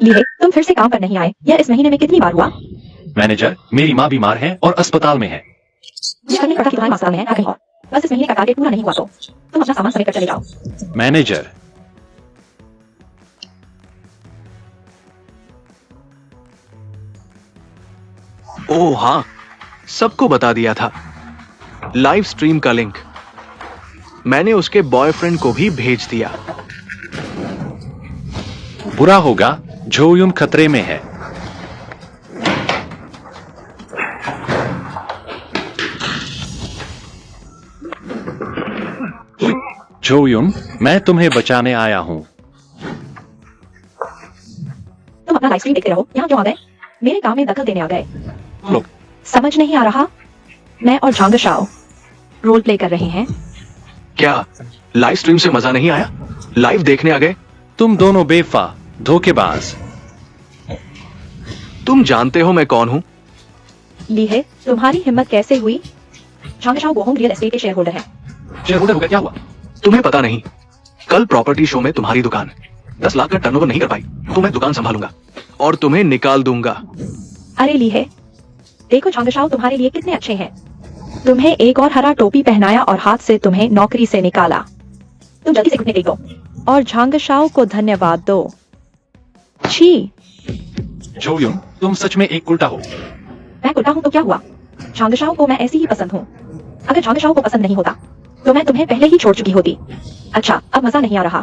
लीहे, तुम फिर से काम पर नहीं आए। यह इस महीने में कितनी बार हुआ? मैनेजर, मेरी माँ बीमार है और अस्पताल में है। मुझे फर्क नहीं पड़ता कि तुम्हारे अस्पताल में है या कहीं और। बस इस महीने का टारगेट पूरा नहीं हुआ तो तुम अपना सामान समेट कर चले जाओ। मैनेजर, ओह हाँ, सबको बता दिया था। लाइव स्ट्रीम का लिंक मैंने उसके बॉयफ्रेंड को भी भेज दिया। बुरा होगा, जोयुन खतरे में है। जोयुन, मैं तुम्हें बचाने आया हूँ। तुम अपना लाइव स्ट्रीम देखते रहो। यहाँ क्यों आ गए? मेरे काम में दखल देने आ गए। लोग, समझ नहीं आ रहा? मैं और झांग शाओ रोल प्ले कर रहे हैं। क्या लाइव स्ट्रीम से मजा नहीं आया? लाइव देखने आ गए? तुम दोनों बेवफा, धोखेबाज। तुम जानते हो मैं कौन हूँ? लीहे, तुम्हारी हिम्मत कैसे हुई? झांग शाओ गोहोंग रियल एस्टेट के शेयर होल्डर है। शेयर होल्डर हो गया, क्या हुआ? तुम्हें पता नहीं, कल प्रॉपर्टी शो में तुम्हारी दुकान 10 लाख का टर्नओवर नहीं कर पाई तो मैं दुकान संभालूंगा और तुम्हें निकाल दूंगा। अरे लीहे, देखो झांग शाओ तुम्हारे लिए कितने अच्छे हैं। तुम्हें एक और हरा टोपी पहनाया और हाथ से तुम्हें नौकरी से निकाला। तुम जल्दी से घुटने टेक दो और झांग शाओ को धन्यवाद दो। छी, जोयुन, तुम सच में एक उल्टा हो। मैं उल्टा हूँ तो क्या हुआ? झांग शाओ को मैं ऐसी ही पसंद हूँ। अगर झांग शाओ को पसंद नहीं होता तो मैं तुम्हें पहले ही छोड़ चुकी होती। अच्छा, अब मजा नहीं आ रहा।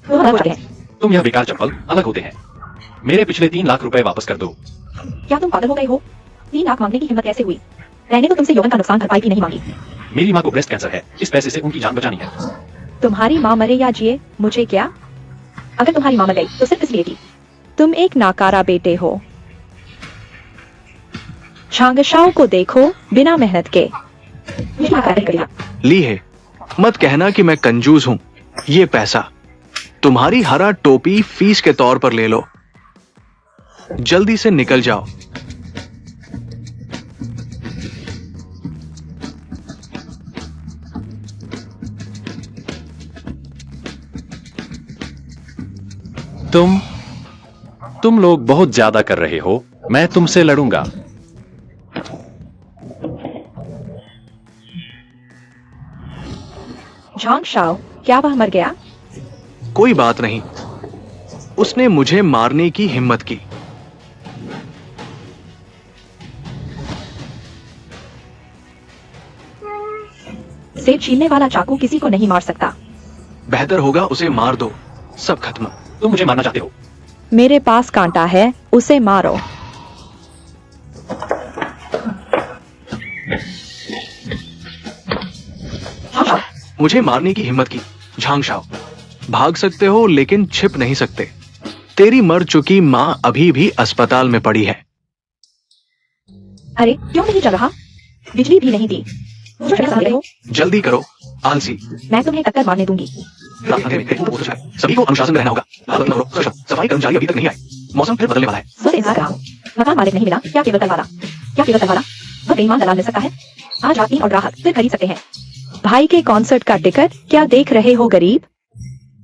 तो हम अलग होते हैं। तुम यह बेकार चप्पल अलग होते हैं। मेरे पिछले 3 लाख रुपए वापस कर दो। क्या तुम पागल हो गए हो? 3 लाख मांगने की हिम्मत कैसे हुई? मैंने तो तुमसे यौवन का नुकसान भरपाई भी नहीं मांगी। मेरी माँ को ब्रेस्ट कैंसर है, इस पैसे से उनकी जान बचानी है। तुम्हारी माँ मरे या जिए, मुझे क्या? अगर तुम्हारी माँ मर गई तो सिर्फ इसलिए कि तुम एक नाकारा बेटे हो। झांग शाओ को देखो, बिना मेहनत के मुझे नाकारा कर दिया। ली है, मत कहना कि मैं कंजूस हूँ। ये पैसा तुम्हारी हरा टोपी फीस के तौर पर ले लो। जल्दी से निकल जाओ। तुम लोग बहुत ज्यादा कर रहे हो। मैं तुमसे लड़ूंगा। झांग शाओ, क्या वह मर गया? कोई बात नहीं, उसने मुझे मारने की हिम्मत की। सेब छीलने वाला चाकू किसी को नहीं मार सकता। बेहतर होगा उसे मार दो, सब खत्म। तुम मुझे मारना चाहते हो? मेरे पास कांटा है, उसे मारो। मुझे मारने की हिम्मत की। झांग शाओ, भाग सकते हो लेकिन छिप नहीं सकते। तेरी मर चुकी माँ अभी भी अस्पताल में पड़ी है। अरे क्यों नहीं चल रहा? बिजली भी नहीं दी। हो? जल्दी करो, आलसी। मैं तुम्हें टक्कर मारने दूंगी। सभी को अनुशासन में रहना होगा। सफाई कर्मचारी अभी तक नहीं आए। मौसम फिर बदलने वाला है। सुन इंतजार रहा हूँ। मकान मालिक नहीं मिला, क्या केवल कलवाला? क्या केवल कलवाला? वह बेईमान दलाल मिल सकता है। आज रात 3 और ग्राहक फिर खरीद सकते हैं। भाई के कॉन्सर्ट का टिकट क्या देख रहे हो गरीब?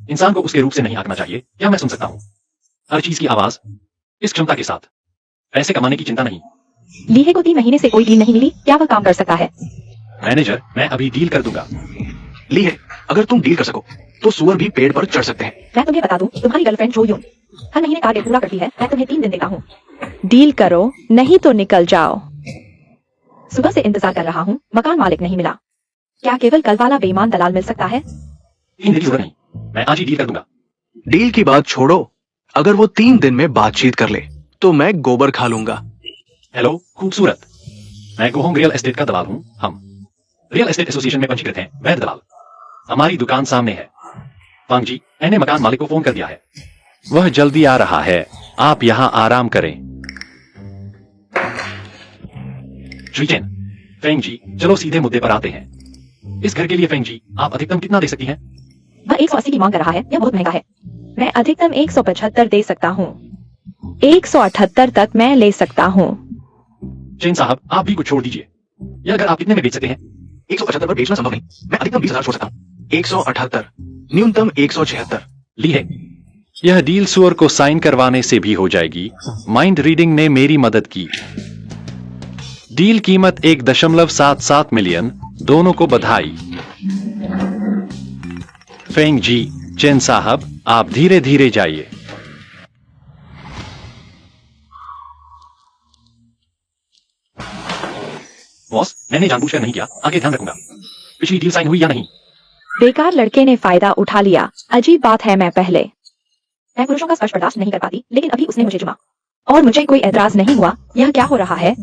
इंसान को उसके रूप से नहीं आंकना चाहिए। क्या मैं सुन सकता हूँ हर चीज की आवाज इस क्षमता के साथ? पैसे कमाने की चिंता नहीं। लीहे को 3 महीने से कोई डील नहीं मिली, क्या वह काम कर सकता है? मैनेजर, मैं अभी डील कर दूंगा। ली है, अगर तुम डील कर सको तो सुअर भी पेड़ पर चढ़ सकते हैं। मैं तुम्हें बता दूं, तुम्हारी गर्लफ्रेंड जोयुन हर महीने टारगेट पूरा करती है। मैं तुम्हें 3 दिन देता हूँ। डील करो, नहीं तो निकल जाओ। सुबह से इंतजार कर रहा हूँ, मकान मालिक नहीं मिला। क्या केवल कल वाला बेईमान दलाल मिल सकता है? 3 दिन की जरूरत नहीं, मैं आज ही डील कर दूंगा। डील की बात छोड़ो, अगर वो 3 दिन में बातचीत कर ले तो मैं गोबर खा लूंगा। हेलो खूबसूरत, मैं गोहोंग रियल एस्टेट का दलाल हूँ। हम रियल एस्टेट एसोसिएशन में पंजीकृत हैं। वैध दलाल। हमारी दुकान सामने है। फांग जी, मैंने मकान मालिक को फोन कर दिया है। वह जल्दी आ रहा है। आप यहाँ आराम करें। जुइचेन, फेंग जी, चलो सीधे मुद्दे पर आते हैं। इस घर के लिए फेंग जी, आप अधिकतम कितना दे सकती हैं? वह 180 की मांग कर रहा है। यह बहुत महंगा है। मैं अधिकतम 175 दे सकता हूँ। 178 तक मैं ले सकता हूँ। चेन साहब, आप भी कुछ छोड़ दीजिए। यह घर आप कितने में बेच सकते हैं? 175 पर बेचना संभव नहीं। मैं अधिकतम 20,000 छोड़ सकता हूँ। 178, न्यूनतम 176। ली है, यह डील सुअर को साइन करवाने से भी हो जाएगी। माइंड रीडिंग ने मेरी मदद की। डील कीमत 1.77 मिलियन। दोनों को बधाई। फेंग जी, चेन साहब, आप धीरे धीरे जाइए। बॉस, मैंने जानबूझकर नहीं किया, आगे ध्यान रखूंगा। पिछली डील साइन हुई या नहीं? बेकार लड़के ने फायदा उठा लिया। अजीब बात है, मैं पुरुषों का स्पर्श बर्दाश्त नहीं कर पाती, लेकिन अभी उसने मुझे चुमा और मुझे कोई एतराज नहीं हुआ। यह क्या हो रहा है?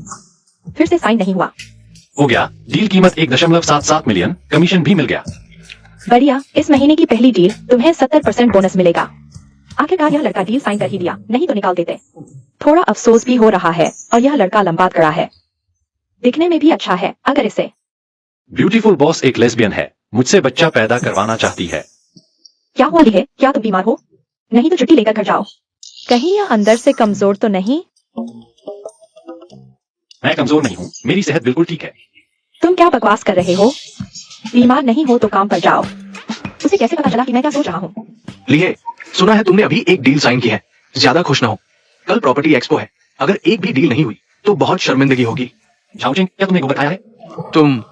फिर से साइन नहीं हुआ। हो गया। डील कीमत 1.77 मिलियन। कमीशन भी मिल गया। बढ़िया। इस महीने की पहली डील, तुम्हें 70% बोनस मिलेगा। आखिरकार यह लड़का डील साइन कर ही दिया, नहीं तो निकाल देते। थोड़ा अफसोस भी हो रहा है। और यह लड़का लंबा कड़ा है, दिखने में भी अच्छा है। अगर इसे ब्यूटीफुल बॉस एक लेस्बियन है, मुझसे बच्चा पैदा करवाना चाहती है। क्या हुआ है? क्या तुम बीमार हो? नहीं तो छुट्टी लेकर घर जाओ। कहीं यह अंदर से कमजोर तो नहीं? मैं कमजोर नहीं हूँ, मेरी सेहत बिल्कुल ठीक है। तुम क्या बकवास कर रहे हो? बीमार नहीं हो तो काम पर जाओ। उसे कैसे पता चला कि मैं क्या सोच रहा हूँ? लिए, सुना है तुमने अभी एक डील साइन की है। ज्यादा खुश ना हो, कल प्रॉपर्टी एक्सपो है। अगर एक भी डील नहीं हुई तो बहुत शर्मिंदगी होगी। झाओचिंग, क्या तुमने गोबर खाया है? तुम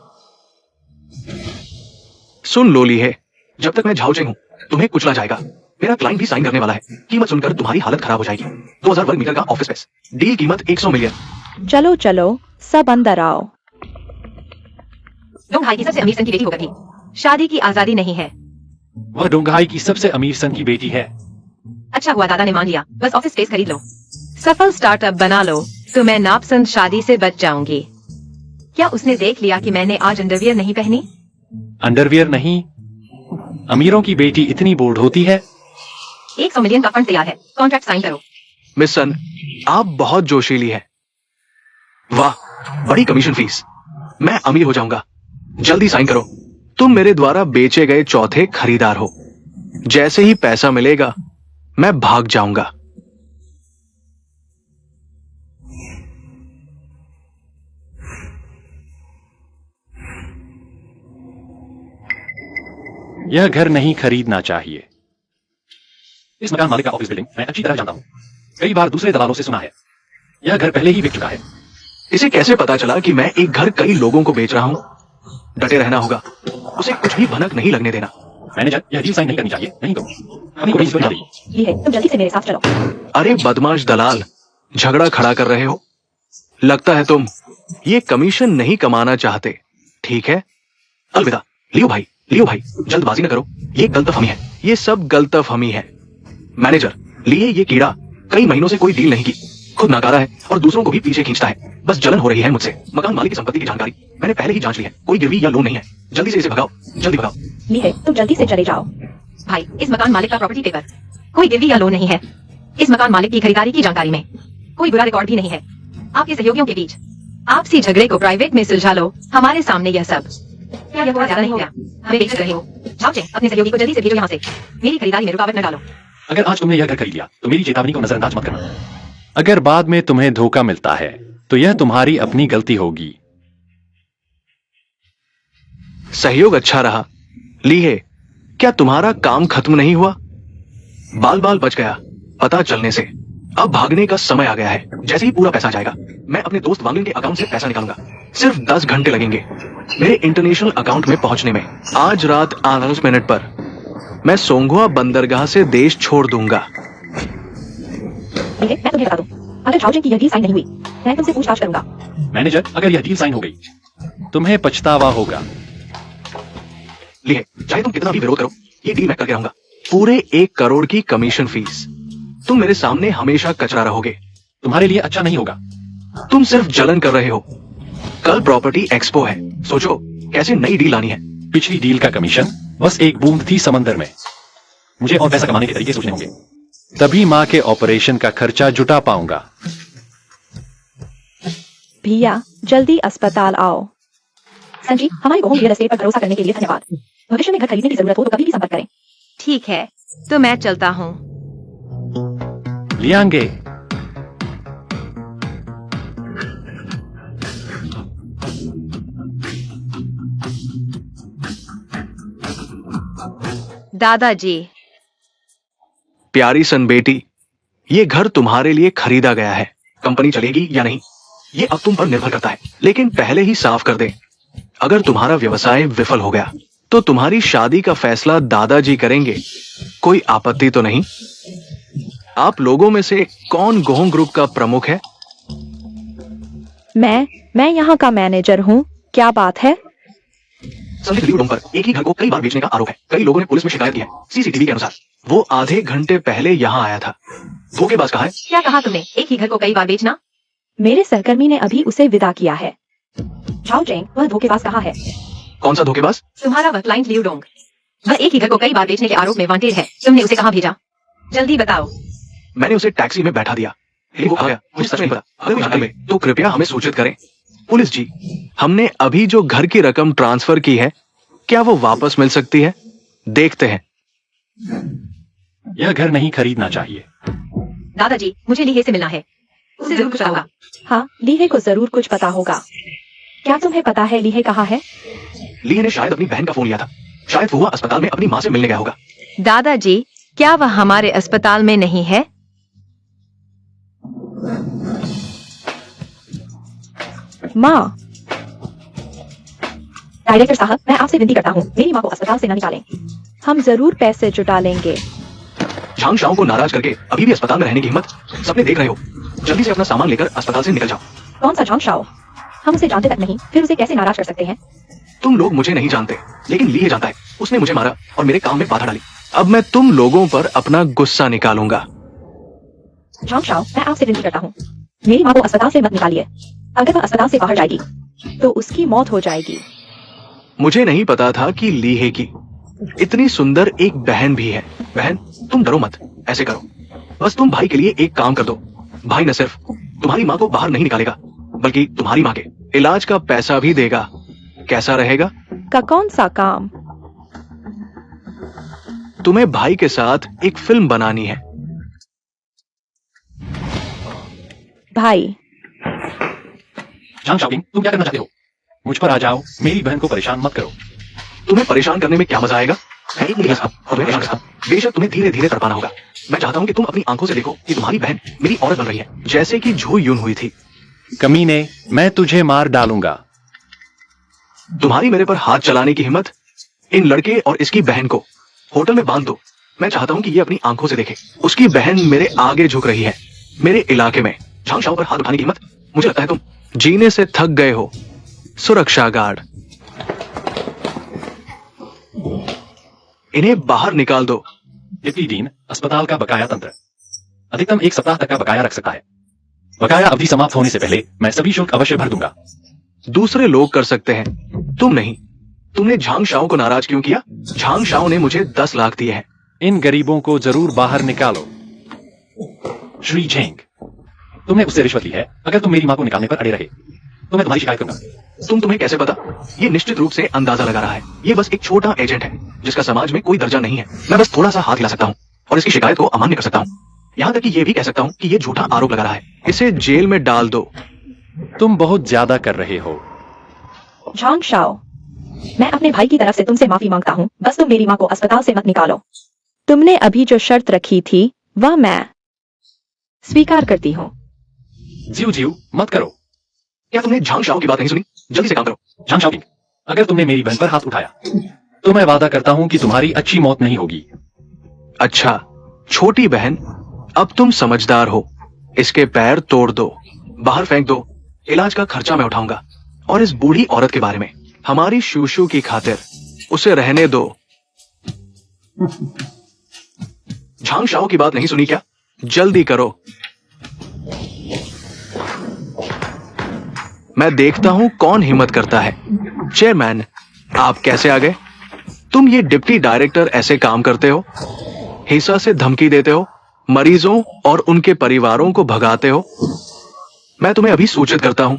सुन लो ली है, जब तक मैं झाओचिंग हूँ तुम्हें कुचला जाएगा। मेरा क्लाइंट भी साइन करने वाला है। कीमत सुनकर तुम्हारी हालत खराब हो जाएगी। 2000 वर्ग मीटर का ऑफिस स्पेस। डील कीमत 100 मिलियन। चलो चलो, सब अंदर आओ। डोंगहाई की सबसे अमीर सन की बेटी होकर भी शादी की आजादी नहीं है। वह डोंगहाई की सबसे अमीर सन की बेटी है। अच्छा हुआ दादा ने मान लिया। बस ऑफिस स्पेस खरीद लो, सफल स्टार्टअप बना लो, तो मैं नापसंद शादी से बच जाऊंगी। क्या उसने देख लिया कि मैंने आज अंडरवियर नहीं पहनी? अंडरवियर नहीं? अमीरों की बेटी इतनी बोल्ड होती है? 100 मिलियन का फंड तैयार है, कॉन्ट्रैक्ट साइन करो। मिस सन, आप बहुत जोशीली हैं। वाह, बड़ी कमीशन फीस। मैं अमीर हो जाऊंगा। जल्दी साइन करो। तुम मेरे द्वारा बेचे गए चौथे खरीदार हो। जैसे ही पैसा मिलेगा मैं भाग जाऊंगा। यह घर नहीं खरीदना चाहिए। इस मकान मालिक का ऑफिस बिल्डिंग मैं अच्छी तरह जानता हूँ। कई बार दूसरे दलालों से सुना है। यह घर पहले ही बिक चुका है। इसे कैसे पता चला कि मैं एक घर कई लोगों को बेच रहा हूँ? डटे रहना होगा, उसे कुछ भी भनक नहीं लगने देना। मैनेजर, यह डील साइन नहीं करनी चाहिए। नहीं तो हमें कोई स्टोरी नहीं। ये है, तुम जल्दी से मेरे साथ चलो। अरे बदमाश दलाल, झगड़ा खड़ा कर रहे हो। लगता है तुम ये कमीशन नहीं कमाना चाहते। ठीक है, अलविदा। लियो भाई, जल्दबाजी न करो। ये गलतफहमी है। ये सब गलतफहमी है। मैनेजर, लिए ये कीड़ा कई महीनों से कोई डील नहीं की, खुद नाकारा है और दूसरों को भी पीछे खींचता है। बस जलन हो रही है मुझसे। मकान मालिक की संपत्ति की जानकारी मैंने पहले ही जांच ली है। कोई गिरवी या लोन नहीं है। जल्दी से इसे भगाओ, जल्दी भगाओ। ये है, तुम जल्दी से चले जाओ। भाई, इस मकान मालिक का प्रॉपर्टी पेपर, कोई गिरवी या लोन नहीं है। इस मकान मालिक की खरीदारी की जानकारी में कोई बुरा रिकॉर्ड भी नहीं है। आपके सहयोगियों के बीच आपसी झगड़े को प्राइवेट में सुलझा लो। हमारे सामने यह सब क्या यह थोड़ा ज्यादा नहीं हो गया? हमें बेइज्जत कर रहे हो। झाओचिंग, अपने सहयोगी को जल्दी से भेजो यहाँ से। मेरी खरीदारी में रुकावट न डालो। अगर आज तुमने यह घर खरीद लिया तो मेरी चेतावनी को नजरअंदाज मत करना। अगर बाद में तुम्हें धोखा मिलता है तो यह तुम्हारी अपनी गलती होगी। सहयोग अच्छा रहा। ली है, क्या तुम्हारा काम खत्म नहीं हुआ? बाल बाल बच गया पता चलने से। अब भागने का समय आ गया है। जैसे ही पूरा पैसा आ जाएगा मैं अपने दोस्त वांगलिन के अकाउंट से पैसा निकालूंगा। सिर्फ 10 घंटे लगेंगे मेरे इंटरनेशनल अकाउंट में पहुंचने में। आज रात 8 मिनट पर मैं सोंगुआ बंदरगाह से देश छोड़ दूंगा। ये है, मैं तुम्हें बता दूं, अगर झाओचिंग की यह डील साइन नहीं हुई, मैं तुमसे पूछताछ करूंगा। मैनेजर, अगर यह डील साइन हो गई तुम्हें पछतावा होगा। लिए, चाहे तुम कितना भी विरोध करो, ये डील मैं करके रहूंगा। पूरे 1 करोड़ की कमीशन फीस। तुम मेरे सामने हमेशा कचरा रहोगे। तुम्हारे लिए अच्छा नहीं होगा। तुम सिर्फ जलन कर रहे हो। कल प्रॉपर्टी एक्सपो है, सोचो कैसे नई डील लानी है। पिछली डील का कमीशन बस एक बूंद थी समंदर में। मुझे और पैसा कमाने के तरीके सोचने होंगे, तभी माँ के ऑपरेशन का खर्चा जुटा पाऊंगा। भैया, जल्दी अस्पताल आओ। संजी, हमारे गोहों रियल एस्टेट पर भरोसा करने के लिए धन्यवाद। भविष्य में घर खरीदने की जरूरत हो तो कभी भी संपर्क करें। ठीक है, तो मैं चलता हूँ। लियांगे, दादाजी, प्यारी सन बेटी, ये घर तुम्हारे लिए खरीदा गया है। कंपनी चलेगी या नहीं ये अब तुम पर निर्भर करता है, लेकिन पहले ही साफ कर दे, अगर तुम्हारा व्यवसाय विफल हो गया तो तुम्हारी शादी का फैसला दादाजी करेंगे। कोई आपत्ति तो नहीं? आप लोगों में से कौन गोहों ग्रुप का प्रमुख है? मैं यहाँ का मैनेजर हूँ। क्या बात है? संदिग्ध लियू डोंग पर एक ही घर को कई बार बेचने का आरोप है। कई लोगों ने पुलिस में शिकायत की है। सीसीटीवी के अनुसार वो आधे घंटे पहले यहाँ आया था। धोखेबाज कहा है? क्या कहा तुमने? एक ही घर को कई बार बेचना? मेरे सहकर्मी ने अभी उसे विदा किया है। झाओ जेंग, वह धोखेबाज कहाँ है? कौन सा धोखेबाज? तुम्हारा वह क्लाइंट लियू डोंग। वह एक ही घर को कई बार बेचने के आरोप में वांटेड है। तुमने उसे कहाँ भेजा? जल्दी बताओ। मैंने उसे टैक्सी में बैठा दिया, लेकिन वो आ गया। मुझे सच नहीं पता। अगर कोई जानकारी में तो कृपया हमें सूचित करें। पुलिस जी, हमने अभी जो घर की रकम ट्रांसफर की है, क्या वो वापस मिल सकती है? देखते हैं। यह घर नहीं खरीदना चाहिए। दादाजी, मुझे लीहे से मिलना है। उसे जरूर कुछ होगा। हाँ, लीहे को जरूर कुछ पता होगा। क्या तुम्हें पता है लीहे कहाँ है? लीहे ने शायद अपनी बहन का फोन लिया था। शायद वो अस्पताल में अपनी माँ से मिलने गया होगा। दादाजी, क्या वह हमारे अस्पताल में नहीं है? माँ। डायरेक्टर साहब, मैं आपसे विनती करता हूँ, मेरी माँ को अस्पताल से न निकालें। हम जरूर पैसे जुटा लेंगे। झांग शाओ को नाराज करके अभी भी अस्पताल में रहने की हिम्मत? सपने देख रहे हो? जल्दी से अपना सामान लेकर अस्पताल से निकल जाओ। कौन सा झांग शाओ? हम उसे जानते तक नहीं, फिर उसे कैसे नाराज कर सकते हैं? तुम लोग मुझे नहीं जानते, लेकिन लीहे जानता है। उसने मुझे मारा और मेरे काम में बाधा डाली। अब मैं तुम लोगों पर अपना गुस्सा निकालूंगा। झांग शाओ, मैं आपसे विनती करता हूँ, मेरी माँ को अस्पताल से मत निकालिए। अगर वह अस्पताल से बाहर जाएगी तो उसकी मौत हो जाएगी। मुझे नहीं पता था कि लीहे की इतनी सुंदर एक बहन भी है। बहन, तुम डरो मत, ऐसे करो, बस तुम भाई के लिए एक काम कर दो। भाई न सिर्फ तुम्हारी माँ को बाहर नहीं निकालेगा, बल्कि तुम्हारी माँ के इलाज का पैसा भी देगा। कैसा रहेगा? का कौन सा काम? तुम्हें भाई के साथ एक फिल्म बनानी है। भाई। झांग शाओकिंग, तुम क्या करना चाहते हो? मुझ पर आ जाओ, मेरी बहन को परेशान मत करो। तुम्हें परेशान करने में क्या मजा आएगा? मैं एक मिनट साहब, और मैं परेशान करता हूं। बेशक तुम्हें धीरे धीरे तड़पाना होगा। मैं चाहता हूं कि तुम अपनी आंखों से देखो कि तुम्हारी बहन मेरी औरत बन रही है, जैसे कि झू यून हुई थी। कमीने, मैं तुझे मार डालूंगा। तुम्हारी मेरे पर हाथ चलाने की हिम्मत? इन लड़के और इसकी बहन को होटल में बांध दो। मैं चाहता हूं कि ये अपनी आंखों से देखे। उसकी बहन मेरे आगे झुक रही है, मेरे इलाके में। झांग शाओ पर हाथ उठाने की हिम्मत? मुझे लगता है तुम जीने से थक गए हो। सुरक्षा गार्ड, इन्हें बाहर निकाल दो। डिप्टी डीन, अस्पताल का बकाया तंत्र अधिकतम 1 सप्ताह तक का बकाया रख सकता है। बकाया अवधि समाप्त होने से पहले मैं सभी शुल्क अवश्य भर दूंगा। दूसरे लोग कर सकते हैं, तुम नहीं। तुमने झांग शाओ को नाराज क्यों किया? झांग शाओ ने मुझे 10 लाख दिए हैं। इन गरीबों को जरूर बाहर निकालो। श्री झेंग, तुमने उससे रिश्वत ली है। अगर तुम मेरी माँ को निकालने पर अड़े रहे तो मैं तुम्हारी शिकायत करूंगा। तुम्हें कैसे पता? ये निश्चित रूप से अंदाजा लगा रहा है। ये बस एक छोटा एजेंट है जिसका समाज में कोई दर्जा नहीं है। मैं बस थोड़ा सा हाथ हिला सकता हूँ और इसकी शिकायत को अमान्य कर सकता हूँ। यहाँ तक कि ये भी कह सकता हूँ कि ये झूठा आरोप लगा रहा है। इसे जेल में डाल दो। तुम बहुत ज्यादा कर रहे हो। झांग शाओ, मैं अपने भाई की तरफ से तुमसे माफी मांगता हूँ। बस तुम मेरी माँ को अस्पताल से मत निकालो। तुमने अभी जो शर्त रखी थी वह मैं स्वीकार करती हूँ। जीव जीव मत करो। क्या तुमने झांग शाओ की बात नहीं सुनी? जल्दी से काम करो। झांग शाओकिंग, अगर तुमने मेरी बहन पर हाथ उठाया तो मैं वादा करता हूं कि तुम्हारी अच्छी मौत नहीं होगी। अच्छा छोटी बहन, अब तुम समझदार हो। इसके पैर तोड़ दो, बाहर फेंक दो। इलाज का खर्चा मैं उठाऊंगा। और इस बूढ़ी औरत के बारे में, हमारी शूशू की खातिर उसे रहने दो। झांग शाओ की बात नहीं सुनी क्या? जल्दी करो। मैं देखता हूं कौन हिम्मत करता है। चेयरमैन, आप कैसे आ गए? तुम ये डिप्टी डायरेक्टर ऐसे काम करते हो? हिस्सा से धमकी देते हो, मरीजों और उनके परिवारों को भगाते हो। मैं तुम्हें अभी सूचित करता हूं,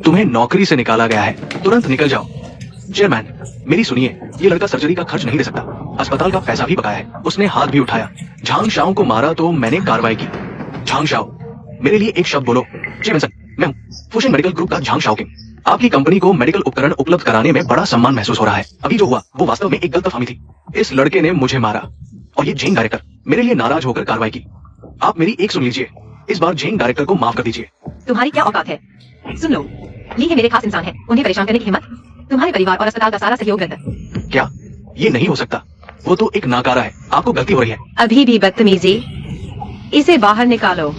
तुम्हें नौकरी से निकाला गया है। तुरंत निकल जाओ। चेयरमैन, मेरी सुनिए, ये लड़का सर्जरी का खर्च नहीं दे सकता। अस्पताल का पैसा भी बकाया है। उसने हाथ भी उठाया। झांग शाओ को मारा तो मैंने कार्रवाई की। झांग शाओ, मेरे लिए एक शब्द बोलो। चेयरमैन, मैं हूं फुशिन मेडिकल ग्रुप का झांग शाओकिंग। आपकी कंपनी को मेडिकल उपकरण उपलब्ध कराने में बड़ा सम्मान महसूस हो रहा है। अभी जो हुआ वो वास्तव में एक गलतफहमी थी। इस लड़के ने मुझे मारा। और ये झेंग डायरेक्टर मेरे लिए नाराज होकर कार्रवाई की। आप मेरी एक सुन लीजिए, इस बार झेंग डायरेक्टर को माफ कर दीजिए। तुम्हारी क्या औकात है? सुन लो, ली है मेरे खास इंसान है, उन्हें परेशान करने की हिम्मत? तुम्हारे परिवार और अस्पताल का सारा सहयोग रद्द। क्या ये नहीं हो सकता? वो तो एक नाकारा है, आपको गलती हो रही है। अभी भी बदतमीजी, इसे बाहर निकालो।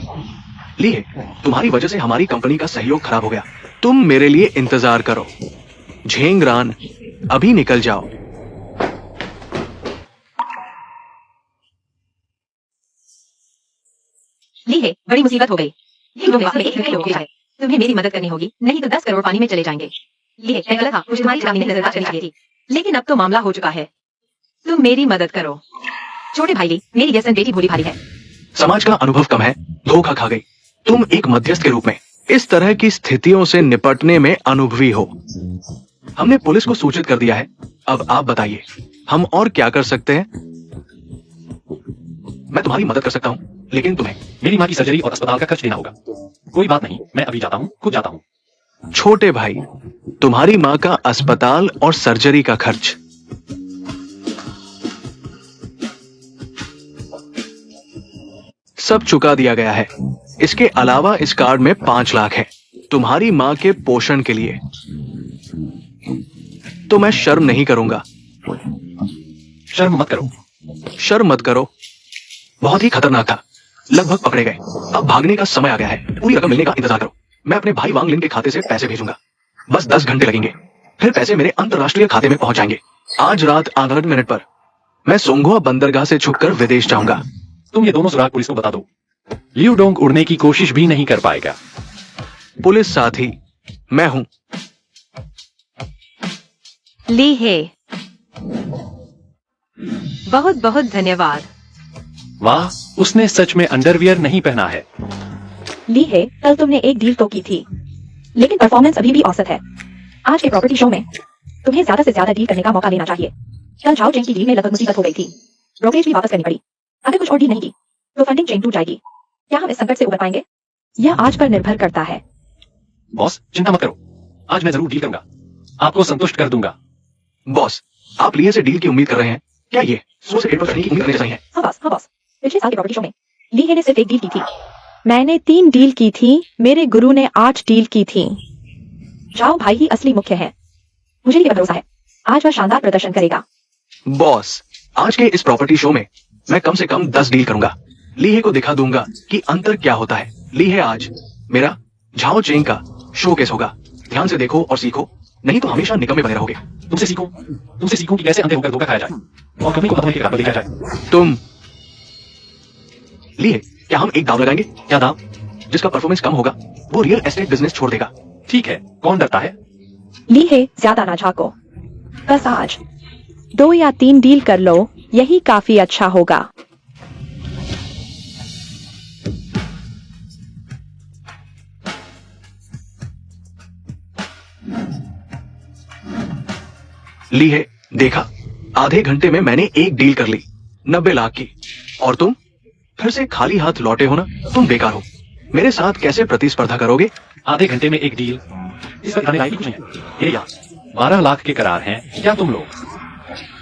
ली है, तुम्हारी वजह से हमारी कंपनी का सहयोग खराब हो गया। तुम मेरे लिए इंतजार करो। झेंग रान, अभी निकल जाओ। ली है, बड़ी मुसीबत हो गई। तुम वाकई एक लड़के लोगे है। तुम्हें मेरी मदद करनी होगी, नहीं तो 10 करोड़ पानी में चले जाएंगे। ली है, मैं गलत था, मुझे तुम्हारी चलानी नहीं नजरअंदाज करनी चाहिए थी। लेकिन अब तो मामला हो चुका है, तुम मेरी मदद करो। छोटे भाई ली, मेरी व्यसन बेटी भोली भाली है। समाज का अनुभव कम है, धोखा खा गई। तुम एक मध्यस्थ के रूप में इस तरह की स्थितियों से निपटने में अनुभवी हो। हमने पुलिस को सूचित कर दिया है। अब आप बताइए, हम और क्या कर सकते हैं? मैं तुम्हारी मदद कर सकता हूँ, लेकिन तुम्हें मेरी माँ की सर्जरी और अस्पताल का खर्च देना होगा। कोई बात नहीं, मैं अभी जाता हूँ, खुद जाता हूँ। छोटे भाई, तुम्हारी माँ का अस्पताल और सर्जरी का खर्च सब चुका दिया गया है। इसके अलावा इस कार्ड में 5 लाख है तुम्हारी माँ के पोषण के लिए। तो मैं शर्म नहीं करूंगा। शर्म मत करो। शर्म मत करो। बहुत ही खतरनाक था, लगभग पकड़े गए। अब भागने का समय आ गया है। पूरी रकम मिलने का इंतजार करो। मैं अपने भाई वांग लिन के खाते से पैसे भेजूंगा। बस 10 घंटे लगेंगे, फिर पैसे मेरे अंतरराष्ट्रीय खाते में पहुंच जाएंगे। आज रात 8 मिनट पर मैं सोंगुआ बंदरगाह से छुपकर विदेश जाऊंगा। तुम ये दोनों सुराग पुलिस को बता दो। लियो डोंग उड़ने की कोशिश भी नहीं कर पाएगा। पुलिस साथी मैं हूं। ली है, बहुत बहुत धन्यवाद। वाह, उसने सच में अंडरवियर नहीं पहना है। ली है, कल तुमने एक डील तो की थी, लेकिन परफॉर्मेंस अभी भी औसत है। आज के प्रॉपर्टी शो में तुम्हें ज्यादा से ज्यादा डील करने का मौका लेना चाहिए। कल झाओ चेंग की डील में लगभग मुसीबत हो गई थी, ब्रोकरेज भी वापस करनी पड़ी। अगर कुछ और डील नहीं की तो फंडिंग चेन टूट जाएगी। क्या हम इस संकट से उबर पाएंगे? यह आज पर निर्भर करता है। बॉस, चिंता मत करो, आज मैं जरूर डील करूंगा, आपको संतुष्ट कर दूंगा। बॉस, आप लिए से डील की उम्मीद कर रहे हैं? क्या ये 100 से 1% की उम्मीद करने जैसा ही है? हाँ बॉस, पिछले साल के प्रॉपर्टी शो में ली है ने सिर्फ एक डील की थी। मैंने 3 डील की थी, मेरे गुरु ने 8 डील की थी। जाओ भाई ही असली मुख्य है। मुझे ये भरोसा है, आज वह शानदार प्रदर्शन करेगा। बॉस, आज के इस प्रॉपर्टी शो में मैं कम से कम 10 डील करूंगा। लीहे को दिखा दूंगा कि अंतर क्या होता है। लीहे आज मेरा झाओ चेंग का शोकेस होगा। ध्यान से देखो और सीखो, नहीं तो हमेशा निकम्मे बने रहोगे। तुमसे सीखो कि कैसे अंधे होकर धोखा खाया जाए और कमी को खत्म होने के रास्ते पर देखा जाए। तुम लीहे, क्या हम एक दाव लगाएंगे? क्या दाव? जिसका परफॉर्मेंस कम होगा वो रियल एस्टेट बिजनेस छोड़ देगा। ठीक है, कौन डरता है? ली है, ज्यादा ना झाको। बस आज 2 या 3 डील कर लो, यही काफी अच्छा होगा। ली है, देखा, आधे घंटे में मैंने एक डील कर ली 90 लाख की। और तुम फिर से खाली हाथ लौटे हो ना? तुम बेकार हो। मेरे साथ कैसे प्रतिस्पर्धा करोगे? आधे घंटे में एक डील, इस पर दिखाने लायक कुछ नहीं है। ये यार 12 लाख के करार हैं। क्या तुम लोग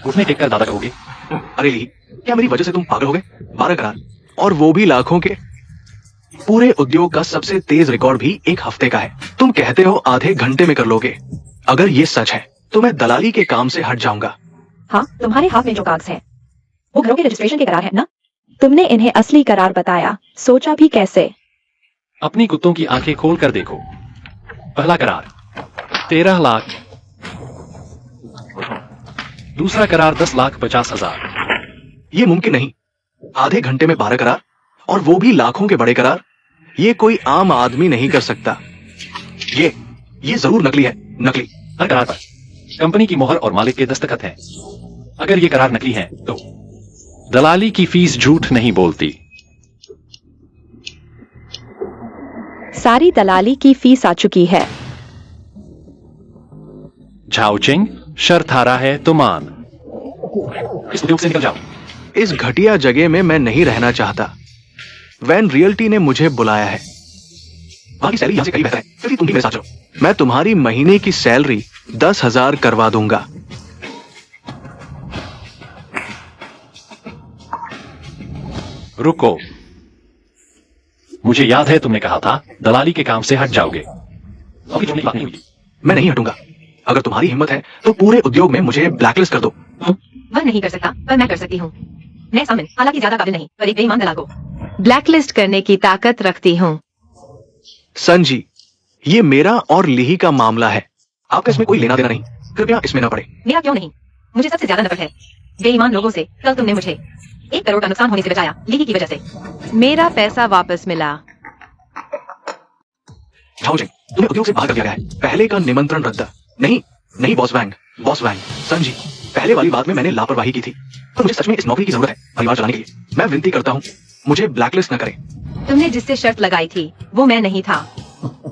घुटने टेक कर दादा कहोगे? अरे ली, क्या मेरी वजह से तुम पागल हो गए? 12 करार, और वो भी लाखों के। पूरे उद्योग का सबसे तेज रिकॉर्ड भी 1 हफ्ते का है। तुम कहते हो आधे घंटे में कर लोगे। अगर ये सच है तो मैं दलाली के काम से हट जाऊंगा। हाँ, तुम्हारे हाथ में जो कागज हैं वो घरों के रजिस्ट्रेशन के करार है ना? तुमने इन्हें असली करार बताया, सोचा भी कैसे? अपनी कुत्तों की आंखें खोल कर देखो। पहला करार 13 लाख, दूसरा करार 10,50,000। ये मुमकिन नहीं। आधे घंटे में 12 करार, और वो भी लाखों के बड़े करार। ये कोई आम आदमी नहीं कर सकता। ये जरूर नकली है, नकली। हर करार पर कंपनी की मोहर और मालिक के दस्तखत हैं। अगर ये करार नकली हैं, तो दलाली की फीस झूठ नहीं बोलती। सारी दलाली की फीस आ चुकी है। झाओ चेंग, शर्त हारा है तो मान। इस उद्योग से निकल जाओ। इस घटिया जगह में मैं नहीं रहना चाहता। वैन रियल्टी ने मुझे बुलाया है। वहां की सैलरी यहां से कहीं बेहतर है, फिर भी तुम भी मेरे साथ चलो। मैं तुम्हारी महीने की सैलरी 10,000 करवा दूंगा। रुको, मुझे याद है तुमने कहा था दलाली के काम से हट जाओगे। अभी छोड़ने की बात नहीं हुई। मैं नहीं हटूंगा। अगर तुम्हारी हिम्मत है तो पूरे उद्योग में मुझे ब्लैकलिस्ट कर दो। वह नहीं कर सकता, पर मैं कर सकती हूँ। मैं सामिन, हालांकि ज्यादा काबिल नहीं, पर एक बेईमान दलाल को ब्लैकलिस्ट करने की ताकत रखती हूँ। सन जी, ये मेरा और लीही का मामला है, आपका इसमें कोई लेना देना नहीं। कृपया इसमें न पड़े। मेरा क्यों नहीं? मुझे सबसे ज्यादा नफरत है बेईमान लोगों से। कल तुमने मुझे 1 करोड़ का नुकसान होने से बचाया, लीही की वजह से। मेरा पैसा वापस मिला। झाओ जिंग, तुम्हें उद्योग से बाहर कर दिया गया है। पहले का निमंत्रण रद्द। नहीं नहीं बॉस वैंग, बॉस वैंग। सन जी, पहले वाली बात में मैंने लापरवाही की थी, पर मुझे सच में इस नौकरी की जरूरत है परिवार चलाने के लिए। मैं विनती करता हूँ, मुझे ब्लैकलिस्ट न करें। तुमने जिससे शर्त लगाई थी वो मैं नहीं था।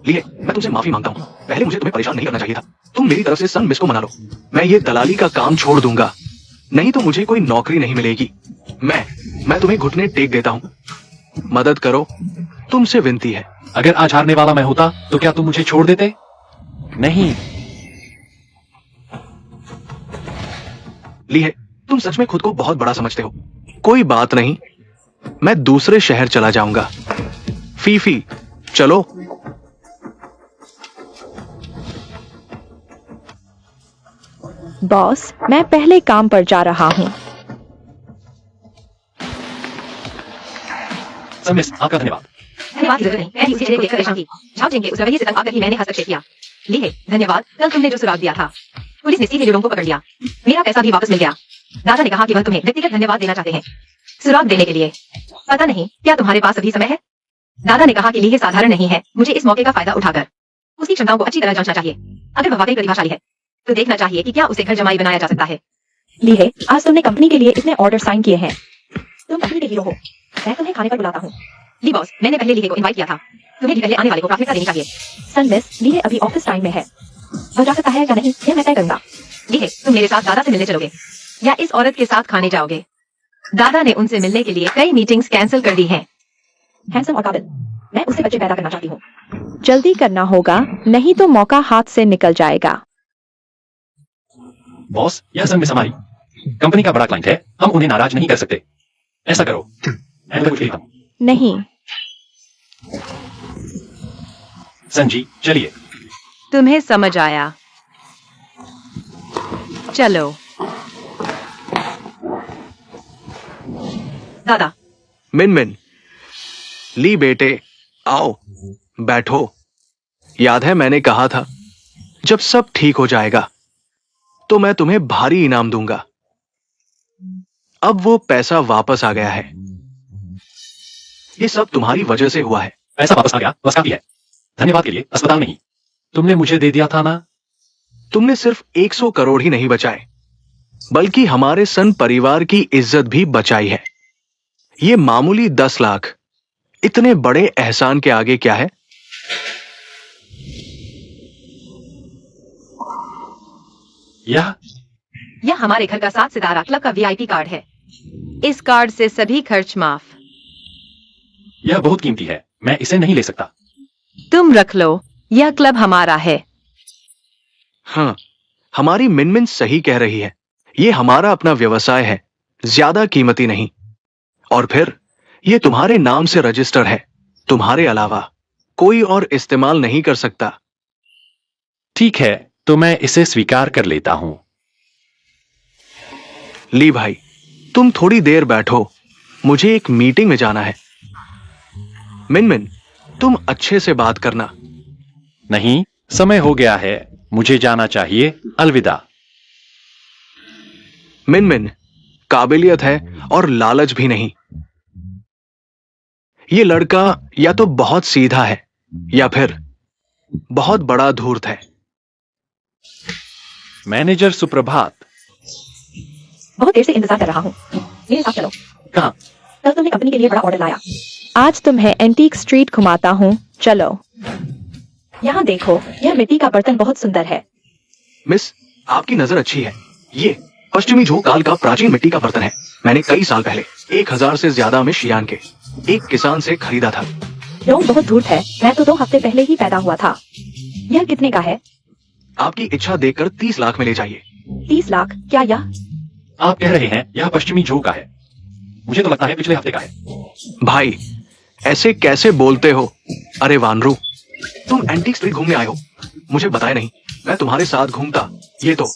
लिए, मैं तुमसे माफी मांगता हूँ। पहले मुझे तुम्हें परेशान नहीं करना चाहिए था। तुम मेरी तरफ से सन मिस को मना लो। मैं ये दलाली का काम छोड़ दूंगा, नहीं तो मुझे कोई नौकरी नहीं मिलेगी। मैं तुम्हें घुटने टेक देता हूँ, मदद करो, तुमसे विनती है। अगर आज हारने वाला मैं होता तो क्या तुम मुझे छोड़ देते? नहीं। ली है, तुम सच में खुद को बहुत बड़ा समझते हो। कोई बात नहीं, मैं दूसरे शहर चला जाऊंगा। फीफी, चलो। बॉस, मैं पहले काम पर जा रहा हूँ। सन मिस, आपका धन्यवाद। धन्यवाद की जरूरत नहीं, मैं भी उसी चेहरे को देखकर परेशान थी। झाओ जिंग के उस रवैये से तंग आकर ही मैंने हस्तक्षेप किया। ली है, धन्यवाद। कल तुमने जो सुराग दिया था, पुलिस ने सीधे जुड़ों को पकड़ लिया। मेरा पैसा भी वापस मिल गया। दादा ने कहा कि वह तुम्हें व्यक्तिगत धन्यवाद देना चाहते हैं सुराग देने के लिए। पता नहीं क्या तुम्हारे पास अभी समय है? दादा ने कहा कि लीहे साधारण नहीं है, मुझे इस मौके का फायदा उठाकर उसकी क्षमताओं को अच्छी तरह जांचना चाहिए। अगर वह वाकई प्रतिभाशाली है तो देखना चाहिए कि क्या उसे घर जमाई बनाया जा सकता है। ली है, आज तुमने कंपनी के लिए इतने ऑर्डर साइन किए हैं। तुम कंपनी के हीरो हो। मैं तुम्हें खाने पर बुलाता हूँ। ली बॉस, मैंने पहले लीहे को इनवाइट किया था। तुम्हें भी पहले आने वाले को प्राथमिकता देनी चाहिए। सन मिस, ली है अभी ऑफिस टाइम में है। वह जा सकता है या नहीं, यह मैं तय करूंगा। लीहे, तुम मेरे साथ दादा से मिलने चलोगे या इस औरत के साथ खाने जाओगे? दादा ने उनसे मिलने के लिए कई मीटिंग्स कैंसिल कर दी हैं। हैंडसम और काबिल, मैं उससे बच्चे पैदा करना चाहती हूँ। जल्दी करना होगा, नहीं तो मौका हाथ से निकल जाएगा। बॉस, यह सन मिस हमारी कंपनी का बड़ा क्लाइंट है, हम उन्हें नाराज नहीं कर सकते। ऐसा करो, मैं तो कुछ खरीदता हूं। नहीं। सन जी, चलिए। तुम्हें समझ आया? चलो। दादा। मिन, ली बेटे, आओ, बैठो। याद है मैंने कहा था जब सब ठीक हो जाएगा तो मैं तुम्हें भारी इनाम दूंगा। अब वो पैसा वापस आ गया है। ये सब तुम्हारी वजह से हुआ है। पैसा वापस आ गया, बस काफी है। धन्यवाद के लिए अस्पताल नहीं, तुमने मुझे दे दिया था ना। तुमने सिर्फ 100 करोड़ ही नहीं बचाए, बल्कि हमारे सन परिवार की इज्जत भी बचाई है। ये मामूली 10 लाख इतने बड़े एहसान के आगे क्या है? यह हमारे घर का 7 सितारा क्लब का वीआईपी कार्ड है। इस कार्ड से सभी खर्च माफ। यह बहुत कीमती है, मैं इसे नहीं ले सकता। तुम रख लो, यह क्लब हमारा है। हाँ, हमारी मिनमिन सही कह रही है। ये हमारा अपना व्यवसाय है, ज्यादा कीमती नहीं। और फिर ये तुम्हारे नाम से रजिस्टर है, तुम्हारे अलावा कोई और इस्तेमाल नहीं कर सकता। ठीक है, तो मैं इसे स्वीकार कर लेता हूं। ली भाई, तुम थोड़ी देर बैठो, मुझे एक मीटिंग में जाना है। मिनमिन, तुम अच्छे से बात करना। नहीं, समय हो गया है, मुझे जाना चाहिए। अलविदा। मिनमिन, काबिलियत है और लालच भी नहीं। ये लड़का या तो बहुत सीधा है या फिर बहुत बड़ा धूर्त है। मैनेजर सुप्रभात। बहुत देर से इंतजार कर रहा हूँ। मेरे साथ चलो। कहाँ? कल तुमने कंपनी के लिए बड़ा ऑर्डर लाया। आज तुम्हें एंटीक स्ट्रीट घुमाता हूँ, चलो। यहाँ देखो, यह मिट्टी का बर्तन बहुत सुंदर है। मिस, आपकी नजर अच्छी है। ये पश्चिमी झोंक काल का प्राचीन मिट्टी का बर्तन है। मैंने कई साल पहले 1000 से ज्यादा में शियान के एक किसान से खरीदा था। लोग बहुत धूर्त है, मैं तो 2 हफ्ते पहले ही पैदा हुआ था। यह कितने का है? आपकी इच्छा देखकर 30 लाख में ले जाइए। 30 लाख? क्या यह? आप कह रहे हैं यह पश्चिमी झोंक का है? मुझे तो लगता है पिछले हफ्ते का है। भाई ऐसे कैसे बोलते हो? अरे वानरू, तुम एंटीक स्ट्रीट घूमने आए हो, मुझे बताया नहीं, मैं तुम्हारे साथ घूमता। ये तो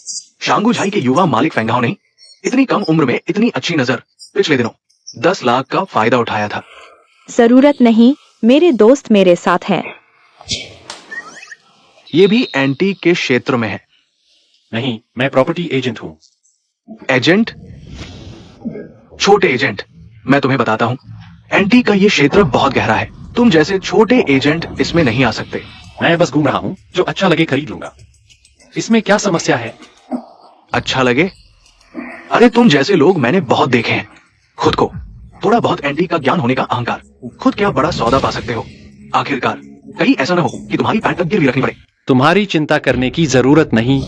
शांगू झाई के युवा मालिक फेंगाओ नहीं, इतनी कम उम्र में इतनी अच्छी नजर, पिछले दिनों 10 लाख का फायदा उठाया था। जरूरत नहीं, मेरे दोस्त मेरे साथ हैं। ये भी एंटीक के क्षेत्र में है। नहीं, मैं प्रॉपर्टी एजेंट हूँ। एजेंट? छोटे एजेंट, मैं तुम्हें बताता हूँ, एंटीक का ये क्षेत्र बहुत गहरा है। तुम जैसे छोटे एजेंट इसमें नहीं आ सकते। मैं बस घूम रहा हूँ, जो अच्छा लगे खरीद लूंगा। इसमें क्या समस्या है? अच्छा लगे? अरे तुम जैसे लोग मैंने बहुत देखे हैं। खुद को थोड़ा बहुत एंटीक का ज्ञान होने का अहंकार, खुद क्या बड़ा सौदा पा सकते हो। आखिरकार कहीं ऐसा ना हो कि तुम्हारी पैंट तक गिरवी रखनी पड़े। तुम्हारी चिंता करने की जरूरत नहीं।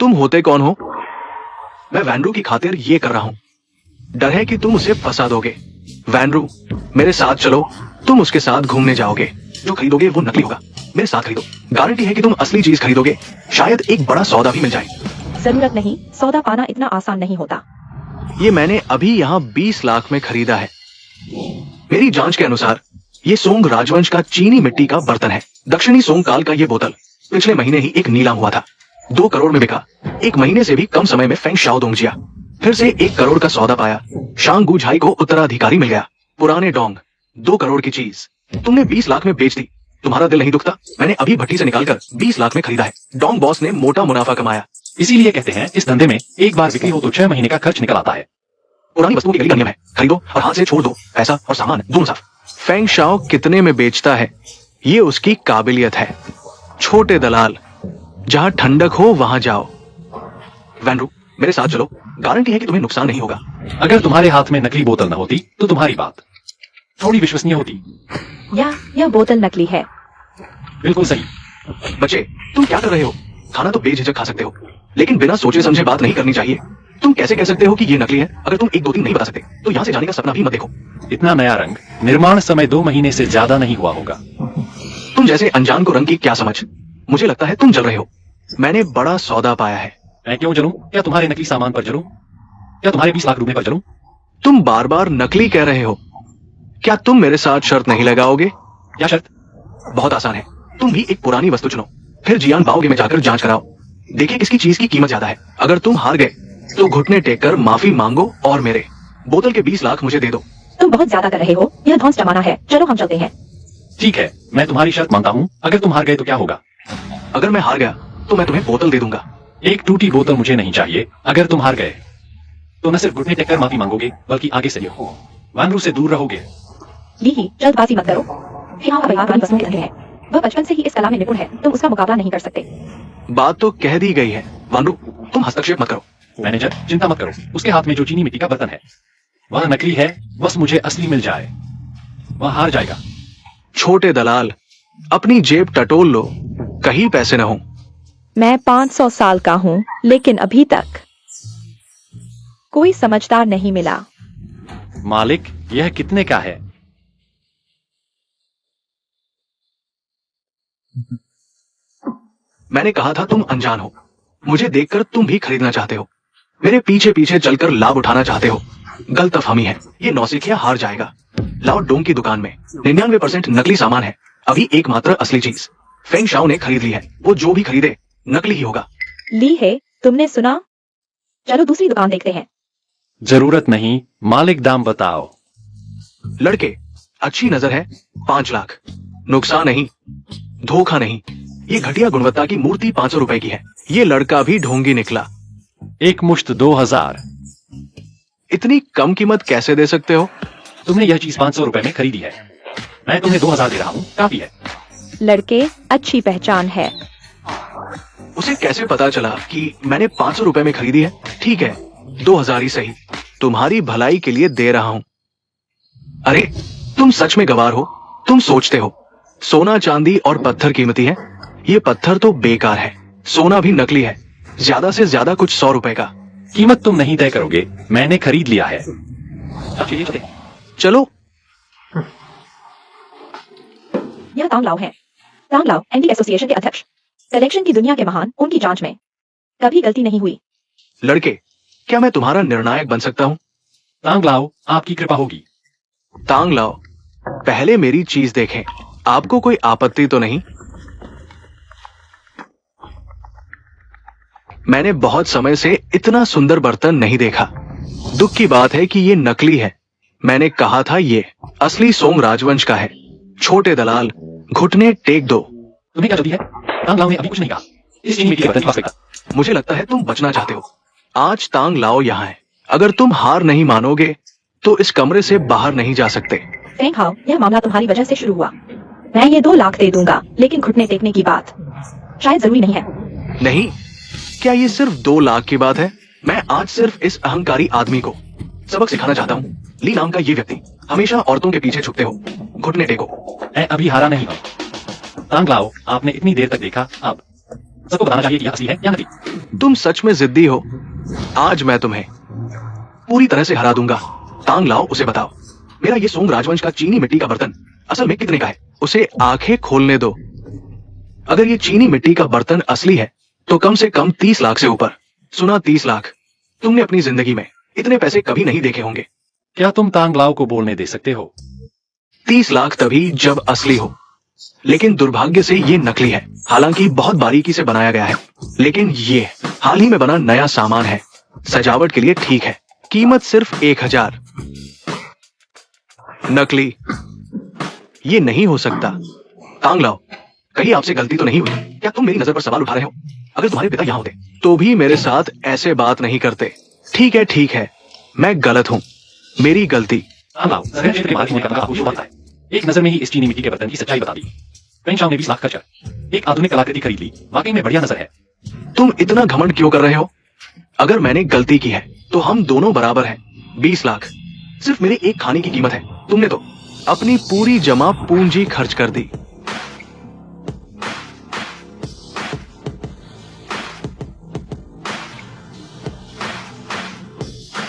तुम होते कौन हो? मैं वैनरू की खातिर ये कर रहा हूँ। डर है कि तुम उसे फंसा दोगे। वैनरू, मेरे साथ चलो, तुम उसके साथ घूमने जाओगे। जो खरीदोगे वो नकली होगा। मेरे साथ खरीदो, गारंटी है कि तुम असली चीज खरीदोगे। शायद एक बड़ा सौदा भी मिल जाए। जरूरत नहीं, सौदा पाना इतना आसान नहीं होता। ये मैंने अभी यहाँ 20 लाख में खरीदा है। मेरी जांच के अनुसार ये सोंग राजवंश का चीनी मिट्टी का बर्तन है। दक्षिणी सोंग काल का ये बोतल पिछले महीने ही एक नीलाम हुआ था, 2 करोड़ में बिका। एक महीने से भी कम समय में फेंग शाओ दोंगजिया फिर से 1 करोड़ का सौदा पाया। शांगू झाई को उत्तराधिकारी मिल गया। पुराने डोंग 2 करोड़ की चीज तुमने 20 लाख में बेच दी। तुम्हारा दिल नहीं दुखता? मैंने अभी भट्टी से निकालकर 20 लाख में खरीदा है। डोंग बॉस ने मोटा मुनाफा कमाया। इसीलिए कहते हैं इस धंधे में एक बार बिक्री हो तो 6 महीने का खर्च निकल आता है। पुरानी वस्तुओं की गली का नियम है, खरीदो और हाथ से छोड़ दो, पैसा और सामान दोनों साफ। फेंग शाओ कितने में बेचता है, ये उसकी काबिलियत है। छोटे दलाल, जहां ठंडक हो वहां जाओ। वैनरू, मेरे साथ चलो, गारंटी है कि तुम्हें नुकसान नहीं होगा। अगर तुम्हारे हाथ में नकली बोतल न होती तो तुम्हारी बात थोड़ी विश्वसनीय होती। यह बोतल नकली है। बिल्कुल सही। बच्चे, तुम क्या कर रहे हो? खाना तो बेझिझक खा सकते हो, लेकिन बिना सोचे समझे बात नहीं करनी चाहिए। तुम कैसे कह सकते हो कि ये नकली है? अगर तुम 1 2 3 नहीं बता सकते तो यहाँ से जाने का सपना भी मत देखो। इतना नया रंग, निर्माण समय 2 महीने से ज्यादा नहीं हुआ होगा। तुम जैसे अनजान को रंग की क्या समझ? मुझे लगता है तुम जल रहे हो। मैंने बड़ा सौदा पाया है। मैं क्यों जलूं? क्या तुम्हारे नकली सामान पर जलूं? क्या तुम्हारे 20 लाख रुपए पर जलूं? तुम बार बार नकली कह रहे हो। क्या तुम मेरे साथ शर्त नहीं लगाओगे? क्या शर्त? बहुत आसान है, तुम भी एक पुरानी वस्तु चुनो, फिर जियान बाओगे में जाकर जांच कराओ, देखिए किसकी चीज की कीमत ज्यादा है। अगर तुम हार गए तो घुटने टेक कर माफी मांगो और मेरे बोतल के 20 लाख मुझे दे दो। तुम बहुत ज्यादा कर रहे हो, यह धौंस जमाना है। चलो हम चलते हैं। ठीक है, मैं तुम्हारी शर्त मानता हूँ। अगर तुम हार गए तो क्या होगा? अगर मैं हार गया तो मैं तुम्हें बोतल दे दूंगा। एक टूटी बोतल मुझे नहीं चाहिए। अगर तुम हार गए तो न सिर्फ घुटने टेक कर माफी मांगोगे, बल्कि आगे से वानरू से दूर रहोगे। ली, जल्दबाजी मत करो। फिलहाल का परिवार वस्तुओं के धंधे है। वह बचपन से ही इस कला में निपुण है, तुम उसका मुकाबला नहीं कर सकते। बात तो कह दी गई है। वानरू, तुम हस्तक्षेप मत करो। मैनेजर, चिंता मत करो। उसके हाथ में जो चीनी मिट्टी का बर्तन है वह नकली है। बस मुझे असली मिल जाए, वह हार जाएगा। छोटे दलाल, अपनी जेब टटोल लो, कहीं पैसे न हो। मैं 500 साल का हूँ, लेकिन अभी तक कोई समझदार नहीं मिला। मालिक, यह कितने का है? मैंने कहा था तुम अनजान हो। मुझे देखकर तुम भी खरीदना चाहते हो, मेरे पीछे पीछे चलकर लाभ उठाना चाहते हो। गलतफहमी है, ये नौसिखिया हार जाएगा। लाओ डोंग की दुकान में 99% नकली सामान है। अभी एकमात्र असली चीज फेंग शाओ ने खरीद ली है। वो जो भी खरीदे नकली ही होगा। ली है, तुमने सुना? चलो दूसरी दुकान देखते हैं। जरूरत नहीं, मालिक दाम बताओ। लड़के, अच्छी नजर है, 5 लाख। नुकसान नहीं, धोखा नहीं। ये घटिया गुणवत्ता की मूर्ति 500 रुपए की है। ये लड़का भी ढोंगी निकला। एक मुश्त 2000। इतनी कम कीमत कैसे दे सकते हो? तुमने यह चीज 500 रुपए में खरीदी है, मैं तुम्हें 2000 दे रहा हूँ, काफी है। लड़के, अच्छी पहचान है। उसे कैसे पता चला कि मैंने 500 रुपए में खरीदी है? ठीक है, 2000 ही सही, तुम्हारी भलाई के लिए दे रहा हूं। अरे तुम सच में गवार हो। तुम सोचते हो सोना चांदी और पत्थर कीमती है। ये पत्थर तो बेकार है, सोना भी नकली है, ज्यादा से ज्यादा कुछ 100 रुपए का। कीमत तुम नहीं तय करोगे, मैंने खरीद लिया है। अब चलिए चलते। चलो। यह तांग लाओ है। तांग लाओ एंटी एसोसिएशन के अध्यक्ष, कलेक्शन की दुनिया के महान, उनकी जांच में कभी गलती नहीं हुई। लड़के, क्या मैं तुम्हारा निर्णायक बन सकता हूँ? तांग लाओ, आपकी कृपा होगी। तांग लाओ, पहले मेरी चीज देखें। आपको कोई आपत्ति तो नहीं? मैंने बहुत समय से इतना सुंदर बर्तन नहीं देखा। दुख की बात है कि ये नकली है। मैंने कहा था ये असली सोंग राजवंश का है। छोटे दलाल, घुटने टेक दो। तुम्हें क्या जल्दी है? तांग लाओ ने अभी कुछ नहीं कहा। इस चीनी मिट्टी के बर्तन की वास्तविकता। मुझे लगता है तुम बचना चाहते हो। आज तांग लाओ यहाँ है। अगर तुम हार नहीं मानोगे तो इस कमरे से बाहर नहीं जा सकते। फेंग हाओ, यह मामला तुम्हारी वजह से शुरू हुआ। मैं ये 2 लाख दे दूंगा, लेकिन घुटने टेकने की बात शायद जरूरी नहीं है। नहीं, क्या ये सिर्फ 2 लाख की बात है? मैं आज सिर्फ इस अहंकारी आदमी को सबक सिखाना चाहता हूँ। ली नाम का ये व्यक्ति, हमेशा औरतों के पीछे छुपते हो। घुटने टेको। मैं अभी हारा नहीं हूँ। तांग लाओ, आपने इतनी देर तक देखा, अब सबको बताना चाहिए कि यह असली है या नकली। तुम सच में जिद्दी हो। आज मैं तुम्हें पूरी तरह से हरा दूंगा। तांग लाओ, उसे बताओ मेरा ये सोंग राजवंश का चीनी मिट्टी का बर्तन असल में कितने का है। उसे आंखें खोलने दो। अगर ये चीनी मिट्टी का बर्तन असली है तो कम से कम 30 लाख से ऊपर। सुना, 30 लाख। तुमने अपनी जिंदगी में इतने पैसे कभी नहीं देखे होंगे। क्या तुम तांग लाओ को बोलने दे सकते हो? 30 लाख तभी जब असली हो, लेकिन दुर्भाग्य से ये नकली है। हालांकि बहुत बारीकी से बनाया गया है, लेकिन ये हाल ही में बना नया सामान है। सजावट के लिए ठीक है। कीमत सिर्फ 1000। नकली, ये नहीं हो सकता। तांग लाओ, कहीं आपसे गलती तो नहीं हुई? क्या तुम मेरी नजर पर सवाल उठा रहे हो? अगर तुम्हारे पिता यहाँ होते तो भी मेरे साथ ऐसे बात नहीं करते। ठीक है, मैं गलत हूँ, मेरी गलती। तांग लाओ, सहज क्षेत्र के मालिक होने का आपको शुभ होता है। एक नजर में ही इस चीनी मिट्टी के बर्तन की सच्चाई बता दी। फेंग शाओ ने 20 लाख खर्च कर एक आधुनिक कलाकृति खरीद ली। वाकई में बढ़िया नजर है। तुम इतना घमंड क्यों कर रहे हो? अगर मैंने गलती की है तो हम दोनों बराबर हैं। 20 लाख सिर्फ मेरे एक खाने की कीमत है। तुमने तो अपनी पूरी जमा पूंजी खर्च कर दी।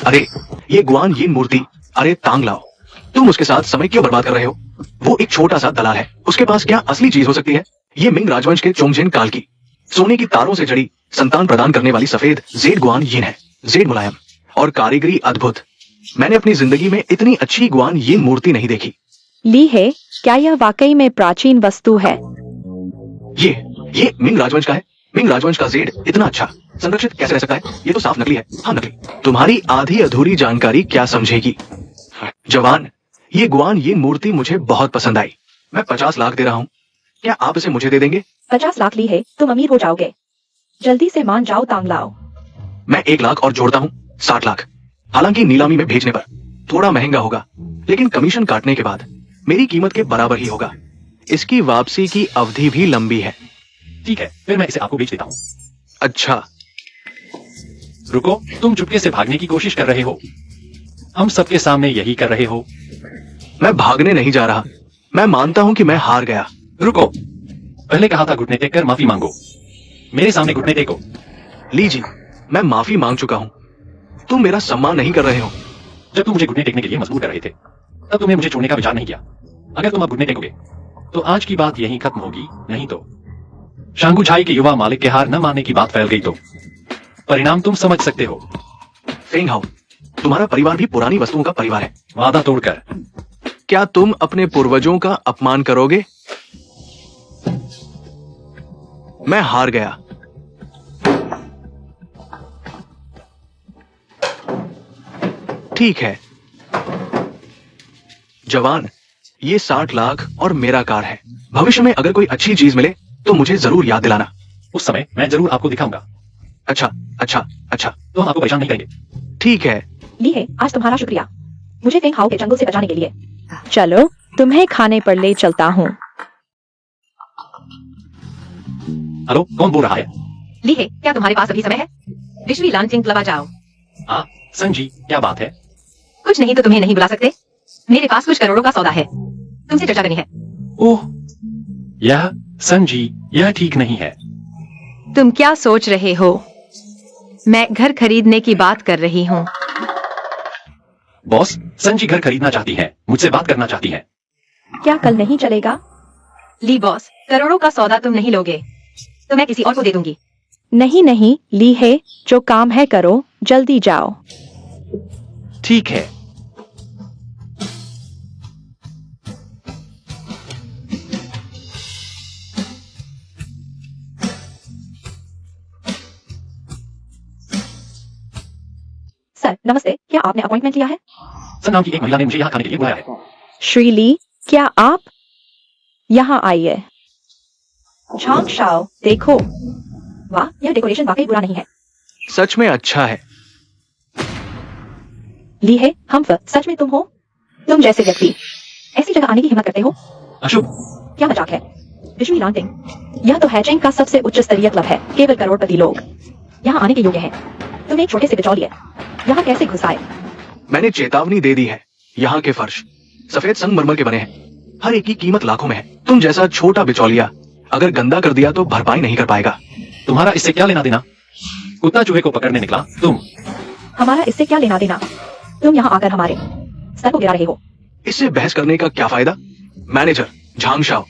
अरे ये गुआन यीन मूर्ति, अरे तांग लाओ, तुम उसके साथ समय क्यों बर्बाद कर रहे हो? वो एक छोटा सा दलाल है। उसके पास क्या असली चीज हो सकती है? ये मिंग राजवंश के चोंगजेन काल की सोने की तारों से जड़ी संतान प्रदान करने वाली सफेद जेड गुआन यीन है। जेड मुलायम और कारीगरी अद्भुत। मैंने अपनी जिंदगी में इतनी अच्छी गुआन यीन मूर्ति नहीं देखी। ली है, क्या यह वाकई में प्राचीन वस्तु है? ये मिंग राजवंश का है। मिंग राजवंश का जेड इतना अच्छा संरक्षित कैसे रह सकता है? ये तो साफ नकली है। हाँ, नकली। तुम्हारी आधी अधूरी जानकारी क्या समझेगी? जवान, ये गुआन यीन मूर्ति मुझे बहुत पसंद आई। मैं 50 लाख दे रहा हूँ। क्या आप इसे मुझे दे देंगे? 50 लाख ली है, तुम अमीर हो जाओगे। जल्दी से मान जाओ तांग लाओ। मैं 1 लाख और जोड़ता हूँ, 60 लाख। हालांकि नीलामी में भेजने पर थोड़ा महंगा होगा, लेकिन कमीशन काटने के बाद मेरी कीमत के बराबर ही होगा। इसकी वापसी की अवधि भी लंबी है। ठीक है, फिर मैं इसे आपको बेच देता हूँ। अच्छा, रुको, तुम चुपके से भागने की कोशिश कर रहे हो। हम सबके सामने यही कर रहे हो। मैं भागने नहीं जा रहा। मैं मानता हूं कि मैं हार गया। रुको, पहले कहा था घुटने टेक कर माफी मांगो। मेरे सामने घुटने टेको। लीजिए, मैं माफी मांग चुका हूं। तुम मेरा सम्मान नहीं कर रहे हो। जब तुम मुझे घुटने टेकने के लिए मजबूर कर रहे थे, तब तुम्हें मुझे छोड़ने का विचार नहीं किया। अगर तुम अब घुटने टेकोगे तो आज की बात यहीं खत्म होगी, नहीं तो शांगुझाई के युवा मालिक के हार न मानने की बात फैल गई तो परिणाम तुम समझ सकते हो। फेंग हाओ, तुम्हारा परिवार भी पुरानी वस्तुओं का परिवार है। वादा तोड़कर क्या तुम अपने पूर्वजों का अपमान करोगे? मैं हार गया। ठीक है जवान, ये 60 लाख और मेरा कार है। भविष्य में अगर कोई अच्छी चीज मिले तो मुझे जरूर याद दिलाना। उस समय मैं जरूर आपको दिखाऊंगा। अच्छा, तो हम आपको परेशान नहीं करेंगे। ठीक है। ली है, आज तुम्हारा शुक्रिया मुझे फेंग हाओ के जंगल से बचाने के लिए। चलो, तुम्हें खाने पर ले चलता हूँ। हेलो, कौन बोल रहा है? ली है, क्या तुम्हारे पास अभी समय है? विश्वी लानचिंग क्लब आ जाओ। हाँ, संजी, क्या बात है? कुछ नहीं तो तुम्हें नहीं बुला सकते? मेरे पास कुछ करोड़ों का सौदा है, तुमसे चर्चा करनी है। ओह, यह संजी, यह ठीक नहीं है। तुम क्या सोच रहे हो? मैं घर खरीदने की बात कर रही हूँ। बॉस, संजी घर खरीदना चाहती है, मुझसे बात करना चाहती है। क्या कल नहीं चलेगा? ली बॉस, करोड़ों का सौदा तुम नहीं लोगे तो मैं किसी और को दे दूंगी। नहीं, ली है, जो काम है करो, जल्दी जाओ। ठीक है। सर नमस्ते, क्या आपने अपॉइंटमेंट लिया है? सन नाम की एक महिला ने मुझे यहाँ खाने के लिए बुलाया है। श्रीली, क्या आप यहाँ आइए। झांग शाओ, देखो। वाह, यह डेकोरेशन वाकई बुरा नहीं है। सच में अच्छा है। ली है, हम सच में तुम हो? तुम जैसे व्यक्ति ऐसी जगह आने की हिम्मत करते हो? अशुभ। क्या मजाक है? विश्वी लॉन्टिंग, यह तो हैचिंग का सबसे उच्च स्तरीय क्लब है। केवल करोड़पति लोग यहाँ आने के योग्य हैं। तुम एक छोटे से बिचौलिए यहाँ कैसे घुस आए? मैंने चेतावनी दे दी है। यहाँ के फर्श सफेद संगमरमर के बने हैं। हर एक की कीमत लाखों में है। तुम जैसा छोटा बिचौलिया अगर गंदा कर दिया तो भरपाई नहीं कर पाएगा। तुम्हारा इससे क्या लेना देना? कुत्ता चूहे को पकड़ने निकला तुम। हमारा इससे क्या लेना देना? तुम यहाँ आकर हमारे स्तर को गिरा रहे हो। इससे बहस करने का क्या फायदा? मैनेजर झांग शाओ,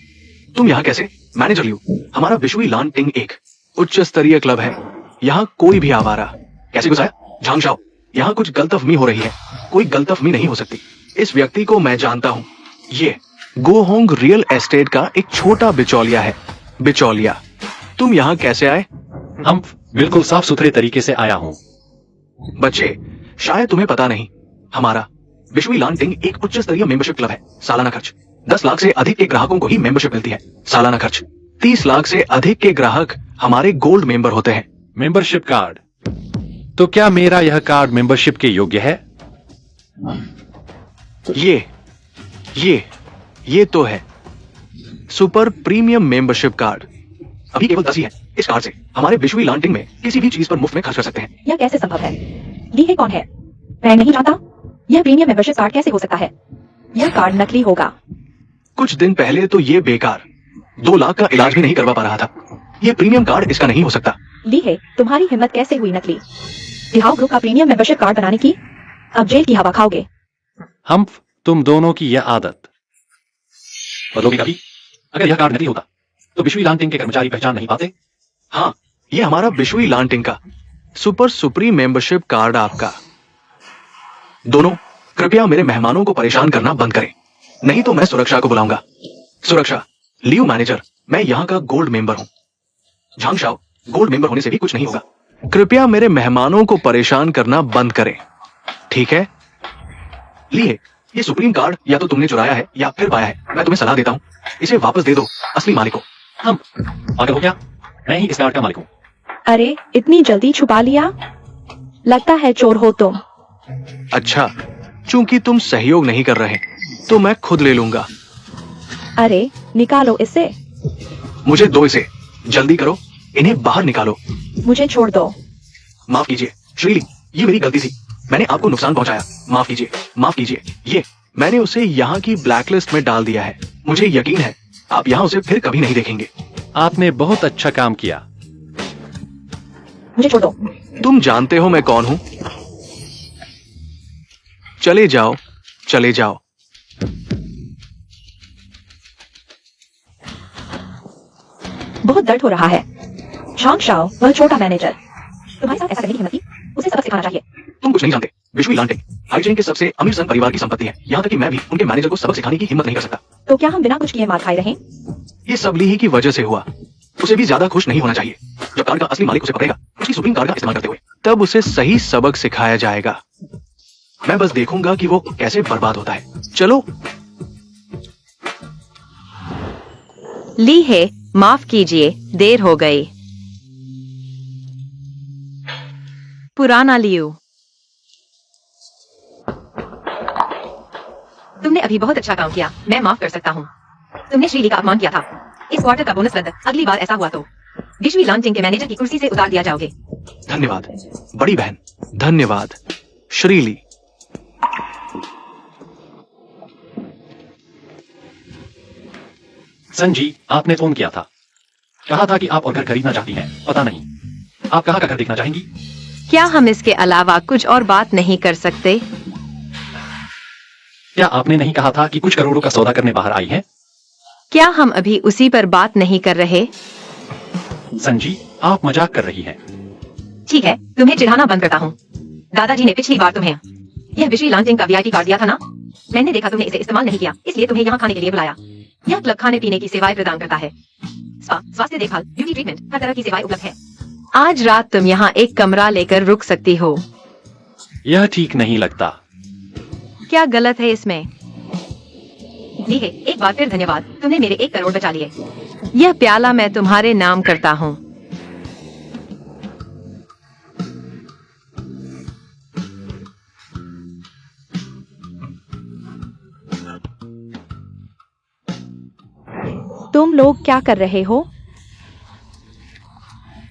तुम यहाँ कैसे? मैनेजर लियू, हमारा विश्वी लॉन्टिंग एक उच्च स्तरीय क्लब है। यहाँ कोई भी आवारा कैसे घुसाया? झांग शाओ, यहाँ कुछ गलतफहमी हो रही है। कोई गलतफहमी नहीं हो सकती। इस व्यक्ति को मैं जानता हूँ। ये गोहोंग रियल एस्टेट का एक छोटा बिचौलिया है। बिचौलिया, तुम यहाँ कैसे आए? हम बिल्कुल साफ सुथरे तरीके से आया हूँ। बच्चे, शायद तुम्हें पता नहीं, हमारा विश्वी लॉन्टिंग एक उच्च स्तरीय मेंबरशिप क्लब है। सालाना खर्च 10 लाख से अधिक के ग्राहकों को ही मेंबरशिप मिलती है। सालाना खर्च 30 लाख से अधिक के ग्राहक हमारे गोल्ड मेंबर होते हैं। मेंबरशिप कार्ड, तो क्या मेरा यह कार्ड मेंबरशिप के योग्य है? ये तो है सुपर प्रीमियम मेंबरशिप कार्ड। अभी केवल 10 ही है। इस कार्ड से हमारे विश्वी लॉन्टिंग में किसी भी चीज पर मुफ्त में खर्च कर सकते हैं। यह कैसे संभव है? ली है कौन है? मैं नहीं जानता। यह प्रीमियम मेंबरशिप कार्ड कैसे हो सकता है? यह कार्ड नकली होगा। कुछ दिन पहले तो ये बेकार 2 लाख का इलाज भी नहीं करवा पा रहा था। ये प्रीमियम कार्ड इसका नहीं हो सकता। ली है, तुम्हारी हिम्मत कैसे हुई नकली दिहाओ ग्रुप का प्रीमियम मेंबरशिप कार्ड बनाने की? अब जेल की हवा खाओगे। हम तुम दोनों की यह आदत बदलोगे कभी? अगर यह कार्ड नकली होता तो विश्वी लॉन्टिंग के कर्मचारी पहचान नहीं पाते। हाँ, ये हमारा विश्वी लॉन्टिंग का सुपर सुप्रीम मेंबरशिप कार्ड आपका। दोनों कृपया मेरे मेहमानों को परेशान करना बंद करें, नहीं तो मैं सुरक्षा को बुलाऊंगा। सुरक्षा, लियो मैनेजर, मैं यहाँ का गोल्ड मेंबर हूँ। झांग शाओ, गोल्ड मेंबर होने से भी कुछ नहीं होगा। कृपया मेरे मेहमानों को परेशान करना बंद करें, ठीक है? लिए, ये सुप्रीम कार्ड या तो तुमने चुराया है या फिर पाया है। मैं तुम्हें सलाह देता हूँ, इसे वापस दे दो असली मालिक को। हम पागल हो क्या? मैं ही इस कार्ड का मालिक हूँ। अरे, इतनी जल्दी छुपा लिया? लगता है चोर हो तुम। अच्छा, चूंकि तुम सहयोग नहीं कर रहे तो मैं खुद ले लूंगा। अरे, निकालो इसे। मुझे दो इसे, जल्दी करो, इन्हें बाहर निकालो। मुझे छोड़ दो। माफ कीजिए श्रीली, ये मेरी गलती थी। मैंने आपको नुकसान पहुंचाया। माफ कीजिए, माफ कीजिए। ये मैंने उसे यहाँ की ब्लैकलिस्ट में डाल दिया है। मुझे यकीन है आप यहाँ उसे फिर कभी नहीं देखेंगे। आपने बहुत अच्छा काम किया। मुझे छोड़ दो। तुम जानते हो मैं कौन हूँ? चले जाओ, चले जाओ। बहुत दर्द हो रहा है। झांग शाओ, वह छोटा मैनेजर, तुम्हारे साथ ऐसा करने की हिम्मत थी? उसे सबक सिखाना चाहिए। तुम कुछ नहीं जानते। विश्वी लॉन्टिंग हाईचेन के सबसे अमीर संघ परिवार की संपत्ति है। यहाँ तक कि मैं भी उनके मैनेजर को सबक सिखाने की हिम्मत नहीं कर सकता। तो क्या हम बिना कुछ किए मार खाए रहें? ये सब ली ही की वजह से हुआ। उसे भी ज्यादा खुश नहीं होना चाहिए। जब कार्ड का असली मालिक उसे पकड़ेगा उसकी सुप्रीम कार्ड का इस्तेमाल करते हुए, तब उसे सही सबक सिखाया जाएगा। मैं बस देखूंगा कि वो कैसे बर्बाद होता है। चलो। ली है, माफ कीजिए, देर हो गई। पुराना लियो, तुमने अभी बहुत अच्छा काम किया। मैं माफ कर सकता हूँ। तुमने श्रीली का अपमान किया था। इस क्वार्टर का बोनस रद्द। अगली बार ऐसा हुआ तो विश्वी लॉन्टिंग के मैनेजर की कुर्सी से उतार दिया जाओगे। धन्यवाद बड़ी बहन, धन्यवाद श्रीली। सन जी, आपने फोन किया था। कहा था कि आप और घर खरीदना चाहती हैं। पता नहीं आप कहाँ का घर देखना चाहेंगी? क्या हम इसके अलावा कुछ और बात नहीं कर सकते? क्या आपने नहीं कहा था कि कुछ करोड़ों का सौदा करने बाहर आई हैं? क्या हम अभी उसी पर बात नहीं कर रहे? सन जी, आप मजाक कर रही हैं। ठीक है, तुम्हें चिढ़ाना बंद करता हूँ। दादाजी ने पिछली बार तुम्हें यह विश्री लांचिंग का वीआईपी कार्ड दिया था ना? मैंने देखा तुमने इसे इस्तेमाल नहीं किया, इसलिए तुम्हें यहाँ खाने के लिए बुलाया। यह क्लब खाने पीने की सेवाएं प्रदान करता है। स्पा, स्वास्थ्य देखभाल, ब्यूटी ट्रीटमेंट, हर तरह की सेवाएं उपलब्ध है। आज रात तुम यहाँ एक कमरा लेकर रुक सकती हो। यह ठीक नहीं लगता। क्या गलत है इसमें? ठीक है, एक बार फिर धन्यवाद, तुमने मेरे 1 करोड़ बचा लिए। यह प्याला मैं तुम्हारे नाम करता हूँ। तुम लोग क्या कर रहे हो?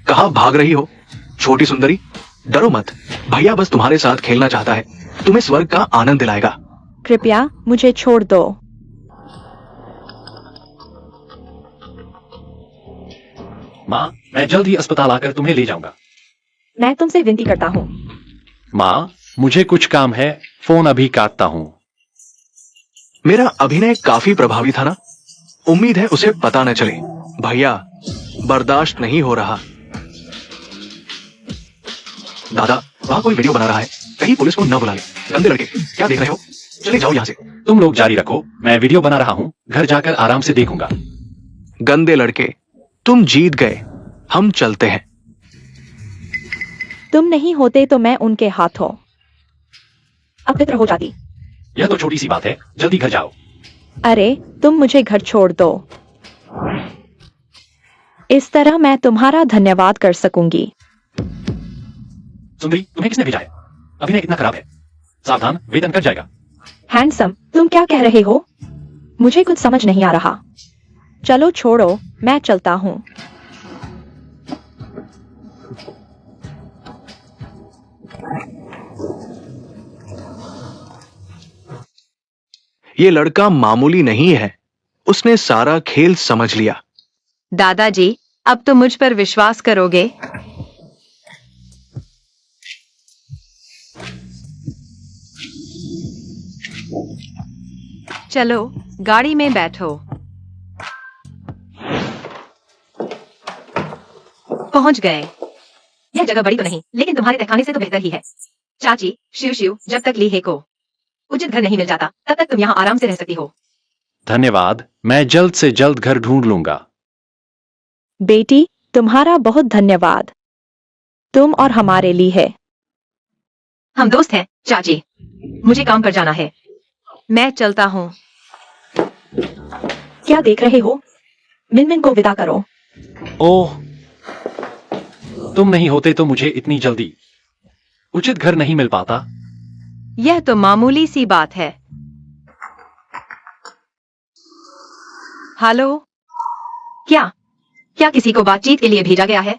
कहाँ भाग रही हो छोटी सुंदरी? डरो मत, भैया बस तुम्हारे साथ खेलना चाहता है, तुम्हें स्वर्ग का आनंद दिलाएगा। कृपया मुझे छोड़ दो। माँ, मैं जल्द ही अस्पताल आकर तुम्हें ले जाऊंगा। मैं तुमसे विनती करता हूँ। माँ, मुझे कुछ काम है, फोन अभी काटता हूँ। मेरा अभिनय काफी प्रभावी था ना? उम्मीद है उसे पता न चले। भैया, बर्दाश्त नहीं हो रहा। दादा, वहां कोई वीडियो बना रहा है, कहीं पुलिस को न बुला ले। गंदे लड़के, क्या देख रहे हो? चले जाओ यहाँ से। तुम लोग जारी रखो, मैं वीडियो बना रहा हूँ, घर जाकर आराम से देखूंगा। गंदे लड़के, तुम जीत गए, हम चलते हैं। तुम नहीं होते तो मैं उनके हाथों अपवित्र हो जाती। यह तो छोटी सी बात है, जल्दी घर जाओ। अरे, तुम मुझे घर छोड़ दो। इस तरह मैं तुम्हारा धन्यवाद कर सकूंगी। सुंदरी, तुम्हें किसने भेजा है? अभिनय इतना खराब है, सावधान, वेतन कट जाएगा। हैंडसम, तुम क्या कह रहे हो? मुझे कुछ समझ नहीं आ रहा। चलो छोड़ो, मैं चलता हूँ। ये लड़का मामूली नहीं है, उसने सारा खेल समझ लिया। दादाजी, अब तो मुझ पर विश्वास करोगे? चलो, गाड़ी में बैठो। पहुंच गए। यह जगह बड़ी तो नहीं, लेकिन तुम्हारे तहखाने से तो बेहतर ही है। चाची, शिव शिव, जब तक लीहे को उचित घर नहीं मिल जाता, तब तक तुम यहाँ आराम से रह सकती हो। धन्यवाद, मैं जल्द से जल्द घर ढूंढ लूंगा। बेटी, तुम्हारा बहुत धन्यवाद। तुम और हमारे लिए है। हम दोस्त हैं, चाची। मुझे काम पर जाना है, मैं चलता हूँ। क्या देख रहे हो? मिनमिन को विदा करो। ओह, तुम नहीं होते तो मुझे इतनी जल्दी उचित घर नहीं मिल पाता। यह तो मामूली सी बात है। हेलो, क्या किसी को बातचीत के लिए भेजा गया है?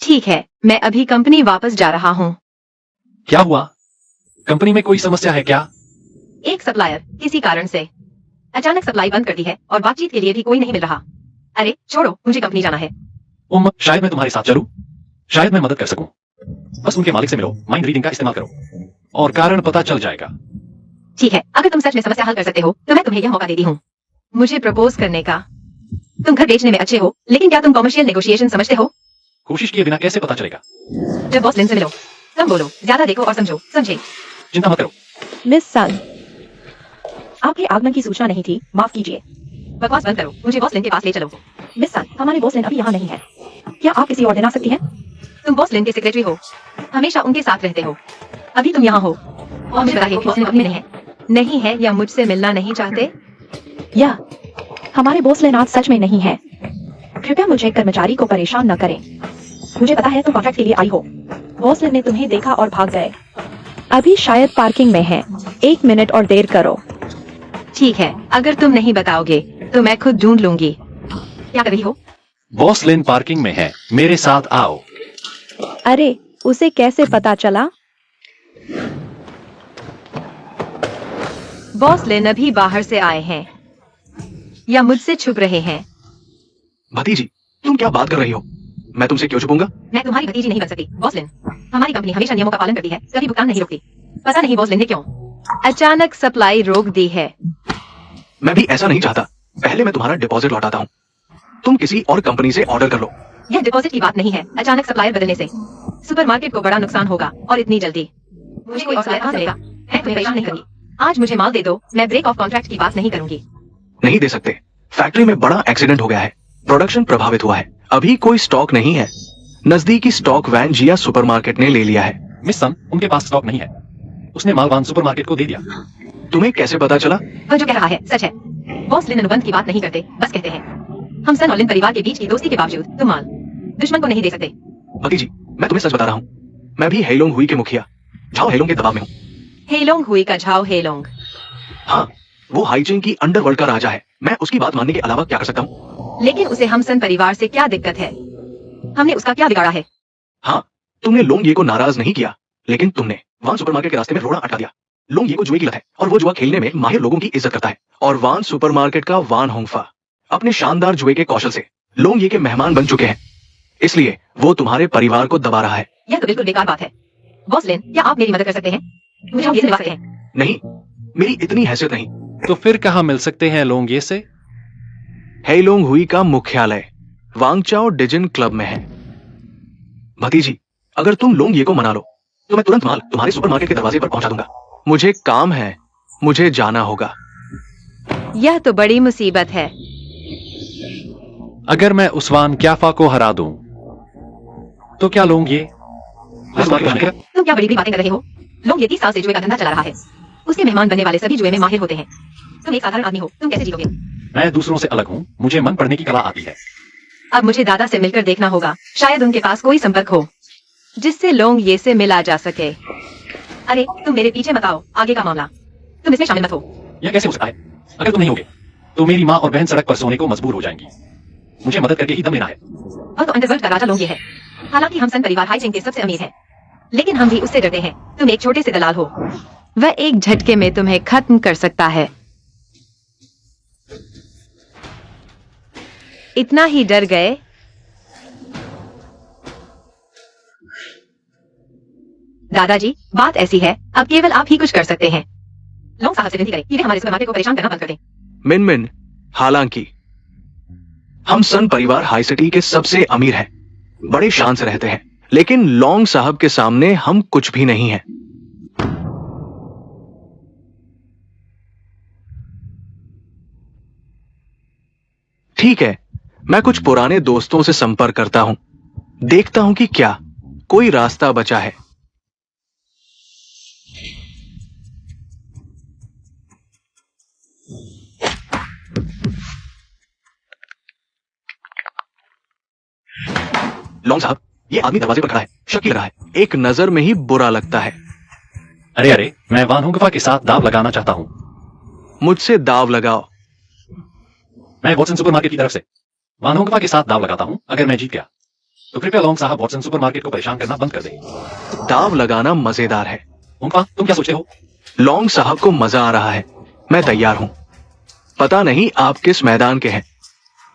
ठीक है, मैं अभी कंपनी वापस जा रहा हूँ। क्या हुआ? कंपनी में कोई समस्या है क्या? एक सप्लायर किसी कारण से अचानक सप्लाई बंद कर दी है और बातचीत के लिए भी कोई नहीं मिल रहा। अरे छोड़ो, मुझे कंपनी जाना है। शायद मैं तुम्हारे साथ चलूं, शायद मैं मदद कर सकूं। बस उनके मालिक से मिलो, माइंड रीडिंग का इस्तेमाल करो और कारण पता चल जाएगा। ठीक है, अगर तुम सच में समस्या हल कर सकते हो तो मैं तुम्हें यह मौका देती हूँ मुझे प्रपोज करने का। तुम घर बेचने में अच्छे हो, लेकिन क्या तुम कॉमर्शियल नेगोशिएशन समझते हो? कोशिश किए बिना कैसे पता चलेगा? जब बॉस लिन से मिलो, कम बोलो, ज्यादा देखो और समझो, समझे? चिंता मत करो। मिस सन, आपके आगमन की सूचना नहीं थी, माफ कीजिए। बकवास बंद करो, मुझे बॉस लिन के पास ले चलो। मिस सन, हमारे बॉस लिन अभी यहाँ नहीं है। क्या आप किसी और दिन आ सकती हैं? तुम बॉस लिन के सेक्रेटरी हो, हमेशा उनके साथ रहते हो। अभी तुम यहाँ हो और मुझे बताइए कि बॉस लिन अभी नहीं है। नहीं है या मुझसे मिलना नहीं चाहते? या हमारे बॉस लिन आज सच में नहीं है। कृपया मुझे कर्मचारी को परेशान न करें। मुझे पता है तुम कॉन्ट्रैक्ट के लिए आई हो। बॉस लिन ने तुम्हें देखा और भाग गए। अभी शायद पार्किंग में है। 1 मिनट और देर करो। ठीक है, अगर तुम नहीं बताओगे तो मैं खुद ढूंढ लूंगी। क्या कर रही हो? बॉस लेन पार्किंग में है, मेरे साथ आओ। अरे, उसे कैसे पता चला? बॉस लिन अभी बाहर से आए हैं या मुझसे छुप रहे हैं? भतीजी, तुम क्या बात कर रही हो? मैं तुमसे क्यों छुपूंगा? मैं तुम्हारी भतीजी नहीं बन सकती, बॉस लिन। हमारी कंपनी हमेशा नियमों का पालन करती है, कभी भुगतान नहीं रोकती। पता नहीं बॉस लिन ने क्यों अचानक सप्लाई रोक दी है। मैं भी ऐसा नहीं चाहता। पहले मैं तुम्हारा डिपॉजिट लौटाता हूँ। तुम किसी और कंपनी से ऑर्डर कर लो। यह डिपॉजिट की बात नहीं है, अचानक सप्लायर बदलने से सुपरमार्केट को बड़ा नुकसान होगा और इतनी जल्दी मुझे कोई सप्लायर कहाँ से मिलेगा? मैं तुम्हें परेशान नहीं करूंगी। आज मुझे माल दे दो, मैं ब्रेक ऑफ कॉन्ट्रैक्ट की बात नहीं करूंगी। नहीं दे सकते। फैक्ट्री में बड़ा एक्सीडेंट हो गया है, प्रोडक्शन प्रभावित हुआ है, अभी कोई स्टॉक नहीं है। नजदीकी स्टॉक वैन जिया सुपरमार्केट ने ले लिया है। मिस सन, उनके पास स्टॉक नहीं है। उसने मालवान सुपरमार्केट को दे दिया। तुम्हें कैसे पता चला? वह जो कह रहा है सच है। बॉस लिन अनुबंध की बात नहीं करते, बस कहते हैं। हम सन और लिन परिवार के बीच की दोस्ती के बावजूद तुम माल दुश्मन को नहीं दे सकते। भक्ति जी, मैं तुम्हें सच बता रहा हूँ, मैं भी हेलोंग हुई के मुखिया झाओ हेलोंग के दबाव में हूँ। हेलोंग हुई का झाओ हेलोंग। हाँ, वो हाईचेंग की अंडरवर्ल्ड का राजा है। मैं उसकी बात मानने के अलावा क्या कर सकता हूँ? लेकिन उसे हम सन परिवार से क्या दिक्कत है? हमने उसका क्या बिगाड़ा है? हाँ, तुमने लोंग ये को नाराज नहीं किया, लेकिन तुमने वान सुपरमार्केट के रास्ते में रोड़ा अटका दिया। लोंग ये को जुए की लत है और वो जुआ खेलने में माहिर लोगों की इज्जत करता है। और वान सुपरमार्केट का वान होंगफा अपने शानदार जुए के कौशल से लोंग ये के मेहमान बन चुके हैं, इसलिए वो तुम्हारे परिवार को दबा रहा है। यह तो बिल्कुल बेकार बात है। बॉस लिन, क्या आप मेरी मदद कर सकते हैं? मुझे हम ये निभा सकते हैं। नहीं, मेरी इतनी हैसियत नहीं। तो फिर कहाँ मिल सकते हैं लोग ये से? हेलोंग हुई का मुख्यालय वांगचाओ डिजन क्लब में है। भतीजी, अगर तुम लोंग ये को मना लो तो मैं तुरंत माल तुम्हारे सुपरमार्केट के दरवाजे पर पहुंचा दूंगा। मुझे काम है, मुझे जाना होगा। यह तो बड़ी मुसीबत है। अगर मैं उस वान क्याफा को हरा दूं तो क्या लोग ये तुम क्या बड़ी बड़ी बातें कर रहे हो? लोग ये 30 साल से जुए का धंधा चला रहा है। उसके मेहमान बनने वाले सभी जुए में माहिर होते हैं। तुम एक साधारण आदमी हो, तुम कैसे जीतोगे? मैं दूसरों से अलग हूँ, मुझे मन पढ़ने की कला आती है। अब मुझे दादा से मिलकर देखना होगा, शायद उनके पास कोई संपर्क हो जिससे लोग ये से मिला जा सके। अरे तुम मेरे पीछे मत आओ, आगे का मामला तुम इसमें शामिल मत हो। यह कैसे हो सकता है? अगर तुम नहीं होगे तो मेरी माँ और बहन सड़क पर सोने को मजबूर हो जाएंगी। मुझे मदद करके ही दम लेना है। और तो अंडरवर्ल्ड का राजा लोग ये है। हालांकि हम सन परिवार हाईचेंग के सबसे अमीर हैं, लेकिन हम भी उससे डरते हैं। तुम एक छोटे से दलाल हो, वह एक झटके में तुम्हें खत्म कर सकता है। इतना ही डर गए? दादाजी, बात ऐसी है, अब केवल आप ही कुछ कर सकते हैं। लोग साहब से विनती करें कि वे हमारे सुपरमार्केट को परेशान करना बंद कर दें। मिन मिन, हालांकि हम सन परिवार हाई सिटी के सबसे अमीर हैं, बड़े शान से रहते हैं, लेकिन लोंग साहब के सामने हम कुछ भी नहीं हैं। ठीक है, मैं कुछ पुराने दोस्तों से संपर्क करता हूं, देखता हूं कि क्या कोई रास्ता बचा है। लोंग साहब, ये आदमी दरवाजे पर खड़ा है, शक लग रहा है, एक नजर में ही बुरा लगता है। अरे अरे, मैं वान होंगफा के साथ दाव लगाना चाहता हूँ। मुझसे दाव लगाओ। मैं वॉटसन सुपरमार्केट की तरफ से वान होंगफा के साथ दाव लगाता हूँ। अगर मैं जीत गया तो कृपया लोंग साहब वॉटसन सुपरमार्केट को परेशान करना बंद कर दें। दाव लगाना मजेदार है। होंगफा, तुम क्या सोचते हो? लोंग साहब को मजा आ रहा है, मैं तैयार हूं। पता नहीं आप किस मैदान के हैं।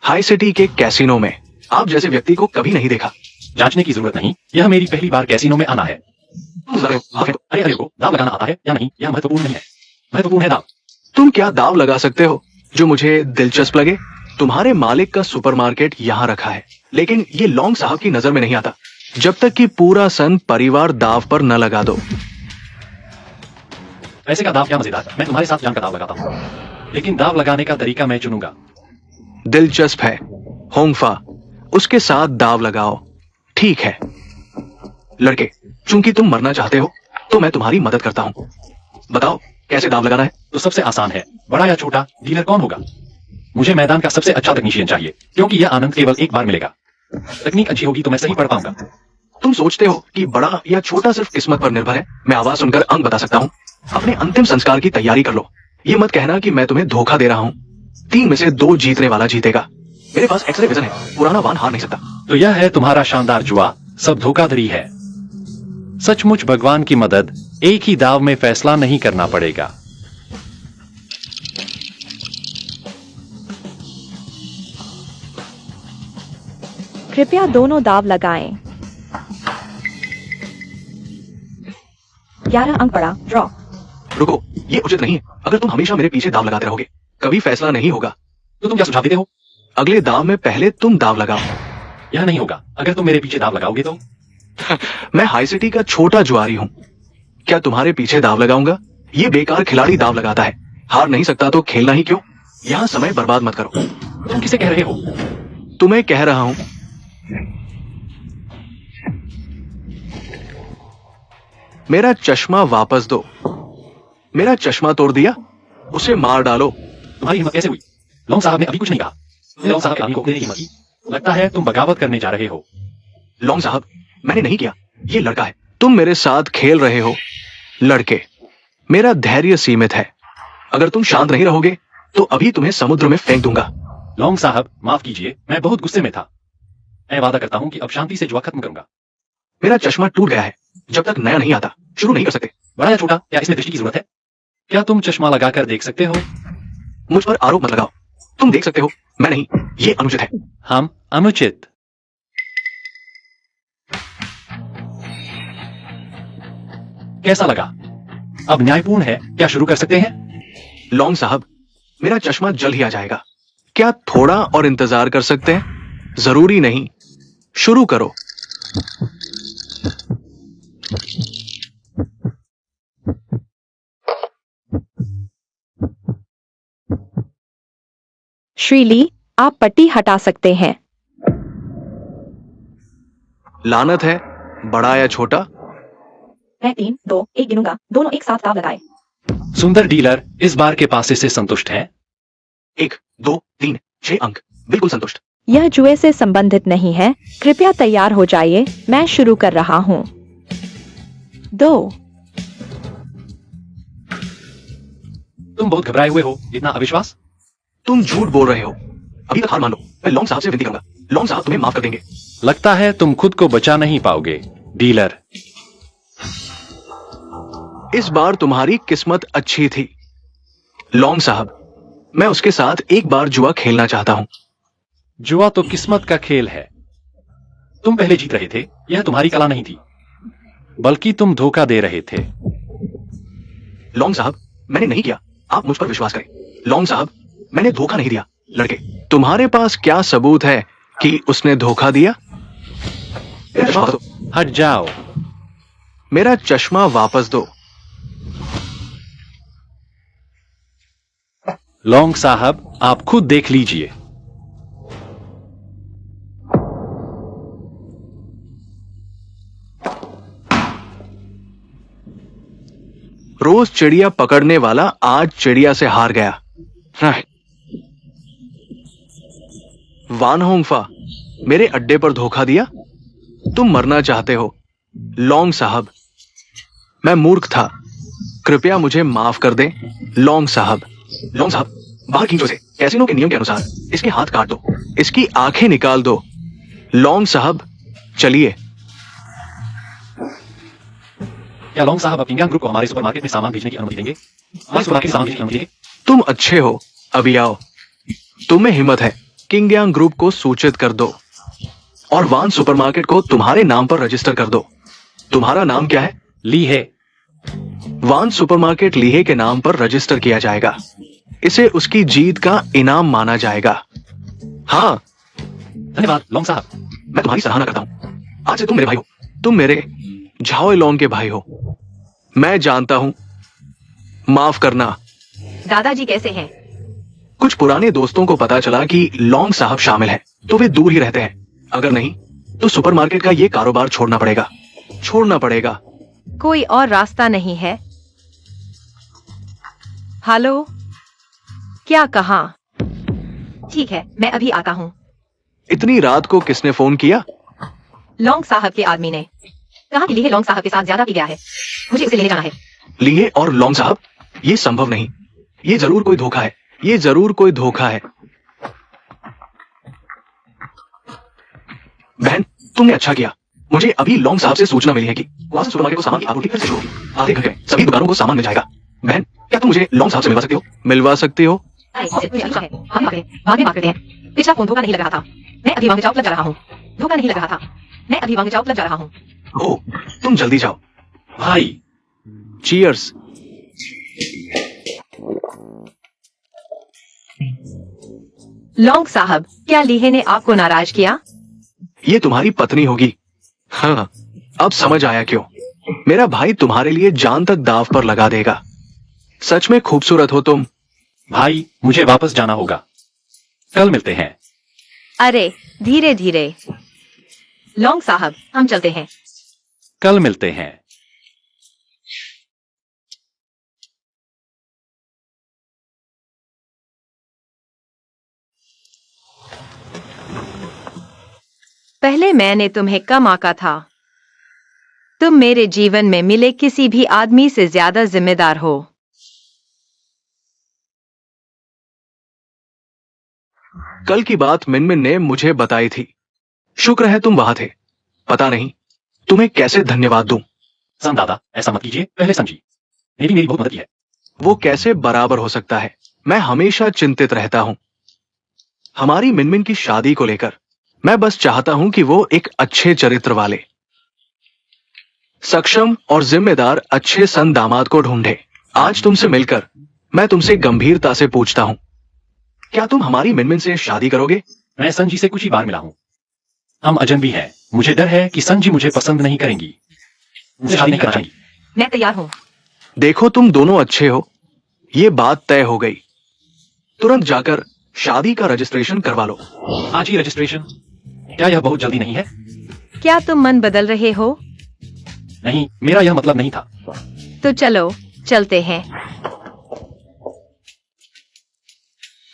हाई सिटी के कैसीनो में आप जैसे व्यक्ति को कभी नहीं देखा। जांचने की जरूरत नहीं, यह मेरी पहली बार कैसीनो में आना है। अरे अरे को दाव लगाना आता है या नहीं, यह महत्वपूर्ण नहीं है। महत्वपूर्ण है दाव। तुम क्या दाव लगा सकते हो जो मुझे दिलचस्प लगे? तुम्हारे मालिक का सुपरमार्केट यहाँ रखा है, लेकिन ये लोंग साहब की नजर में नहीं आता जब तक कि पूरा सन परिवार दाव पर न लगा दो। पैसे का दाव क्या मजेदार। मैं तुम्हारे साथ जानकर दाव लगाता हूँ, लेकिन दाव लगाने का तरीका मैं चुनूंगा। दिलचस्प है होंगफा, उसके साथ दाव लगाओ। ठीक है लड़के, चूंकि तुम मरना चाहते हो तो मैं तुम्हारी मदद करता हूँ। बताओ कैसे दाव लगाना है? तो सबसे आसान है, बड़ा या छोटा डीलर कौन होगा? मुझे मैदान का सबसे अच्छा तकनीशियन चाहिए, क्योंकि यह आनंद केवल एक बार मिलेगा। तकनीक अच्छी होगी तो मैं सही पढ़ पाऊंगा। तुम सोचते हो कि बड़ा या छोटा सिर्फ किस्मत पर निर्भर है? मैं आवाज सुनकर अंक बता सकता हूँ। अपने अंतिम संस्कार की तैयारी कर लो। ये मत कहना कि मैं तुम्हें धोखा दे रहा हूँ। 3 में से 2 जीतने वाला जीतेगा। मेरे पास एक्सरे विजन है, पुराना वान हार नहीं सकता। तो यह है तुम्हारा शानदार जुआ, सब धोखाधड़ी है। सचमुच भगवान की मदद, एक ही दाव में फैसला नहीं करना पड़ेगा। कृपया दोनों दाव लगाएं। 11 अंक पड़ा, ड्रॉ। रुको, ये उचित नहीं है। अगर तुम हमेशा मेरे पीछे दाव लगाते रहोगे कभी फैसला नहीं होगा। तो तुम क्या सुझाव देते हो? अगले दाव में पहले तुम दाव लगाओ। यह नहीं होगा। अगर तुम मेरे पीछे दाव लगाओगे तो मैं हाई सिटी का छोटा जुआरी हूं, क्या तुम्हारे पीछे दाव लगाऊंगा? ये बेकार खिलाड़ी दाव लगाता है, हार नहीं सकता तो खेलना ही क्यों? यहां समय बर्बाद मत करो। तुम किसे कह रहे हो? तुम्हें कह रहा हूं। मेरा चश्मा वापस दो। मेरा चश्मा तोड़ दिया, उसे मार डालो। तुम्हारी हिम्मत कैसे हुई? लॉन्ग साहब ने अभी कुछ नहीं कहा। लॉन्ग साहब के आदमी को उकने की हिम्मत की। लगता है तुम बगावत करने जा रहे हो। लॉन्ग साहब, मैंने नहीं किया, ये लड़का है। तुम मेरे साथ खेल रहे हो लड़के। मेरा धैर्य सीमित है, अगर तुम शांत नहीं रहोगे तो अभी तुम्हें समुद्र में फेंक दूंगा। लॉन्ग साहब माफ कीजिए, मैं बहुत गुस्से में था। मैं वादा करता हूं कि अब शांति से जुआ खत्म करूंगा। मेरा चश्मा टूट गया है, जब तक नया नहीं आता शुरू नहीं कर सकते। बड़ा या छोटा, क्या इसमें दृष्टि की जरूरत है? क्या तुम चश्मा लगाकर देख सकते हो? मुझ पर आरोप मत लगाओ। तुम देख सकते हो, मैं नहीं। ये अनुचित है। हम अनुचित। कैसा लगा? अब न्यायपूर्ण है, क्या शुरू कर सकते हैं? लॉन्ग साहब, मेरा चश्मा जल्द ही आ जाएगा। क्या थोड़ा और इंतजार कर सकते हैं? जरूरी नहीं, शुरू करो। श्रीली, आप पट्टी हटा सकते हैं। लानत है, बड़ा या छोटा। मैं 3, 2, 1 गिनूंगा, दोनों एक साथ दाव लगाए। सुंदर डीलर इस बार के पासे से संतुष्ट हैं। 1, 2, 3, 6 अंक, बिल्कुल संतुष्ट। यह जुए से संबंधित नहीं है, कृपया तैयार हो जाइए, मैं शुरू कर रहा हूं। 2। तुम बहुत घबराए हुए हो, इतना अविश्वास? तुम झूठ बोल रहे हो। अभी तक हार मान लो, मैं लॉन्ग साहब से विनती करूंगा। लॉन्ग साहब तुम्हें माफ कर देंगे। लगता है तुम खुद को बचा नहीं पाओगे डीलर। इस बार तुम्हारी किस्मत अच्छी थी लॉन्ग साहब। मैं उसके साथ एक बार जुआ खेलना चाहता हूं। जुआ तो किस्मत का खेल है। तुम पहले जीत रहे थे, यह तुम्हारी कला नहीं थी, बल्कि तुम धोखा दे रहे थे। लॉन्ग साहब, मैंने नहीं किया, आप मुझ पर विश्वास करें। लॉन्ग साहब, मैंने धोखा नहीं दिया। लड़के, तुम्हारे पास क्या सबूत है कि उसने धोखा दिया? मेरा चश्मा वापस दो। हट जाओ। मेरा चश्मा वापस दो। लॉन्ग साहब, आप खुद देख लीजिए। रोज चिड़िया पकड़ने वाला आज चिड़िया से हार गया। वान होंगफा, मेरे अड्डे पर धोखा दिया। तुम मरना चाहते हो लॉन्ग साहब। मैं मूर्ख था, कृपया मुझे माफ कर दें लॉन्ग साहब। लॉन्ग साहब, बाहर खींचो से। कैसीनो के नियम के अनुसार इसके हाथ काट दो, इसकी आंखें निकाल दो। लॉन्ग साहब, चलिए। क्या लॉन्ग साहब अब किंगयांग ग्रुप को हमारे सुपरमार्केट में सामान भेजने की अनुमति देंगे? हमारे सुपरमार्केट में सामान भेजने की अनुमति देंगे? तुम अच्छे हो, अभी आओ। तुम्हें हिम्मत है, किंगयांग ग्रुप को सूचित कर दो और वान सुपरमार्केट को तुम्हारे नाम पर रजिस्टर कर दो। तुम्हारा नाम क्या है? ली है। वान सुपरमार्केट लीहे के नाम पर रजिस्टर किया जाएगा। इसे उसकी जीत का इनाम माना जाएगा। हाँ, धन्यवाद लॉन्ग साहब। मैं तुम्हारी सराहना करता हूं। आज से तुम मेरे भाई हो। तुम मेरे झाओ लॉन्ग के भाई हो। मैं जानता हूं, माफ करना। दादाजी कैसे हैं? कुछ पुराने दोस्तों को पता चला कि लॉन्ग साहब शामिल हैं, तो वे दूर ही रहते हैं। अगर नहीं तो सुपरमार्केट का ये कारोबार छोड़ना पड़ेगा। छोड़ना पड़ेगा। कोई और रास्ता नहीं है? हेलो, क्या कहा? ठीक है, मैं अभी आता हूँ। इतनी रात को किसने फोन किया? लॉन्ग साहब के आदमी ने कहा कि लीहे लॉन्ग साहब के साथ ज्यादा पी गया है, मुझे उसे लेने जाना है। लीहे और लॉन्ग साहब, ये संभव नहीं। ये जरूर कोई धोखा है। ये जरूर कोई धोखा है। बहन, तुमने अच्छा किया। मुझे अभी लॉन्ग साहब से सूचना मिली है कि वासन सुपरमार्केट को सामान की आपूर्ति फिर से शुरू होगी। आधे घंटे में सभी दुकानों को सामान मिल जाएगा। बहन, क्या तुम मुझे लॉन्ग साहब से मिलवा सकती हो? मिलवा सकती हो? बाद में बात करते हैं। पिछला फोन धोखा नहीं लग रहा था। मैं अभी वांग चौक लग जा रहा हूँ। धोखा नहीं लग रहा था। मैं अभी वांग चौक लग जा रहा हूँ। ओह, तुम जल्दी जाओ। भाई, चीयर्स। लॉन्ग साहब, क्या लीहे ने आपको नाराज किया? ये तुम्हारी पत्नी होगी। हाँ, अब समझ आया क्यों। मेरा भाई तुम्हारे लिए जान तक दाव पर लगा देगा। सच में खूबसूरत हो तुम। भाई, मुझे वापस जाना होगा। कल मिलते हैं। अरे धीरे धीरे। लॉन्ग साहब, हम चलते हैं। कल मिलते हैं। पहले मैंने तुम्हें कम आंका था। तुम मेरे जीवन में मिले किसी भी आदमी से ज्यादा जिम्मेदार हो। कल की बात मिनमिन ने मुझे बताई थी। शुक्र है तुम वहां थे। पता नहीं तुम्हें कैसे धन्यवाद दूं। सन दादा, ऐसा मत कीजिए, पहले समझिए। मेरी बहुत मदद की है। वो कैसे बराबर हो सकता है। मैं हमेशा चिंतित रहता हूं हमारी मिनमिन की शादी को लेकर। मैं बस चाहता हूं कि वो एक अच्छे चरित्र वाले, सक्षम और जिम्मेदार अच्छे सन दामाद को ढूंढे। आज तुमसे मिलकर मैं तुमसे गंभीरता से पूछता हूं, क्या तुम हमारी मिनमिन से शादी करोगे? मैं संजी से कुछ ही बार मिला हूं। हम अजनबी हैं। मुझे डर है कि संजी मुझे पसंद नहीं करेंगी, मुझे शादी नहीं करना चाहेंगी। मैं तैयार हूँ। देखो तुम दोनों अच्छे हो, ये बात तय हो गई। तुरंत जाकर शादी का रजिस्ट्रेशन करवा लो। आज ही रजिस्ट्रेशन? क्या यह बहुत जल्दी नहीं है? क्या तुम मन बदल रहे हो? नहीं, मेरा यह मतलब नहीं था। तो चलो चलते हैं।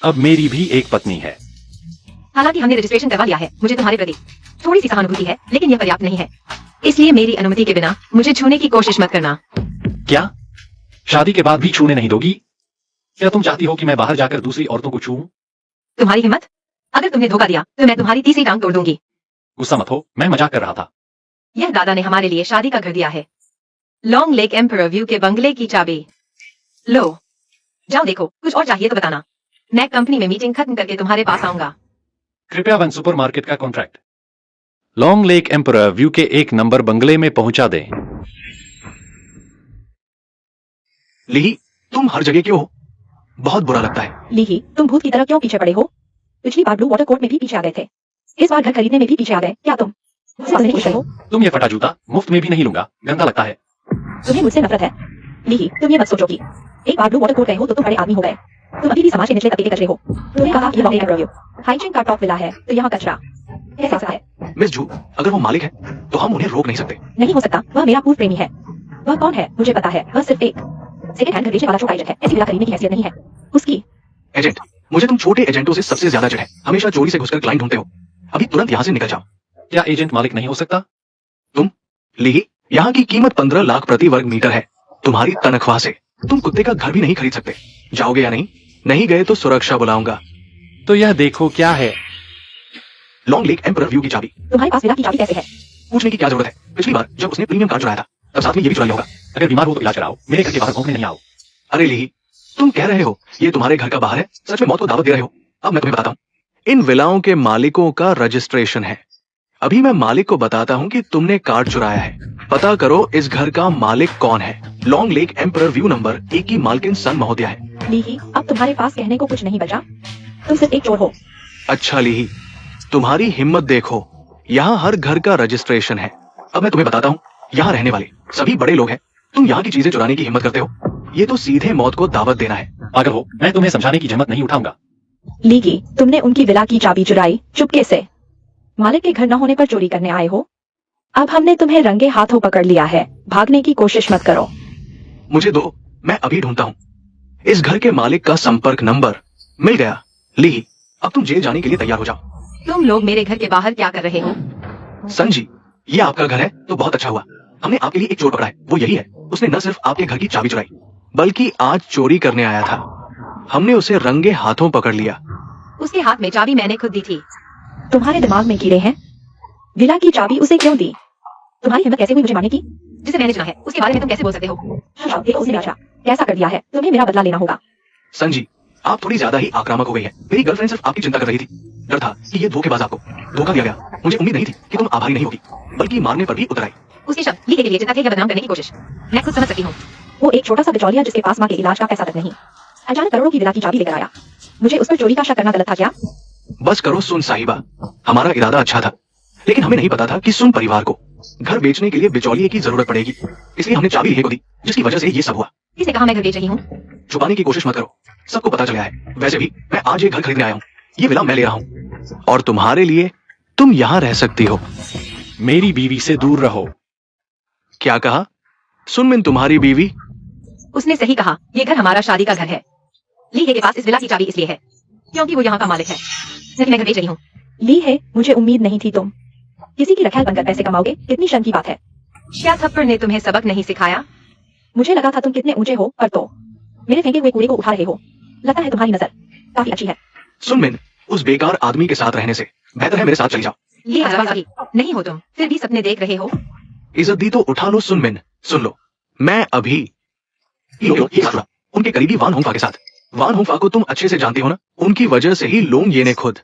अब मेरी भी एक पत्नी है। हालांकि हमने रजिस्ट्रेशन करवा लिया है। मुझे तुम्हारे प्रति थोड़ी सी सहानुभूति है, लेकिन यह पर्याप्त नहीं है। इसलिए मेरी अनुमति के बिना मुझे छूने की कोशिश मत करना। क्या? शादी के बाद भी छूने नहीं दोगी? क्या तुम चाहती हो कि मैं बाहर जाकर दूसरी औरतों को छूऊं? तुम्हारी हिम्मत? अगर तुमने धोखा दिया तो मैं तुम्हारी तीसरी टांग तोड़ दूंगी। गुस्सा मत हो, मैं मजाक कर रहा था। यह दादा ने हमारे लिए शादी का घर दिया है। लॉन्ग लेक एम्परर व्यू के बंगले की चाबी लो। जाओ देखो, कुछ और चाहिए तो बताना। मैं कंपनी में मीटिंग खत्म करके तुम्हारे पास आऊंगा। कृपया वन सुपरमार्केट का contract long lake emperor view के 1 नंबर बंगले में पहुंचा दें। ली, तुम हर जगह क्यों हो? बहुत बुरा लगता है। लीही, तुम भूत की तरह क्यों पीछे पड़े हो? पिछली बार ब्लू वाटर कोर्ट में भी पीछे आ गए थे। इस बार घर खरीदने में भी पीछे आ गए। क्या तुम मुझसे नहीं खुश हो? तुम ये फटा जूता मुफ्त में भी नहीं लूंगा, गंदा लगता है। तुम्हें मुझसे नफरत है। लीही, तुम ये मत सोचो कि एक बार ब्लू वाटर कोर्ट गए हो तो तुम बड़े आदमी हो गए। तुम अभी भी समाज के निचले तबके के कचरे हो। तुमने कहा कि लॉन्ग लेक हाइजीन का टॉप विला है, तो यहाँ कचरा कैसा सा है? मिस जू, अगर वो मालिक है तो हम उन्हें रोक नहीं सकते। नहीं हो सकता, वह मेरा पूर्व प्रेमी है। वह कौन है मुझे पता है। वह सिर्फ एक सेकंड हैंड घर बेचने वाला छोटा एजेंट है। ऐसी विला खरीदने की हैसियत नहीं है उसकी। एजेंट? मुझे तुम छोटे एजेंटों से सबसे ज्यादा चिढ़ है। हमेशा चोरी से घुसकर क्लाइंट ढूंढते हो। अभी तुरंत यहाँ से निकल जाओ। क्या एजेंट मालिक नहीं हो सकता? तुम ली, यहाँ की कीमत 15 लाख प्रति वर्ग मीटर है। तुम्हारी तनख्वाह से तुम कुत्ते का घर भी नहीं खरीद सकते। जाओगे या नहीं? नहीं गए तो सुरक्षा बुलाऊंगा। तो यह देखो क्या है। लॉन्ग लेक एम्परर व्यू की चाबी। तुम्हारे पास विला की चाबी कैसे है? पूछने की क्या जरूरत है? पिछली बार जब उसने प्रीमियम कार्ड चुराया था तब साथ में ये भी चुरा लिया होगा। अगर बीमार हो तो इलाज कराओ, मेरे घर के बाहर घूमने नहीं आओ। अरे ली, तुम कह रहे हो ये तुम्हारे घर का बाहर है? सच में मौत को दावत दे रहे हो? अब मैं तुम्हें बताता हूँ। इन विलाओं के मालिकों का रजिस्ट्रेशन है। अभी मैं मालिक को बताता हूँ कि तुमने कार्ड चुराया है। पता करो इस घर का मालिक कौन है। Long lake emperor view number 1 की मालकिन सन महोदया है। लीही, अब तुम्हारे पास कहने को कुछ नहीं बचा। तुम सिर्फ एक चोर हो। अच्छा ली, तुम्हारी हिम्मत देखो। यहाँ हर घर का रजिस्ट्रेशन है। अब मैं तुम्हें बताता हूँ, यहाँ रहने वाले सभी बड़े लोग हैं। तुम यहाँ की चीजें चुराने की हिम्मत करते हो? ये तो सीधे मौत को दावत देना है। पागल हो, मैं तुम्हें समझाने की जहमत नहीं उठाऊंगा। लीगी, तुमने उनकी विला की चाबी चुराई चुपके से। मालिक के घर न होने पर चोरी करने आए हो। अब हमने तुम्हें रंगे हाथों पकड़ लिया है। भागने की कोशिश मत करो। मुझे दो, मैं अभी ढूंढता हूँ। इस घर के मालिक का संपर्क नंबर मिल गया। ली, अब तुम जेल जाने के लिए तैयार हो जाओ। तुम लोग मेरे घर के बाहर क्या कर रहे हो? संजी, ये आपका घर है तो बहुत अच्छा हुआ। हमने आपके लिए एक चोर पकड़ा है। वो यही है। उसने न सिर्फ आपके घर की चाबी चुराई बल्कि आज चोरी करने आया था। हमने उसे रंगे हाथों पकड़ लिया। उसके हाथ में चाबी मैंने खुद दी थी। तुम्हारे दिमाग में कीड़े हैं? विला की चाबी उसे क्यों दी? तुम्हारी हिम्मत कैसे हुई मुझे मारने की? जिसे मैंने चुना है उसके बारे में तुम कैसे बोल सकते हो? देखो उसने मेरा कैसा कर दिया है। तुम्हें मेरा बदला लेना होगा। संजी, आप थोड़ी ज्यादा ही आक्रामक हो गई है। मेरी गर्लफ्रेंड सिर्फ आपकी चिंता कर रही थी। डर था कि ये धोखेबाज आपको धोखा दिया गया। मुझे उम्मीद नहीं थी कि तुम आभारी नहीं होगी, बल्कि मारने पर भी उतर आई। उसके शब्द लीके के लिए चिंता थे या बदनाम करने की कोशिश? मैं खुद समझ सकती हूँ। वो एक छोटा सा बिचौलिया जिसके पास माँ के इलाज का पैसा तक नहीं, अचानक करोड़ों की विला की चाबी लेकर आया। मुझे उस पर चोरी का शक करना गलत था क्या? बस करो सुन साहिबा, हमारा इरादा अच्छा था, लेकिन हमें नहीं पता था कि सुन परिवार को घर बेचने के लिए बिचौलिए की जरूरत पड़ेगी, इसलिए हमने चाबी लिहे को दी, जिसकी वजह से ये सब हुआ। किसने कहा मैं घर बेच रही हूँ? छुपाने की कोशिश मत करो, सबको पता चल गया है। वैसे भी मैं आज ये घर खरीदने आया हूँ, ये विला मैं ले रहा हूँ, और तुम्हारे लिए तुम यहाँ रह सकती हो। मेरी बीवी से दूर रहो। क्या कहा? सुनमिन तुम्हारी बीवी? उसने सही कहा, ये घर हमारा शादी का घर है। ली है के पास इस विला की चाबी इसलिए है क्योंकि वो यहाँ का मालिक है, नहीं मैं घर बेच रही हूँ। ली है, मुझे उम्मीद नहीं थी तुम किसी की रखैल बनकर पैसे कमाओगे, कितनी शर्म की बात है। क्या थप्पड़ ने तुम्हें सबक नहीं सिखाया? मुझे लगा था तुम कितने ऊंचे हो, पर तो मेरे फेंके हुए कूड़े को उठा रहे हो। लगता है तुम्हारी नजर काफी अच्छी है। सुनमिन, उस बेकार आदमी के साथ रहने से बेहतर है मेरे साथ चली जाओ। ये आवाज़ नहीं हो तुम, फिर भी सपने देख रहे हो। इज्जत दी तो उठा लो सुनमिन। सुन लो, मैं अभी ये साथ रहा, उनके करीबी वान होंफा के साथ। वान होंफा को तुम अच्छे से जानती हो ना, उनकी वजह से ही लोंग ये ने खुद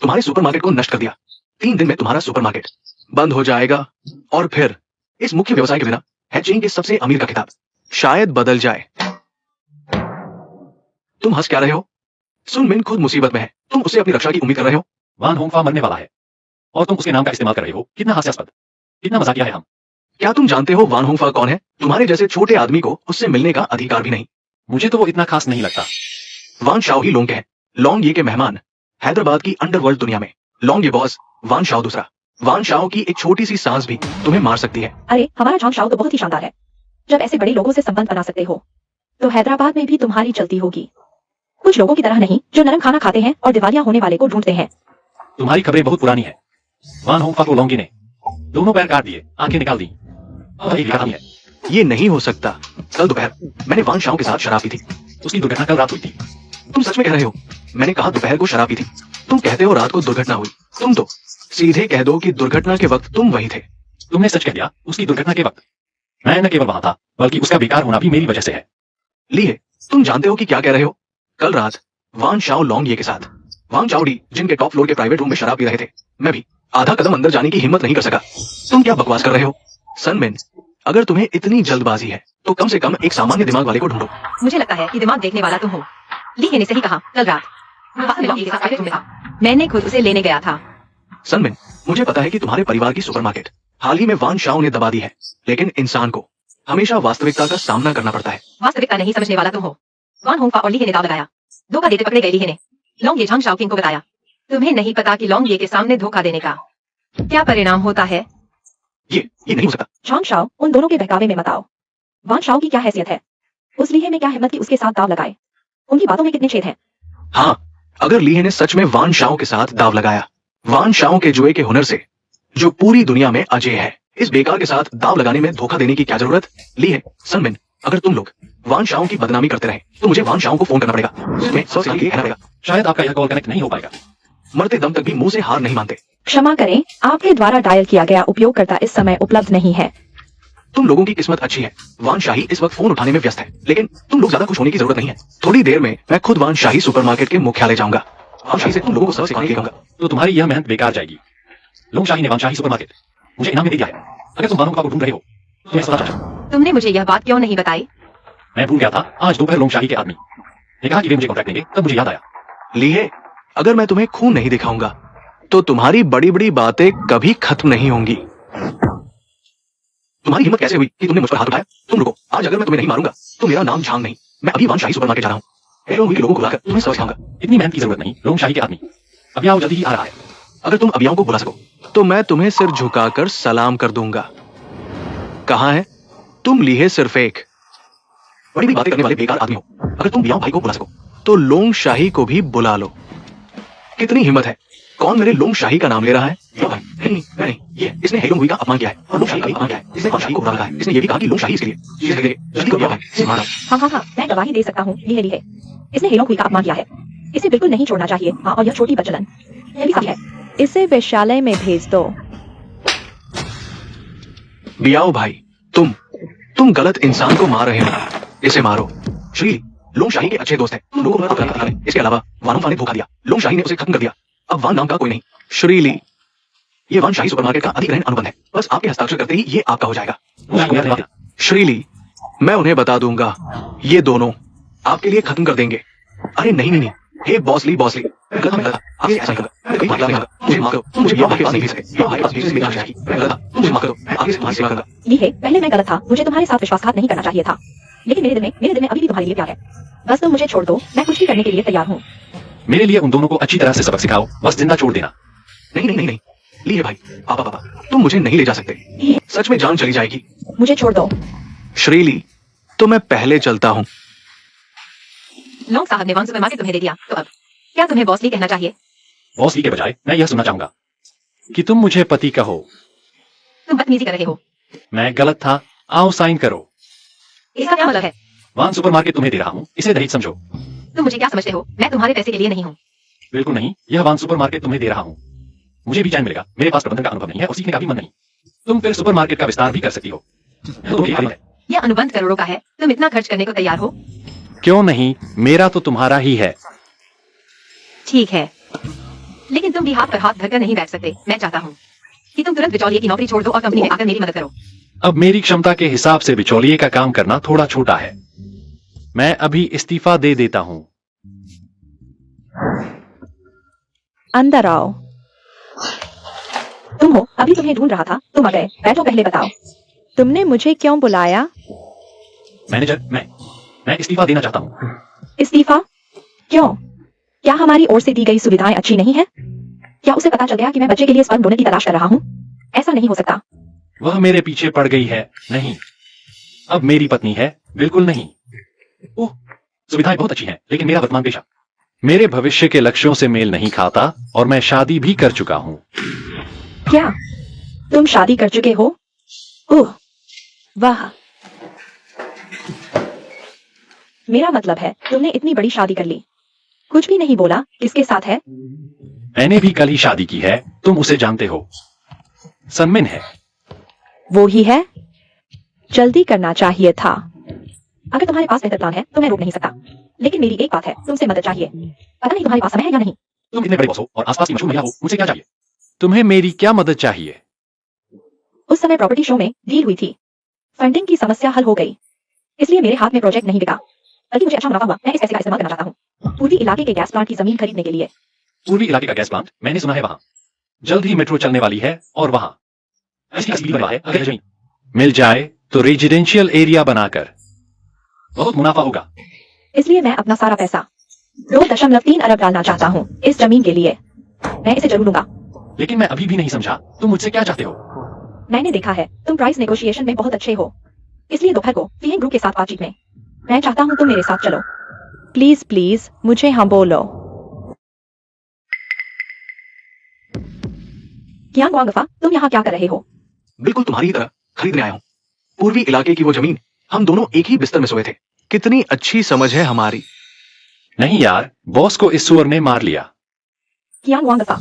तुम्हारे सुपरमार्केट को नष्ट कर दिया। 3 दिन में तुम्हारा सुपरमार्केट बंद हो जाएगा, और फिर इस मुख्य व्यवसाय के बिना है चीन के सबसे अमीर का खिताब शायद बदल जाए। तुम हंस क्या रहे हो? सुनमिन खुद मुसीबत में है, तुम उससे अपनी रक्षा की उम्मीद कर रहे हो। वान होंगफा मरने वाला है और तुम उसके नाम का इस्तेमाल कर रहे हो। कितना हास्यास्पद, कितना मजाकिया है हम। क्या तुम जानते हो वान होंफा कौन है? तुम्हारे जैसे छोटे आदमी को उससे मिलने का अधिकार भी नहीं। मुझे तो वो इतना खास नहीं लगता। वान शाओ ही लोंग के हैं, लोंग ये के मेहमान हैदराबाद की अंडरवर्ल्ड दुनिया में। लोंग ये बॉस, वान शाओ दूसरा। वान शाओ की एक छोटी सी सांस भी तुम्हें मार सकती है। अरे हमारा झांग शाओ तो बहुत ही शानदार है। जब ऐसे बड़े लोगों से संबंध बना सकते हो तो हैदराबाद में भी तुम्हारी चलती होगी। कुछ लोगों की तरह नहीं जो नरम खाना खाते हैं और दिवालिया होने वाले को ढूंढते हैं। तुम्हारी खबरें बहुत पुरानी है। वान होंगफा को लोंगी ने दोनों पैर काट दिए, आंखें निकाल दी। अब एक आदमी है। ये नहीं हो सकता। कल दोपहर मैंने वान शाओ के साथ शराब पी थी। उसकी दुर्घटना कल रात हुई थी। तुम सच में कह रहे हो? मैंने कहा दोपहर को शराब पी थी, तुम कहते हो रात को दुर्घटना हुई। तुम तो सीधे कह दो कि दुर्घटना के वक्त तुम वही थे। तुमने सच कह दिया, उसकी दुर्घटना के वक्त मैं न केवल वहां था बल्कि उसका बेकार होना भी मेरी वजह से है। लिए, तुम जानते हो कि क्या कह रहे हो? कल रात वान शाओ लोंग ये के साथ वांग चाओडी जिनके टॉप फ्लोर के प्राइवेट रूम में शराब पी रहे थे, मैं भी आधा कदम अंदर जाने की हिम्मत नहीं कर सका। तुम क्या बकवास कर रहे हो? सनमिन, अगर तुम्हें इतनी जल्दबाजी है तो कम से कम एक सामान्य दिमाग वाले को ढूंढो। मुझे लगता है कि दिमाग देखने वाला तुम हो। ली ने सही कहा, कल रात वो वास्तव में लोंग के साथ प्राइवेट रूम में था। मैंने खुद उसे लेने गया था। सनमिन, मुझे पता है कि तुम्हारे परिवार की सुपरमार्केट हाल ही में वान शाओ ने दबा दी है, लेकिन इंसान को हमेशा वास्तविकता का सामना करना पड़ता है। वास्तविकता नहीं समझने वाला तुम हो। वान होंगफा और ली ने दाव लगाया, धोखा देते पकड़े गए ली ने। लोंग ये झांग शाओकिंग को बताया। तुम्हें नहीं पता कि लोंग ये के सामने धोखा देने का क्या परिणाम होता है? ये नहीं हो सकता। झांग शाओ, उन दोनों के बहकावे में मत आओ। वान शाओ की क्या हैसियत है? उस लीहे में क्या हिम्मत की उसके साथ दाव लगाए? उनकी बातों में कितने छेद हैं? हाँ, अगर लीहे ने सच में वान शाओ के साथ दाव लगाया, वान शाओ के जुए के हुनर से जो पूरी दुनिया में अजय है, इस बेकार के साथ दाव लगाने में धोखा देने की क्या जरूरत? लीहे, सनमिन, अगर तुम लोग वान शाओ की बदनामी करते रहे तो मुझे वान शाओ को फोन करना पड़ेगा। उसमें 100 साल के लिए रहना पड़ेगा। शायद आपका यह कॉल कनेक्ट नहीं हो पाएगा। मरते दम तक भी मुंह से हार नहीं मानते। क्षमा करें, आपके द्वारा डायल किया गया उपयोगकर्ता इस समय उपलब्ध नहीं है। तुम लोगों की किस्मत अच्छी है, वान शाही इस वक्त फोन उठाने में व्यस्त है, लेकिन तुम लोग ज्यादा खुश होने की जरूरत नहीं है। थोड़ी देर में मैं खुद वान शाही सुपरमार्केट के मुख्यालय जाऊंगा। वान शाही से तुम लोगों को सबक सिखाने के लिए कहूंगा। तो तुम्हारी यह मेहनत बेकार जाएगी। लोंग शाही ने वान शाही सुपरमार्केट मुझे इनाम में दे दिया है। अगर तुम वान होंगफा को ढूंढ रहे हो तो मैं इस पर तुमने मुझे यह बात क्यों नहीं बताई? मैं भूल गया था। आज दोपहर लोंग शाही के आदमी ने कहा कि वे मुझे कॉन्ट्रैक्ट देंगे, तब मुझे याद आया। लीहे, अगर मैं तुम्हें खून नहीं दिखाऊंगा तो तुम्हारी बड़ी बड़ी बातें कभी खत्म नहीं होंगी। तुम्हारी हिम्मत कैसे हुई कि तुमने मुझ पर हाथ उठाया? तुम रुको, आज अगर मैं तुम्हें नहीं मारूंगा तो मेरा नाम झांग नहीं, मैं अभी वान शाही सुपरमार्केट जा रहा हूँ। लोगों को बुलाकर तुम्हें सबक सिखाऊंगा। इतनी मेहनत की जरूरत नहीं। लोंग शाही के आदमी अभियाव जल्दी ही आ रहा है। अगर तुम अभियाव को बुला सको तो मैं तुम्हें सिर झुकाकर सलाम कर दूंगा। कहाँ है तुम लीहे? सिर्फ एक बड़ी बड़ी बातें करने वाले बेकार आदमी हो। अगर तुम बियाव भाई को बुला सको तो लोंग शाही को भी बुला लो। कितनी हिम्मत है? कौन मेरे लोंग शाही का नाम ले रहा है? भाई, नहीं, मैं नहीं। ये इसने हेलोंग हुई का अपमान किया है और लोंग शाही का भी अपमान किया है। इसने वान शाही को बुला रखा है। इसने ये भी कहा कि लोंग शाही इसके लिए जल्दी करो भाई, इसे मारो। हाँ, मैं गवाही दे सकता हूँ। लीहे इसने हेलोंग हुई का अपमान किया है। इसे बिल्कुल नहीं छोड़ना चाहिए। हाँ, और यह छोटी बचलन यह भी सही है। इसे वेश्यालय में भेज दो। बियाओ भाई, तुम गलत इंसान को मार रहे हो। इसे मारो। श्री लोंग शाही के अच्छे दोस्त हैं। तुम लोगों को अपना है। इसके अलावा वान होंफा ने धोखा दिया। लोंग शाही ने उसे खत्म कर दिया। अब वान नाम का कोई नहीं। श्रीली, ये वान शाही सुपरमार्केट का अधिग्रहण अनुबंध है। बस आपके हस्ताक्षर करते ही ये आपका हो जाएगा। श्रीली, मैं उन्हें बता दूंगा, ये दोनों आपके लिए खत्म कर देंगे। अरे नहीं, हे बॉसली, गलत, आपसे ऐसा ही होगा। मैं कभी माफी मांगा, मुझे माफ करो, तुम मुझे यहाँ के पास नहीं भेज सके, यहाँ के पास भेजने से मेरी जाएगी, मैं गलत था, तुम मुझे माफ करो, मैं आगे से तुम्हारी सेवा करूंगा। ली है, पहले मैं गलत था, मुझे तुम्हारे साथ विश्वासघात नहीं करना चाहिए था, लेकिन मेरे दिल में अभी भी तुम्हारे लिए प्यार है। बस तुम मुझे छोड़ दो, मैं कुछ भी करने के लिए तैयार हूँ। मेरे लिए उन दोनों को अच्छी तरह से सबक सिखाओ, बस जिंदा छोड़ देना। नहीं नहीं नहीं नहीं, ली है भाई, पापा तुम मुझे नहीं ले जा सकते, सच में जान चली जाएगी। मुझे छोड़ दो। श्रीली, तो मैं पहले चलता हूँ। लॉन्ग साहब ने वान सुपरमार्केट तुम्हें दे दिया, तो अब क्या तुम्हें बॉस ली कहना चाहिए? बॉस ली के बजाय मैं यह सुनना चाहूंगा कि तुम मुझे पति कहो। तुम बदतमीजी कर रहे हो। मैं गलत था, आओ साइन करो। इसका क्या मतलब है? वान सुपरमार्केट तुम्हें दे रहा हूँ, इसे दहेज समझो। तुम मुझे क्या समझते हो? मैं तुम्हारे पैसे के लिए नहीं हूँ। बिल्कुल नहीं, यह वान सुपरमार्केट तुम्हें दे रहा हूँ। मुझे भी चैन मिलेगा, मेरे पास प्रबंधन का अनुभव नहीं है और सीखने का भी मन नहीं। तुम फिर सुपरमार्केट का विस्तार भी कर सकती हो। तो तुम्हें खरीद है। यह अनुबंध करोड़ों का है, तुम इतना खर्च करने को तैयार हो? क्यों नहीं, मेरा तो तुम्हारा ही है। ठीक है, लेकिन तुम भी हाथ पर हाथ धरकर नहीं बैठ सकते। मैं चाहता हूँ कि तुम तुरंत बिचौलिए की नौकरी छोड़ दो और कंपनी में आकर मेरी मदद करो। अब मेरी क्षमता के हिसाब से बिचौलिए का काम करना थोड़ा छोटा है। मैं अभी इस्तीफा दे देता हूँ। अंदर आओ। तुम हो, अभी तुम्हें ढूंढ रहा था, तुम आ गए। बैठो, पहले बताओ तुमने मुझे क्यों बुलाया? मैनेजर, मैं इस्तीफा देना चाहता हूँ। इस्तीफा? क्यों? क्या हमारी ओर से दी गई सुविधाएं अच्छी नहीं है? क्या उसे पता चल गया कि मैं बच्चे के लिए स्पर्म डोनर की तलाश कर रहा हूँ? ऐसा नहीं हो सकता। वह मेरे पीछे पड़ गई है। नहीं, अब मेरी पत्नी है। बिल्कुल नहीं। ओह, सुविधाएं बहुत अच्छी हैं, लेकिन मेरा वर्तमान पेशा मेरे भविष्य के लक्ष्यों से मेल नहीं खाता और मैं शादी भी कर चुका हूँ। क्या तुम शादी कर चुके हो? ओह, वाह। मेरा मतलब है तुमने इतनी बड़ी शादी कर ली। कुछ भी नहीं बोला, किसके साथ है? मैंने भी कल ही शादी की है, तुम उसे जानते हो। सनमिन है। वो ही है? जल्दी करना चाहिए था। अगर तुम्हारे पास बेहतर प्लान है तो मैं रोक नहीं सकता, लेकिन मेरी एक बात है, तुमसे मदद चाहिए। पता नहीं तुम्हारे पास समय है या नहीं। तुम इतने बड़े बॉस हो और आसपास की मशहूर महिला हो, मुझे क्या चाहिए? तुम्हें मेरी क्या मदद चाहिए? उस समय प्रॉपर्टी शो में डील हुई थी, फंडिंग की समस्या हल हो गई, इसलिए मेरे हाथ में प्रोजेक्ट नहीं बिका, बल्कि मुझे अच्छा मुनाफा हुआ। मैं इस पैसे का इस्तेमाल करना चाहता हूँ पूर्वी इलाके के गैस प्लांट की जमीन खरीदने के लिए। पूर्वी इलाके का गैस प्लांट, मैंने सुना है वहां जल्द ही मेट्रो चलने वाली है और वहां अगर जमीन मिल जाए तो रेजिडेंशियल एरिया बनाकर बहुत मुनाफा होगा। इसलिए मैं अपना सारा पैसा 2.3 अरब डालना चाहता हूँ इस जमीन के लिए। मैं इसे जरूर लूंगा। लेकिन मैं अभी भी नहीं समझा, तुम मुझसे क्या चाहते हो? मैंने देखा है तुम प्राइस नेगोशिएशन में बहुत अच्छे हो, इसलिए दोपहर को फीलिंग ग्रुप के साथ बातचीत में मैं चाहता हूँ तुम मेरे साथ चलो। प्लीज प्लीज मुझे हाँ बोलो। कियांग वांगफा, तुम यहाँ क्या कर रहे हो? बिल्कुल तुम्हारी ही तरह खरीदने आया हूँ। पूर्वी इलाके की वो जमीन, हम दोनों एक ही बिस्तर में सोए थे। कितनी अच्छी समझ है हमारी। नहीं यार, बॉस को इस सुअर ने मार लिया। कियांग वांगफा,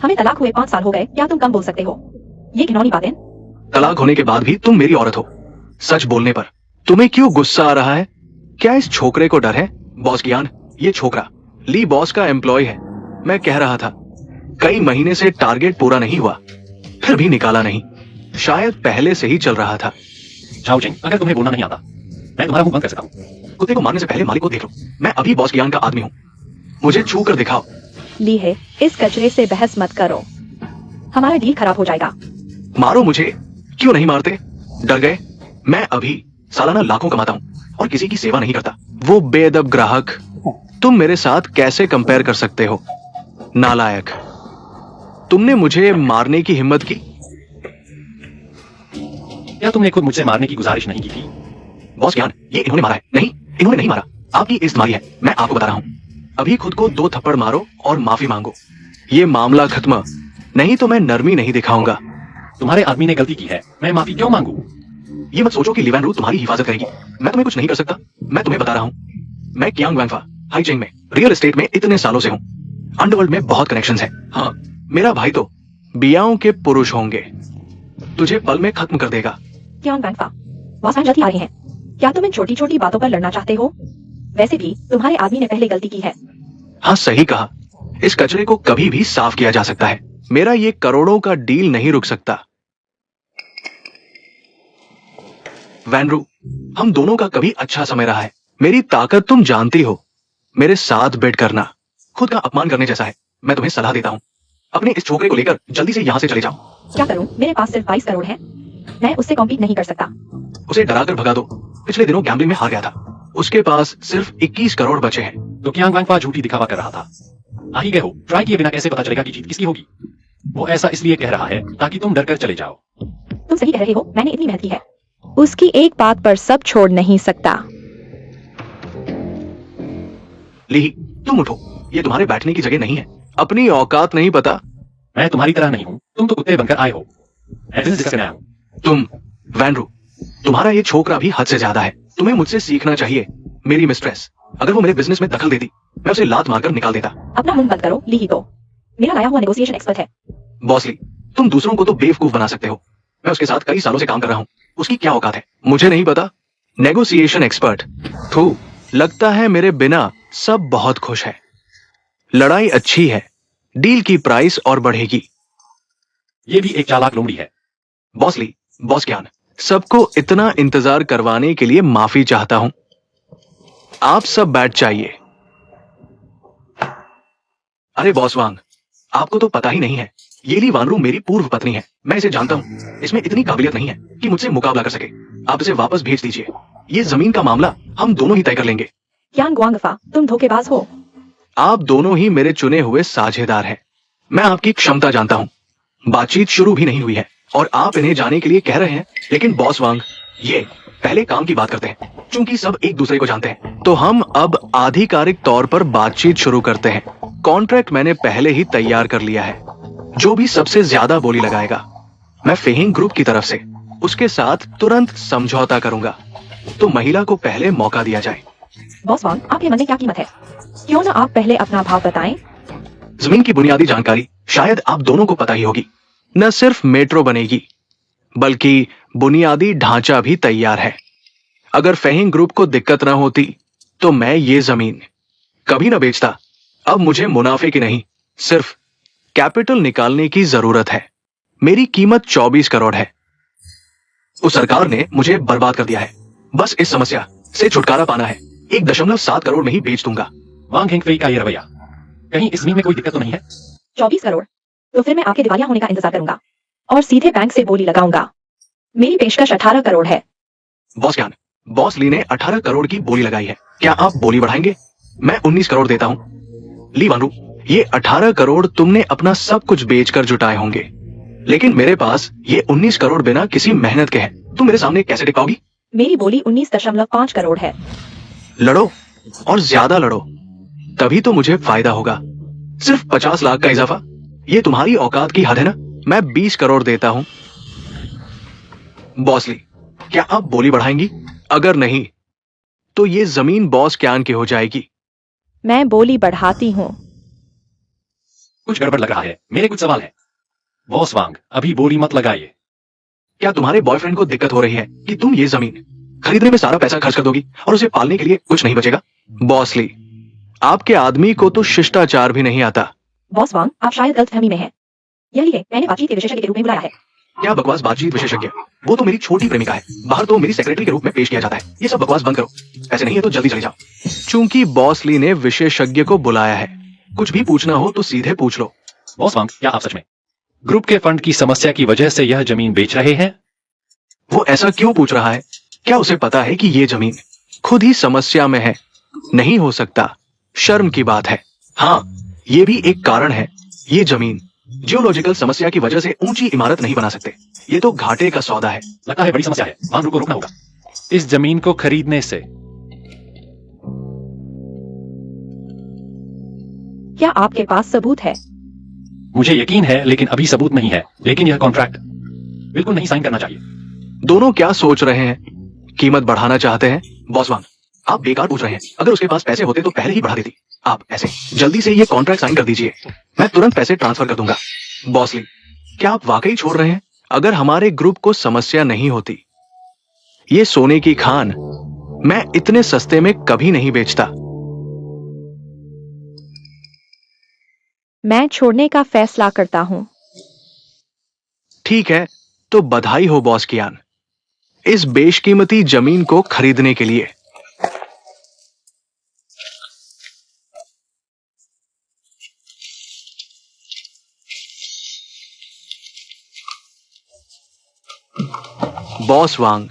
हमें तलाक हुए 5 साल हो गए, क्या तुम कम बोल सकते हो? ये घिनौनी बातें। तलाक होने के बाद भी तुम मेरी औरत हो। सच बोलने पर तुम्हें क्यों गुस्सा आ रहा है? क्या इस छोकरे को डर है? बॉस कियान, ये छोकरा ली बॉस का एम्प्लॉय है। मैं कह रहा था कई महीने से टारगेट पूरा नहीं हुआ, फिर भी निकाला नहीं। शायद पहले से ही चल रहा था। झाओ चिंग, अगर तुम्हें बोलना नहीं आता, मैं तुम्हारा मुंह बंद कर सकता हूँ। कुत्ते को मारने से पहले मालिक को देख लो। मैं अभी बॉस कियान का आदमी हूँ, मुझे छू कर दिखाओ। ली है, इस कचरे से बहस मत करो, हमारा डील खराब हो जाएगा। मारो मुझे, क्यों नहीं मारते? डर गए? मैं अभी सालाना लाखों कमाता हूँ और किसी की सेवा नहीं करता। वो बेअदब ग्राहक, तुम मेरे साथ कैसे कंपेयर कर सकते हो? नालायक, तुमने मुझे मारने की हिम्मत की? क्या तुमने खुद मुझसे मारने की गुजारिश नहीं की थी? बॉस ज्ञान, ये इन्होंने मारा है। नहीं, इन्होंने नहीं मारा, आपकी इस्तेमाली है। मैं आपको बता रहा हूँ, अभी खुद को 2 थप्पड़ मारो और माफी मांगो। ये मामला खत्म, नहीं तो मैं नरमी नहीं दिखाऊंगा। तुम्हारे आदमी ने गलती की है, मैं माफी क्यों मांगू? ये मत सोचो कि लिवैन रू तुम्हारी हिफाजत करेगी। मैं तुम्हें कुछ नहीं कर सकता। मैं तुम्हें बता रहा हूँ, मैं कियांग वैंफा हाईचेंग में रियल एस्टेट में इतने सालों से हूँ। अंडरवर्ल्ड में बहुत कनेक्शंस हैं। हाँ, मेरा भाई तो बियाओं के पुरुष होंगे, तुझे पल में खत्म कर देगा। कियांग वैंफा, बॉस मैन जल्दी आ रही हैं। क्या तुम इन छोटी छोटी बातों पर लड़ना चाहते हो? वैसे भी तुम्हारे आदमी ने पहले गलती की है। हाँ, सही कहा। इस कचरे को कभी भी साफ किया जा सकता है। मेरा ये करोड़ों का डील नहीं रुक सकता। वैनरू, हम दोनों का कभी अच्छा समय रहा है। मेरी ताकत तुम जानती हो। मेरे साथ बेट करना खुद का अपमान करने जैसा है। मैं तुम्हें सलाह देता हूँ, अपने इस छोकरे को लेकर जल्दी से यहाँ से चले जाओ। क्या करूं? मेरे पास सिर्फ 22 करोड़ है। मैं उससे कॉम्पीट नहीं कर सकता। उसे डराकर भगा दो। पिछले दिनों गैम्बलिंग में हार गया था। उसके पास सिर्फ 21 करोड़ बचे हैं। तो क्यांग वांगफा झूठी दिखावा कर रहा था। आ ही गए हो, ट्राई किए बिना कैसे पता चलेगा कि जीत किसकी होगी? वो ऐसा इसलिए कह रहा है ताकि तुम डर कर चले जाओ। तुम सही कह रहे हो, मैंने इतनी मेहनत की है। उसकी एक बात पर सब छोड़ नहीं सकता। ली, तुम उठो, ये तुम्हारे बैठने की जगह नहीं है। अपनी औकात नहीं पता? मैं तुम्हारी तरह नहीं हूँ, तुम तो कुत्ते बनकर आए हो। मैं बिजनेस डिस्कस करने आया हूँ। तुम वैनरू, तुम्हारा ये छोकरा भी हद से ज्यादा है। तुम्हें मुझसे सीखना चाहिए। मेरी मिस्ट्रेस, अगर वो मेरे बिजनेस में दखल देती, मैं उसे लात मारकर निकाल देता। अपना मुंह बंद करो, ली ही तो मेरा लाया हुआ नेगोशिएशन एक्सपर्ट है। बॉस ली, तुम दूसरों को तो बेवकूफ बना सकते हो। मैं उसके साथ कई सालों से काम कर रहा हूँ। उसकी क्या औकात है मुझे नहीं पता। नेगोशिएशन एक्सपर्ट, थू, लगता है मेरे बिना सब बहुत खुश है। लड़ाई अच्छी है, डील की प्राइस और बढ़ेगी। ये भी एक चालाक लोमड़ी है। बॉस ली, बॉस ज्ञान, सबको इतना इंतजार करवाने के लिए माफी चाहता हूं। आप सब बैठ जाइए। अरे बॉस वांग, आपको तो पता ही नहीं है, ये ली वानरू मेरी पूर्व पत्नी है। मैं इसे जानता हूं। इसमें इतनी काबिलियत नहीं है कि मुझसे मुकाबला कर सके। आप इसे वापस भेज दीजिए। ये जमीन का मामला हम दोनों ही तय कर लेंगे। क्यांग वांगफा, तुम धोखेबाज हो। आप दोनों ही मेरे चुने हुए साझेदार हैं। मैं आपकी क्षमता जानता हूं। बातचीत शुरू भी नहीं हुई है और आप इन्हें जाने के लिए कह रहे हैं। लेकिन बॉस वांग, ये पहले काम की बात करते हैं। चूंकि सब एक दूसरे को जानते हैं, तो हम अब आधिकारिक तौर पर बातचीत शुरू करते हैं। कॉन्ट्रैक्ट मैंने पहले ही तैयार कर लिया है। जो भी सबसे ज्यादा बोली लगाएगा, मैं फेहिंग ग्रुप की तरफ से उसके साथ तुरंत समझौता करूंगा। तो महिला को पहले मौका दिया जाए। बॉस वांग, आपके मन में क्या कीमत है? क्यों ना आप पहले अपना भाव बताएं? जमीन की बुनियादी जानकारी शायद आप दोनों को पता ही होगी। न सिर्फ मेट्रो बनेगी, बल्कि बुनियादी ढांचा भी तैयार है। अगर फेहिंग ग्रुप को दिक्कत ना होती, तो मैं ये जमीन कभी ना बेचता। अब मुझे मुनाफे की नहीं, सिर्फ कैपिटल निकालने की जरूरत है। मेरी कीमत 24 करोड़ है। उस सरकार ने मुझे बर्बाद कर दिया है। बस इस समस्या से छुटकारा पाना है। 1.7 करोड़ में ही बेच दूंगा। वांग हेंगफेई का ये रवैया, कहीं इस जमीन में कोई दिक्कत तो नहीं है? 24 करोड़? तो फिर मैं आपके दिवालिया होने का इंतजार करूंगा और सीधे बैंक से बोली लगाऊंगा। मेरी पेशकश 18 करोड़ है। बॉस ज्ञान, बॉस ली ने 18 करोड़ की बोली लगाई है। क्या आप बोली बढ़ाएंगे? मैं 19 करोड़ देता हूं। ली वानरू, ये 18 करोड़ तुमने अपना सब कुछ बेचकर जुटाए होंगे, लेकिन मेरे पास ये 19 करोड़ बिना किसी मेहनत के हैं। तुम मेरे सामने कैसे टिक पाओगी? मेरी बोली 19.5 करोड़ है। लड़ो और ज्यादा लड़ो, तभी तो मुझे फायदा होगा। सिर्फ 50 लाख का इजाफा, ये तुम्हारी औकात की हद है ना? मैं 20 करोड़ देता हूं। बॉस ली, क्या आप बोली बढ़ाएंगी? अगर नहीं, तो ये जमीन बॉस क्यान की हो जाएगी। मैं बोली बढ़ाती हूँ। कुछ गड़बड़ लग रहा है। मेरे कुछ सवाल है। बॉस वांग, अभी बोली मत लगाइए। क्या तुम्हारे बॉयफ्रेंड को दिक्कत हो रही है कि तुम ये जमीन खरीदने में सारा पैसा खर्च कर दोगी और उसे पालने के लिए कुछ नहीं बचेगा? बॉस ली, आपके आदमी को तो शिष्टाचार भी नहीं आता। बॉस वांग, आप शायद गलतफहमी में हैं। यही है, मैंने बातचीत के विशेषज्ञ के रूप में बुलाया है। क्या बकवास बातचीत विशेषज्ञ? वो तो मेरी छोटी प्रेमिका है। बाहर तो मेरी सेक्रेटरी के रूप में पेश किया जाता है। ये सब बकवास बंद करो। ऐसे नहीं है तो जल्दी चले जाओ। चूंकि बॉस ली ने विशेषज्ञ को बुलाया है, कुछ भी पूछना हो तो सीधे पूछ लो। बॉस वांग, क्या आप सच में ग्रुप के फंड की समस्या की वजह से यह जमीन बेच रहे हैं? वो ऐसा क्यों पूछ रहा है? क्या उसे पता है कि ये जमीन खुद ही समस्या में है? नहीं हो सकता, शर्म की बात है। हाँ, ये भी एक कारण है। ये जमीन जियोलॉजिकल समस्या की वजह से ऊंची इमारत नहीं बना सकते। ये तो घाटे का सौदा है। लगता है बड़ी समस्या है। वांग को रोकना होगा इस जमीन को खरीदने से। क्या आपके पास सबूत है? मुझे यकीन है, लेकिन अभी सबूत नहीं है। लेकिन यह कॉन्ट्रैक्ट बिल्कुल नहीं साइन करना चाहिए। दोनों क्या सोच रहे हैं? कीमत बढ़ाना चाहते हैं? बॉस वांग, आप बेकार पूछ रहे हैं। अगर उसके पास पैसे होते तो पहले ही बढ़ा देती। आप ऐसे जल्दी से ये कॉन्ट्रैक्ट साइन कर दीजिए, मैं तुरंत पैसे ट्रांसफर कर दूंगा। बॉस ली, क्या आप वाकई छोड़ रहे हैं? अगर हमारे ग्रुप को समस्या नहीं होती, ये सोने की खान मैं इतने सस्ते में कभी नहीं बेचता। मैं छोड़ने का फैसला करता हूँ। ठीक है, तो बधाई हो बॉस कियान, इस बेशकीमती जमीन को खरीदने के लिए। बॉस वांग।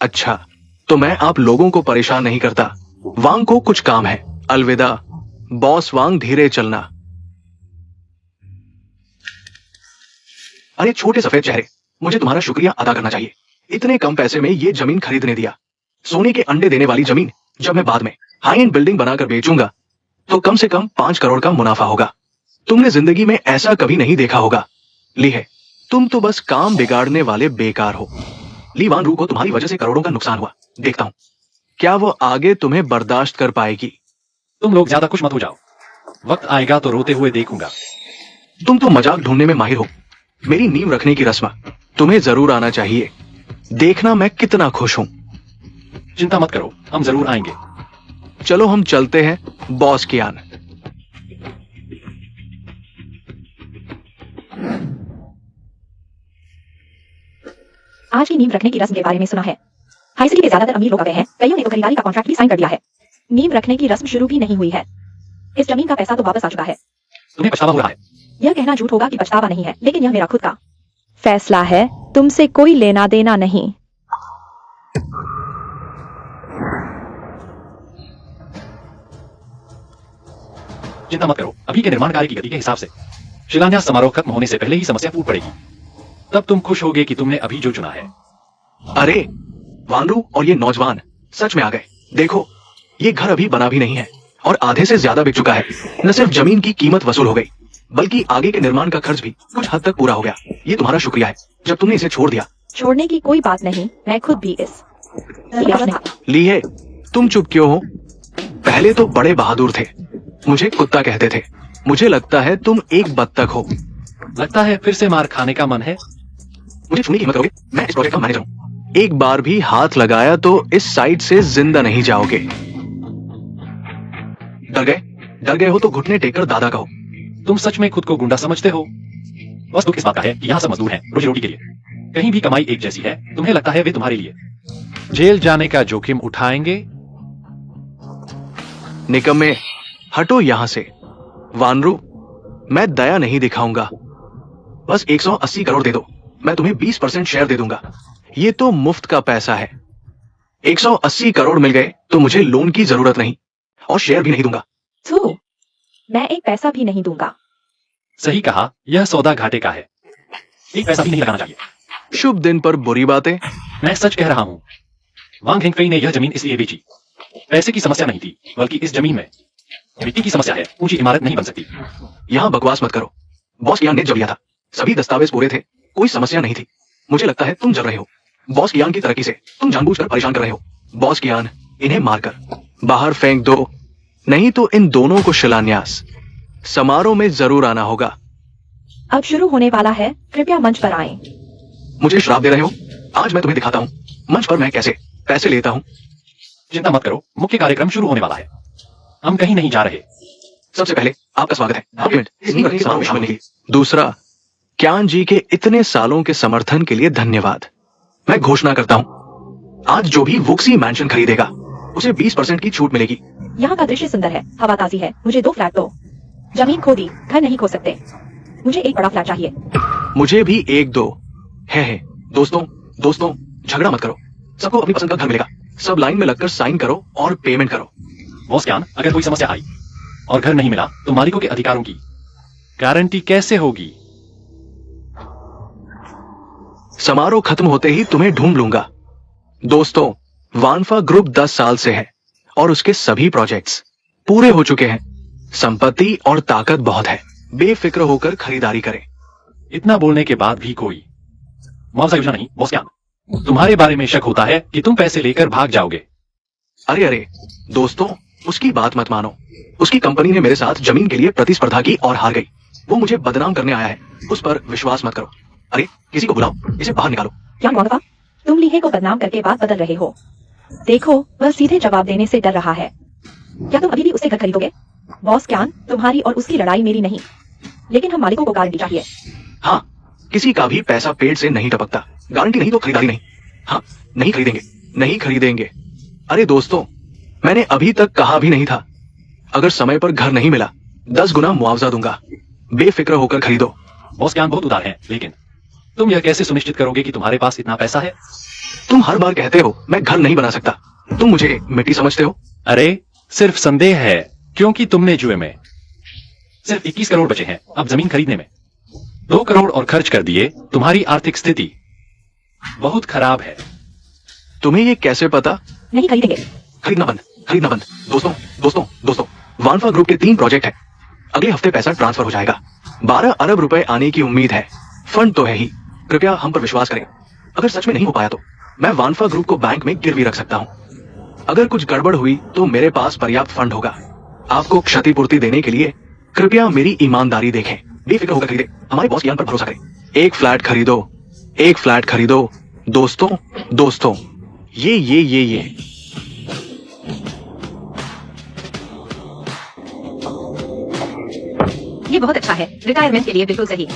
अच्छा, तो मैं आप लोगों को परेशान नहीं करता। वांग को कुछ काम है। अलविदा बॉस वांग, धीरे चलना। अरे छोटे सफेद चेहरे, मुझे तुम्हारा शुक्रिया अदा करना चाहिए। इतने कम पैसे में ये जमीन खरीदने दिया। सोने के अंडे देने वाली जमीन जब मैं बाद में हाई एंड बिल्डिंग बनाकर बेचूंगा तो कम से कम 5 करोड़ का मुनाफा होगा। तुमने जिंदगी में ऐसा कभी नहीं देखा होगा। ली है, तुम तो बस काम बिगाड़ने वाले बेकार हो। ली वान रू को तुम्हारी वजह से करोड़ों का नुकसान हुआ। देखता हूं क्या वो आगे तुम्हें बर्दाश्त कर पाएगी। तुम लोग ज्यादा खुश मत हो जाओ, वक्त आएगा तो रोते हुए देखूंगा। तुम तो मजाक ढूंढने में माहिर हो। मेरी नींव रखने की रस्म तुम्हें जरूर आना चाहिए। देखना मैं कितना खुश हूं। चिंता मत करो, हम जरूर आएंगे। चलो हम चलते हैं बॉस कियान। आज की नींव रखने की रस्म के बारे में सुना है। हाई सिटी के ज्यादातर अमीर लोग आ गए हैं। कईयों ने तो खरीदारी का कॉन्ट्रैक्ट भी साइन कर दिया है। नींव रखने की रस्म शुरू भी नहीं हुई है। इस जमीन का पैसा तो वापस आ चुका है। तुम्हें पछतावा हो रहा है। यह कहना झूठ होगा कि पछतावा नहीं है, लेकिन यह मेरा खुद का फैसला है। तुमसे कोई लेना देना नहीं। चिंता मत करो, अभी के निर्माण कार्य की गति के हिसाब से शिलान्यास समारोह खत्म होने से पहले ही समस्या फूट पड़ेगी। तब तुम खुश होगे कि तुमने अभी जो चुना है। अरे वानरू और ये नौजवान सच में आ गए। देखो, ये घर अभी बना भी नहीं है और आधे से ज्यादा बिक चुका है। न सिर्फ जमीन की कीमत वसूल हो गई, बल्कि आगे के निर्माण का खर्च भी कुछ हद तक पूरा हो गया। ये तुम्हारा शुक्रिया है जब तुमने इसे छोड़ दिया। छोड़ने की कोई बात नहीं, मैं खुद भी इस ली है, तुम चुप क्यों हो? पहले तो बड़े बहादुर थे, मुझे कुत्ता कहते थे। मुझे लगता है तुम एक बत्तख हो। लगता है फिर से मार खाने का मन है। मुझे छूने की हिम्मत करोगे? मैं इस प्रोजेक्ट का मैनेजर हूं। एक बार भी हाथ लगाया तो इस साइड से जिंदा नहीं जाओगे। डर गए हो तो घुटने टेककर दादा कहो। तुम सच में खुद को गुंडा समझते हो? बस दुख इस बात का है कि यहाँ सब मजदूर हैं रोजी रोटी के लिए। कहीं भी कमाई एक जैसी है। तुम्हें लगता है वे तुम्हारे लिए जेल जाने का जोखिम उठाएंगे? निकम्मे, हटो यहां से। वानरू, मैं दया नहीं दिखाऊंगा। बस 180 करोड़ दे दो, मैं तुम्हें 20% शेयर दे दूंगा। ये तो मुफ्त का पैसा है। 180 करोड़ मिल गए तो मुझे लोन की जरूरत नहीं और शेयर भी नहीं दूंगा। थू, मैं एक पैसा भी नहीं दूंगा। सही कहा, यह सौदा घाटे का है। एक पैसा भी नहीं लगाना चाहिए। शुभ दिन पर बुरी बातें। मैं सच कह रहा हूं। वांग हेंगफेई ने यह जमीन इसलिए बेची। पैसे की समस्या नहीं थी, बल्कि इस जमीन में मिट्टी की समस्या है। ऊंची इमारत नहीं बन सकती। यहां बकवास मत करो। बॉस कियान ने जब लिया था सभी दस्तावेज पूरे थे, कोई समस्या नहीं थी। मुझे लगता है तुम जल रहे हो। बॉस कियान की तरक्की से तुम जानबूझकर परेशान कर रहे हो। बॉस कियान, इन्हें मारकर बाहर फेंक दो, नहीं तो इन दोनों को शिलान्यास समारोह में जरूर आना होगा। अब शुरू होने वाला है, कृपया मंच पर आएं। मुझे श्राप दे रहे हो? आज मैं तुम्हें दिखाता हूँ मंच पर मैं कैसे पैसे लेता हूँ। चिंता मत करो, मुख्य कार्यक्रम शुरू होने वाला है। हम कहीं नहीं जा रहे। सबसे पहले आपका स्वागत है इस नींव रखने समारोह में शामिल होने के लिए। दूसरा, कियान जी के इतने सालों के समर्थन के लिए धन्यवाद। मैं घोषणा करता हूँ, आज जो भी वुक्सी मैंशन खरीदेगा उसे 20% की छूट मिलेगी। यहाँ का दृश्य सुंदर है, हवा ताजी है। मुझे 2 फ्लैट दो। जमीन खो दी, घर नहीं खो सकते। मुझे एक बड़ा फ्लैट चाहिए। मुझे भी एक दो है। दोस्तों झगड़ा मत करो। सबको अपनी पसंद का घर मिलेगा। सब लाइन में लगकर साइन करो और पेमेंट करो। बॉस कियान, अगर कोई समस्या आई और घर नहीं मिला तो मालिकों के अधिकारों की गारंटी कैसे होगी? समारोह खत्म होते ही तुम्हें ढूंढ लूंगा। दोस्तों, वानफा ग्रुप 10 साल से है और उसके सभी प्रोजेक्ट्स पूरे हो चुके हैं। संपत्ति और ताकत बहुत है। बेफिक्र होकर खरीदारी करें। इतना बोलने के बाद भी कोई मुआवजा योजना नहीं। बॉस कियान, तुम्हारे बारे में शक होता है कि तुम पैसे लेकर भाग जाओगे। अरे दोस्तों, उसकी बात मत मानो। उसकी कंपनी ने मेरे साथ जमीन के लिए प्रतिस्पर्धा की और हार गई। वो मुझे बदनाम करने आया है, उस पर विश्वास मत करो। अरे किसी को बुलाओ, इसे बाहर निकालो। क्या वांगफा, तुम लीहे को बदनाम करके बात बदल रहे हो। देखो, वह सीधे जवाब देने से डर रहा है। क्या तुम अभी भी उससे घर खरीदोगे? बॉस कियान, तुम्हारी और उसकी लड़ाई मेरी नहीं, लेकिन हम मालिकों को गारंटी चाहिए। हाँ, किसी का भी पैसा पेट से नहीं टपकता। गारंटी नहीं तो खरीदारी नहीं। हाँ, नहीं खरीदेंगे। अरे दोस्तों, मैंने अभी तक कहा भी नहीं था। अगर समय पर घर नहीं मिला 10 गुना मुआवजा दूंगा। बेफिक्र होकर खरीदो। बॉस कियान बहुत उदार हैं, लेकिन तुम यह कैसे सुनिश्चित करोगे कि तुम्हारे पास इतना पैसा है? तुम हर बार कहते हो मैं घर नहीं बना सकता, तुम मुझे मिट्टी समझते हो। अरे सिर्फ संदेह है, क्योंकि तुमने जुए में सिर्फ 21 करोड़ बचे हैं अब जमीन खरीदने में। 2 करोड़ और खर्च कर दिए। तुम्हारी आर्थिक स्थिति बहुत खराब है। तुम्हें ये कैसे पता? नहीं खरीदेंगे। खरीदना बंद, खरीदना बंद। दोस्तों दोस्तों दोस्तों, वानफा ग्रुप के 3 प्रोजेक्ट हैं। अगले हफ्ते पैसा ट्रांसफर हो जाएगा। 12 अरब रुपए आने की उम्मीद है। फंड तो है ही, कृपया हम पर विश्वास करें। अगर सच में नहीं हो पाया तो मैं वानफा ग्रुप को बैंक में गिरवी रख सकता हूँ। अगर कुछ गड़बड़ हुई तो मेरे पास पर्याप्त फंड होगा। आपको क्षतिपूर्ति देने के लिए कृपया मेरी ईमानदारी देखें। बेफिक्र होकर खरीदे, हमारे बॉस ज्ञान पर भरोसा करें। एक फ्लैट खरीदो, एक फ्लैट खरीदो। दोस्तों दोस्तों, ये ये बहुत अच्छा है, रिटायरमेंट के लिए बिल्कुल सही।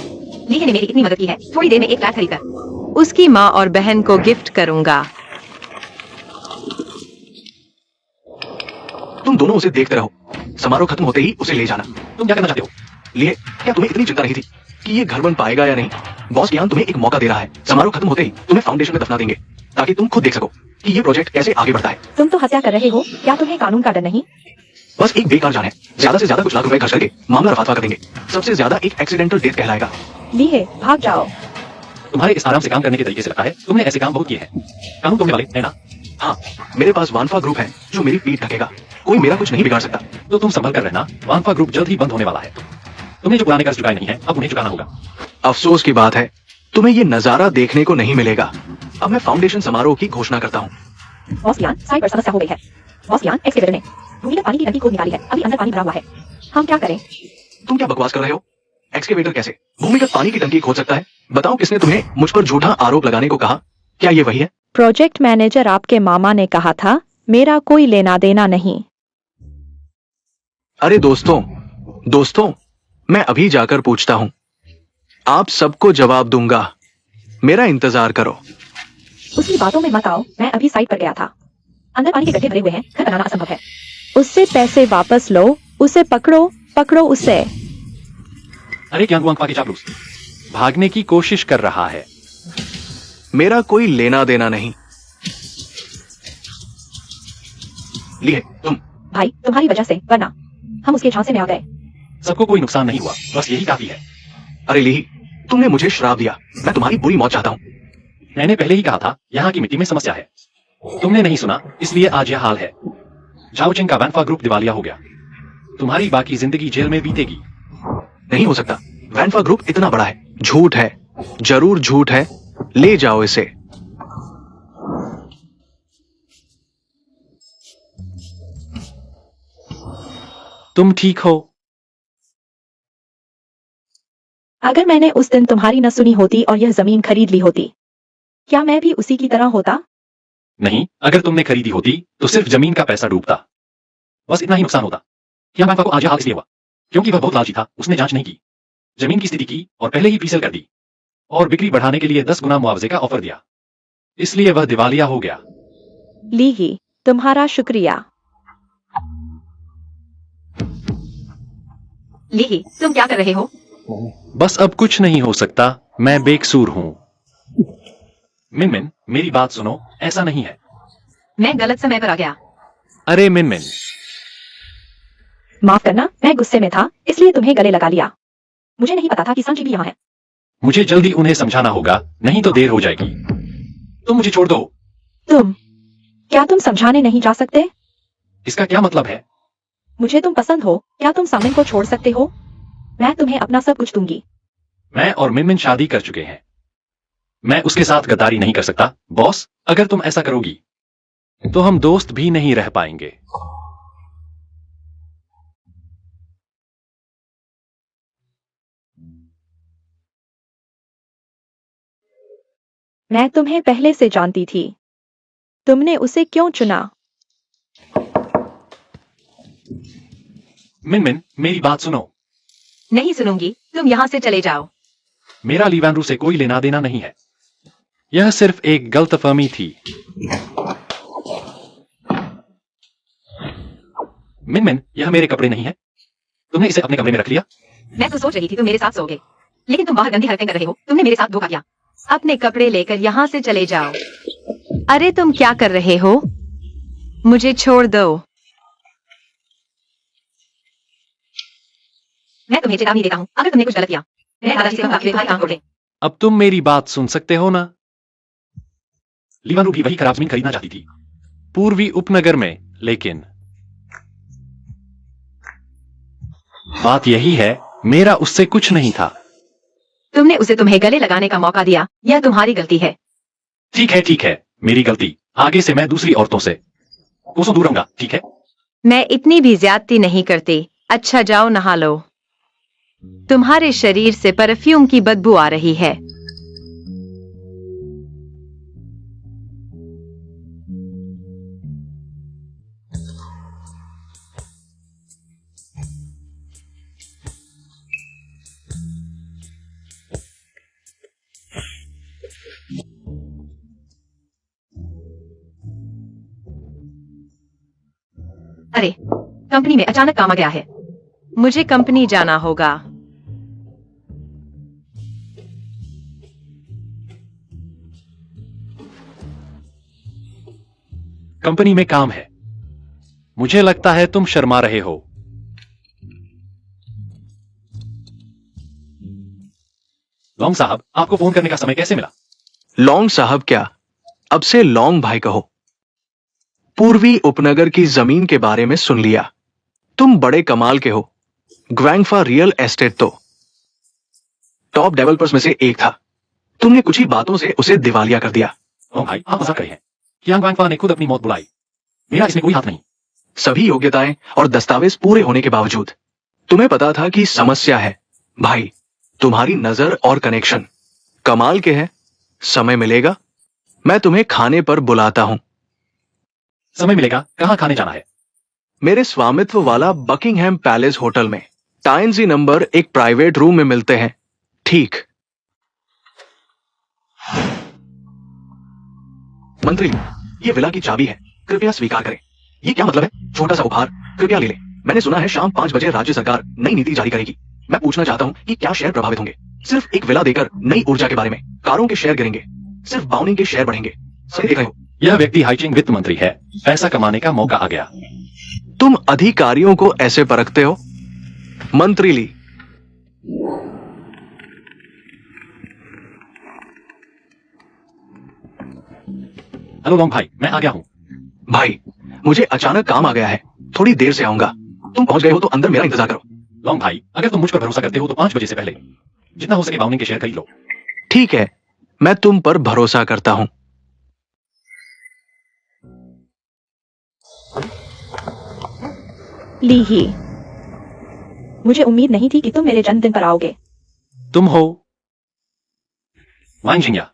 लीही ने मेरी इतनी मदद की है, थोड़ी देर में एक फ्लैट खरीदकर उसकी माँ और बहन को गिफ्ट करूंगा। तुम दोनों उसे देखते रहो, समारोह खत्म होते ही उसे ले जाना। तुम क्या करना चाहते हो? लिए, क्या तुम्हें इतनी चिंता नहीं थी कि ये घर बन पाएगा या नहीं? बॉस ज्ञान तुम्हें एक मौका दे रहा है। समारोह खत्म होते ही तुम्हें फाउंडेशन में दफना देंगे ताकि तुम खुद देख सको कि ये प्रोजेक्ट कैसे आगे बढ़ता है। तुम तो हत्या कर रहे हो, क्या तुम्हें कानून का डर नहीं? बस एक बेकार जान है। ज्यादा से ज्यादा कुछ लाख रुपए खर्च करके मामला रफा कर देंगे। सबसे ज्यादा एक एक्सीडेंटल डेथ कहलाएगा। लीहे, भाग जाओ। तुम्हारे इस आराम से काम करने के तरीके से लगता है तुमने ऐसे काम बहुत किए हैं। कानून तोड़ने वाले है ना? हाँ, मेरे पास वानफा ग्रुप है जो मेरी पीठ ढकेगा। कोई मेरा कुछ नहीं बिगाड़ सकता। तो तुम संभल कर रहना, वानफा ग्रुप जल्द ही बंद होने वाला है। तुमने जो पुराने कर्ज चुकाए नहीं है, अब उन्हें चुकाना होगा। अफसोस की बात है, तुम्हें ये नजारा देखने को नहीं मिलेगा। अब मैं फाउंडेशन समारोह की घोषणा करता हूँ। बॉस ज्ञान, साइड पर समस्या हो गई है। बॉस ज्ञान, एक्सकेवेटर ने भूमिगत पानी की टंकी खोद निकाली है। अभी अंदर पानी भरा हुआ है। हम क्या करें? तुम क्या बकवास कर रहे हो? एक्सकेवेटर कैसे भूमिगत पानी की टंकी खोद सकता है? बताओ, किसने तुम्हें मुझ पर झूठा आरोप लगाने को कहा? क्या ये वही है? प्रोजेक्ट मैनेजर आपके मामा ने कहा था, मेरा कोई लेना देना नहीं। अरे दोस्तों, मैं अभी जाकर पूछता हूँ। आप सबको जवाब दूंगा, मेरा इंतजार करो। उसकी बातों में मत आओ। मैं अभी साइट पर गया था। अंदर पानी के गड्ढे भरे हुए हैं, घर बनाना असंभव है। उससे पैसे वापस लो, उसे पकड़ो उसे। अरे क्या गुआंगफा के चापलूस भागने की कोशिश कर रहा है। मेरा कोई लेना देना नहीं। लिए तुम। भाई, तुम्हारी वजह से, वरना हम उसके झांसे में आ गए। सबको कोई नुकसान नहीं हुआ, बस यही काफी है। अरे ली, तुमने मुझे श्राप दिया। मैं तुम्हारी बुरी मौत चाहता हूँ। मैंने पहले ही कहा था, यहाँ की मिट्टी में समस्या है। तुमने नहीं सुना, इसलिए आज यह हाल है। झाओचिंग का वानफा ग्रुप दिवालिया हो गया। तुम्हारी बाकी जिंदगी जेल में बीतेगी। नहीं हो सकता। वानफा ग्रुप इतना बड़ा है। झूठ है, जरूर झूठ है। ले जाओ इसे। तुम ठीक हो? अगर मैंने उस दिन तुम्हारी न सुनी होती और यह जमीन खरीद ली होती, क्या मैं भी उसी की तरह होता? नहीं, अगर तुमने खरीदी होती तो सिर्फ जमीन का पैसा डूबता, बस इतना ही नुकसान होता। क्या वानफा को आज यह हाल इसलिए हुआ क्योंकि वह बहुत लालची था। उसने जांच नहीं की, जमीन की स्थिति की और पहले ही प्रीसेल कर दी और बिक्री बढ़ाने के लिए 10 गुना मुआवजे का ऑफर दिया, इसलिए वह दिवालिया हो गया। लीही, तुम्हारा शुक्रिया। लीही, तुम क्या कर रहे हो? बस अब कुछ नहीं हो सकता, मैं बेकसूर हूं। मिनमिन, मेरी बात सुनो, ऐसा नहीं है। मैं गलत समय पर आ गया। अरे मिनमिन, माफ करना, मैं गुस्से में था, इसलिए तुम्हें गले लगा लिया। मुझे नहीं पता था कि संजी भी यहाँ है। मुझे जल्दी उन्हें समझाना होगा, नहीं तो देर हो जाएगी। तुम मुझे छोड़ दो। क्या तुम समझाने नहीं जा सकते? इसका क्या मतलब है? मुझे तुम पसंद हो, क्या तुम सामिन को छोड़ सकते हो? मैं तुम्हें अपना सब कुछ दूंगी। मैं और मिनमिन शादी कर चुके हैं। मैं उसके साथ गद्दारी नहीं कर सकता। बॉस, अगर तुम ऐसा करोगी तो हम दोस्त भी नहीं रह पाएंगे। मैं तुम्हें पहले से जानती थी। तुमने उसे क्यों चुना? मिनमिन, मेरी बात सुनो। नहीं सुनूंगी, तुम यहाँ से चले जाओ। मेरा लीवानरू से कोई लेना देना नहीं है। यह सिर्फ एक गलतफहमी थी। मिनमिन, यह मेरे कपड़े नहीं है। तुमने इसे अपने कमरे में रख लिया। मैं तो सोच रही थी तुम मेरे साथ सोओगे, लेकिन तुम बाहर गंदी हरकतें कर रहे हो। तुमने मेरे साथ धोखा किया। अपने कपड़े लेकर यहाँ से चले जाओ। अरे तुम क्या कर रहे हो? मुझे छोड़ दो। मैं तुम्हें चेतावनी देता हूँ, अगर तुमने कुछ गलत किया मैं दादाजी से कहूंगा कि वे तुम्हारी आंख फोड़ दें। अब तुम मेरी बात सुन सकते हो ना? लीवानू भी वही खराब जमीन खरीदना चाहती थी, पूर्वी उपनगर में, लेकिन बात यही है, मेरा उससे कुछ नहीं था। तुमने उसे तुम्हें गले लगाने का मौका दिया, यह तुम्हारी गलती है। ठीक है, मेरी गलती। आगे से मैं दूसरी औरतों से कोसों दूर रहूंगा, ठीक है? मैं इतनी भी ज्यादती नहीं करती। अच्छा जाओ नहा लो। तुम्हारे शरीर से परफ्यूम की बदबू आ रही है। अरे कंपनी में अचानक काम आ गया है, मुझे कंपनी जाना होगा। कंपनी में काम है। मुझे लगता है तुम शर्मा रहे हो। लॉन्ग साहब, आपको फोन करने का समय कैसे मिला? लॉन्ग साहब क्या, अब से लॉन्ग भाई कहो। पूर्वी उपनगर की जमीन के बारे में सुन लिया। तुम बड़े कमाल के हो। ग्वैंगफा रियल एस्टेट तो टॉप डेवलपर्स में से एक था। तुमने कुछ ही बातों से उसे दिवालिया कर दिया। लॉन्ग भाई, आप मजाक कर रहे हैं। कियांग वांगफा ने खुद अपनी मौत बुलाई, मेरा इसमें कोई हाथ नहीं। सभी योग्यताएं और दस्तावेज पूरे होने के बावजूद तुम्हें पता था कि समस्या है। भाई, तुम्हारी नजर और कनेक्शन कमाल के हैं। समय मिलेगा, मैं तुम्हें खाने पर बुलाता हूं। समय मिलेगा? कहां खाने जाना है? मेरे स्वामित्व वाला बकिंगहैम पैलेस होटल में टाइम्स नंबर एक प्राइवेट रूम में मिलते हैं। ठीक। मंत्री, ये विला की चाबी है, कृपया स्वीकार करें। ये क्या मतलब है? छोटा सा उपहार, कृपया ले लें। मैंने सुना है शाम 5 बजे राज्य सरकार नई नीति जारी करेगी। मैं पूछना चाहता हूं कि क्या शेयर प्रभावित होंगे? सिर्फ एक विला देकर नई ऊर्जा के बारे में, कारों के शेयर गिरेंगे, सिर्फ बाउनिंग के शेयर बढ़ेंगे। सही देख रहे हो? यह व्यक्ति हाइचिंग वित्त मंत्री है। पैसा कमाने का मौका आ गया। तुम अधिकारियों को ऐसे परखते हो? मंत्री ली, हेलो लॉन्ग भाई, मैं आ गया हूं। भाई मुझे अचानक काम आ गया है, थोड़ी देर से आऊंगा। तुम पहुंच गए हो तो अंदर मेरा इंतजार करो। लॉन्ग भाई, अगर तुम मुझ पर भरोसा करते हो तो 5 बजे से पहले जितना हो सके बाउनिंग के शेयर खरीद लो। ठीक है, मैं तुम पर भरोसा करता हूं। ली ही, मुझे उम्मीद नहीं थी कि तुम मेरे जन्मदिन पर आओगे। तुम हो वांग जिंगया।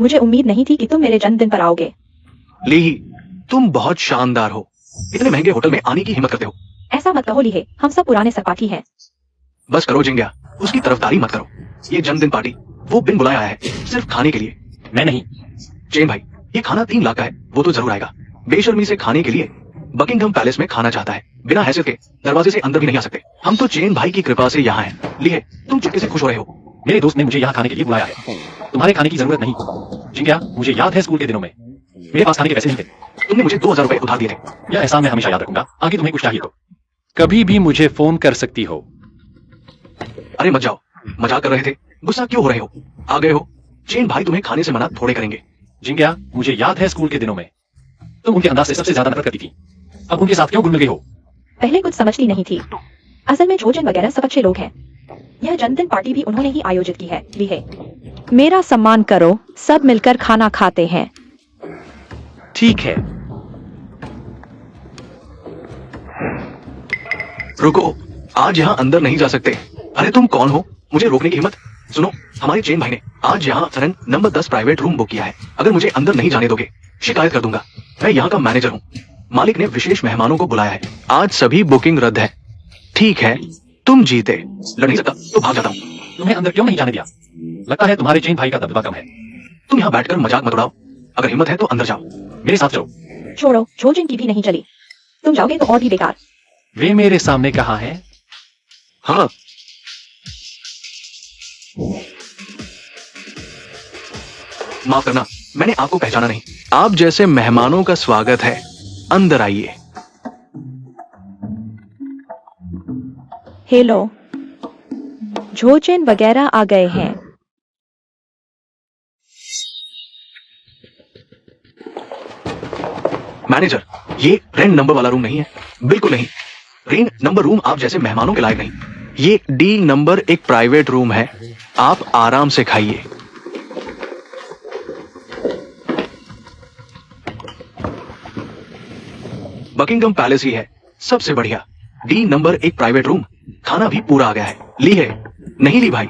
मुझे उम्मीद नहीं थी कि तुम मेरे जन्मदिन पर आओगे। ली, तुम बहुत शानदार हो। इतने महंगे होटल में आने की हिम्मत करते हो। ऐसा मत कहो लीहे, हम सब पुराने सहपाठी हैं। बस करो जिंगया, उसकी तरफदारी मत करो। ये जन्मदिन पार्टी वो बिन बुलाया आया है, सिर्फ खाने के लिए। मैं नहीं। चेन भाई, ये खाना 3 लाख का है, वो तो जरूर आएगा। बेशर्मी से खाने के लिए बकिंगहम पैलेस में खाना चाहता है, बिना हैसियत के दरवाजे से अंदर भी नहीं आ सकते। हम तो चेन भाई की कृपा से यहाँ हैं। लिए, तुम चुटकी से खुश हो रहे हो। मेरे दोस्त ने मुझे यहाँ खाने के लिए बुलाया है, तुम्हारे खाने की जरूरत नहीं। जिंगया, मुझे याद है स्कूल के दिनों में मेरे पास खाने के पैसे नहीं थे। तुमने मुझे 2000 रुपए उधार दिए थे। यह एहसान मैं हमेशा याद रखूंगा। आगे तुम्हें कुछ चाहिए तो कभी भी मुझे फोन कर सकती हो। अरे मत जाओ, मजाक कर रहे थे। गुस्सा क्यों हो रहे हो? आ गए हो। चेन भाई तुम्हें खाने से मना थोड़े करेंगे। जिंगया, मुझे याद है स्कूल के दिनों में तुम उनके अंदाज से सबसे ज्यादा नफरत करती थी। अब उनके साथ क्यों घुल मिल गई हो? पहले कुछ समझती नहीं थी। असल में जोजन वगैरह सब अच्छे लोग हैं। यह जन्मदिन पार्टी भी उन्होंने ही आयोजित की है। लीहे, मेरा सम्मान करो, सब मिलकर खाना खाते हैं। ठीक है। रुको, आज यहाँ अंदर नहीं जा सकते। अरे तुम कौन हो मुझे रोकने की हिम्मत? सुनो, हमारे चेन भाई ने आज यहाँ Saran number 10 private room book किया है। अगर मुझे अंदर नहीं जाने दोगे, शिकायत कर दूंगा। मैं यहाँ का मैनेजर हूँ। मालिक ने विशेष मेहमानों को बुलाया है। आज सभी बुकिंग रद्द है। ठीक है, तुम जीते। लड़ नहीं सकता तो भाग जाता हूँ। तुम्हें अंदर क्यों नहीं जाने दिया? लगता है तुम्हारे चेन भाई का दबदबा कम है। तुम यहाँ बैठकर मजाक मत उड़ाओ। अगर हिम्मत है तो अंदर जाओ। मेरे साथ चलो। छोड़ो, जोजन की भी नहीं चली। तुम जाओगे तो और भी बेकार। वे मेरे सामने कहाँ है? माफ करना, मैंने आपको पहचाना नहीं। आप जैसे मेहमानों का स्वागत है, अंदर आइए। हेलो, झोचेन वगैरह आ गए हैं। मैनेजर, ये रेंट नंबर वाला रूम नहीं है, बिल्कुल नहीं। रेंट नंबर रूम आप जैसे मेहमानों के लायक नहीं। ये डी नंबर एक प्राइवेट रूम है, आप आराम से खाइए। बकिंगम पैलेस ही है सबसे बढ़िया। डी नंबर एक प्राइवेट रूम, खाना भी पूरा आ गया है। ली है? नहीं ली भाई,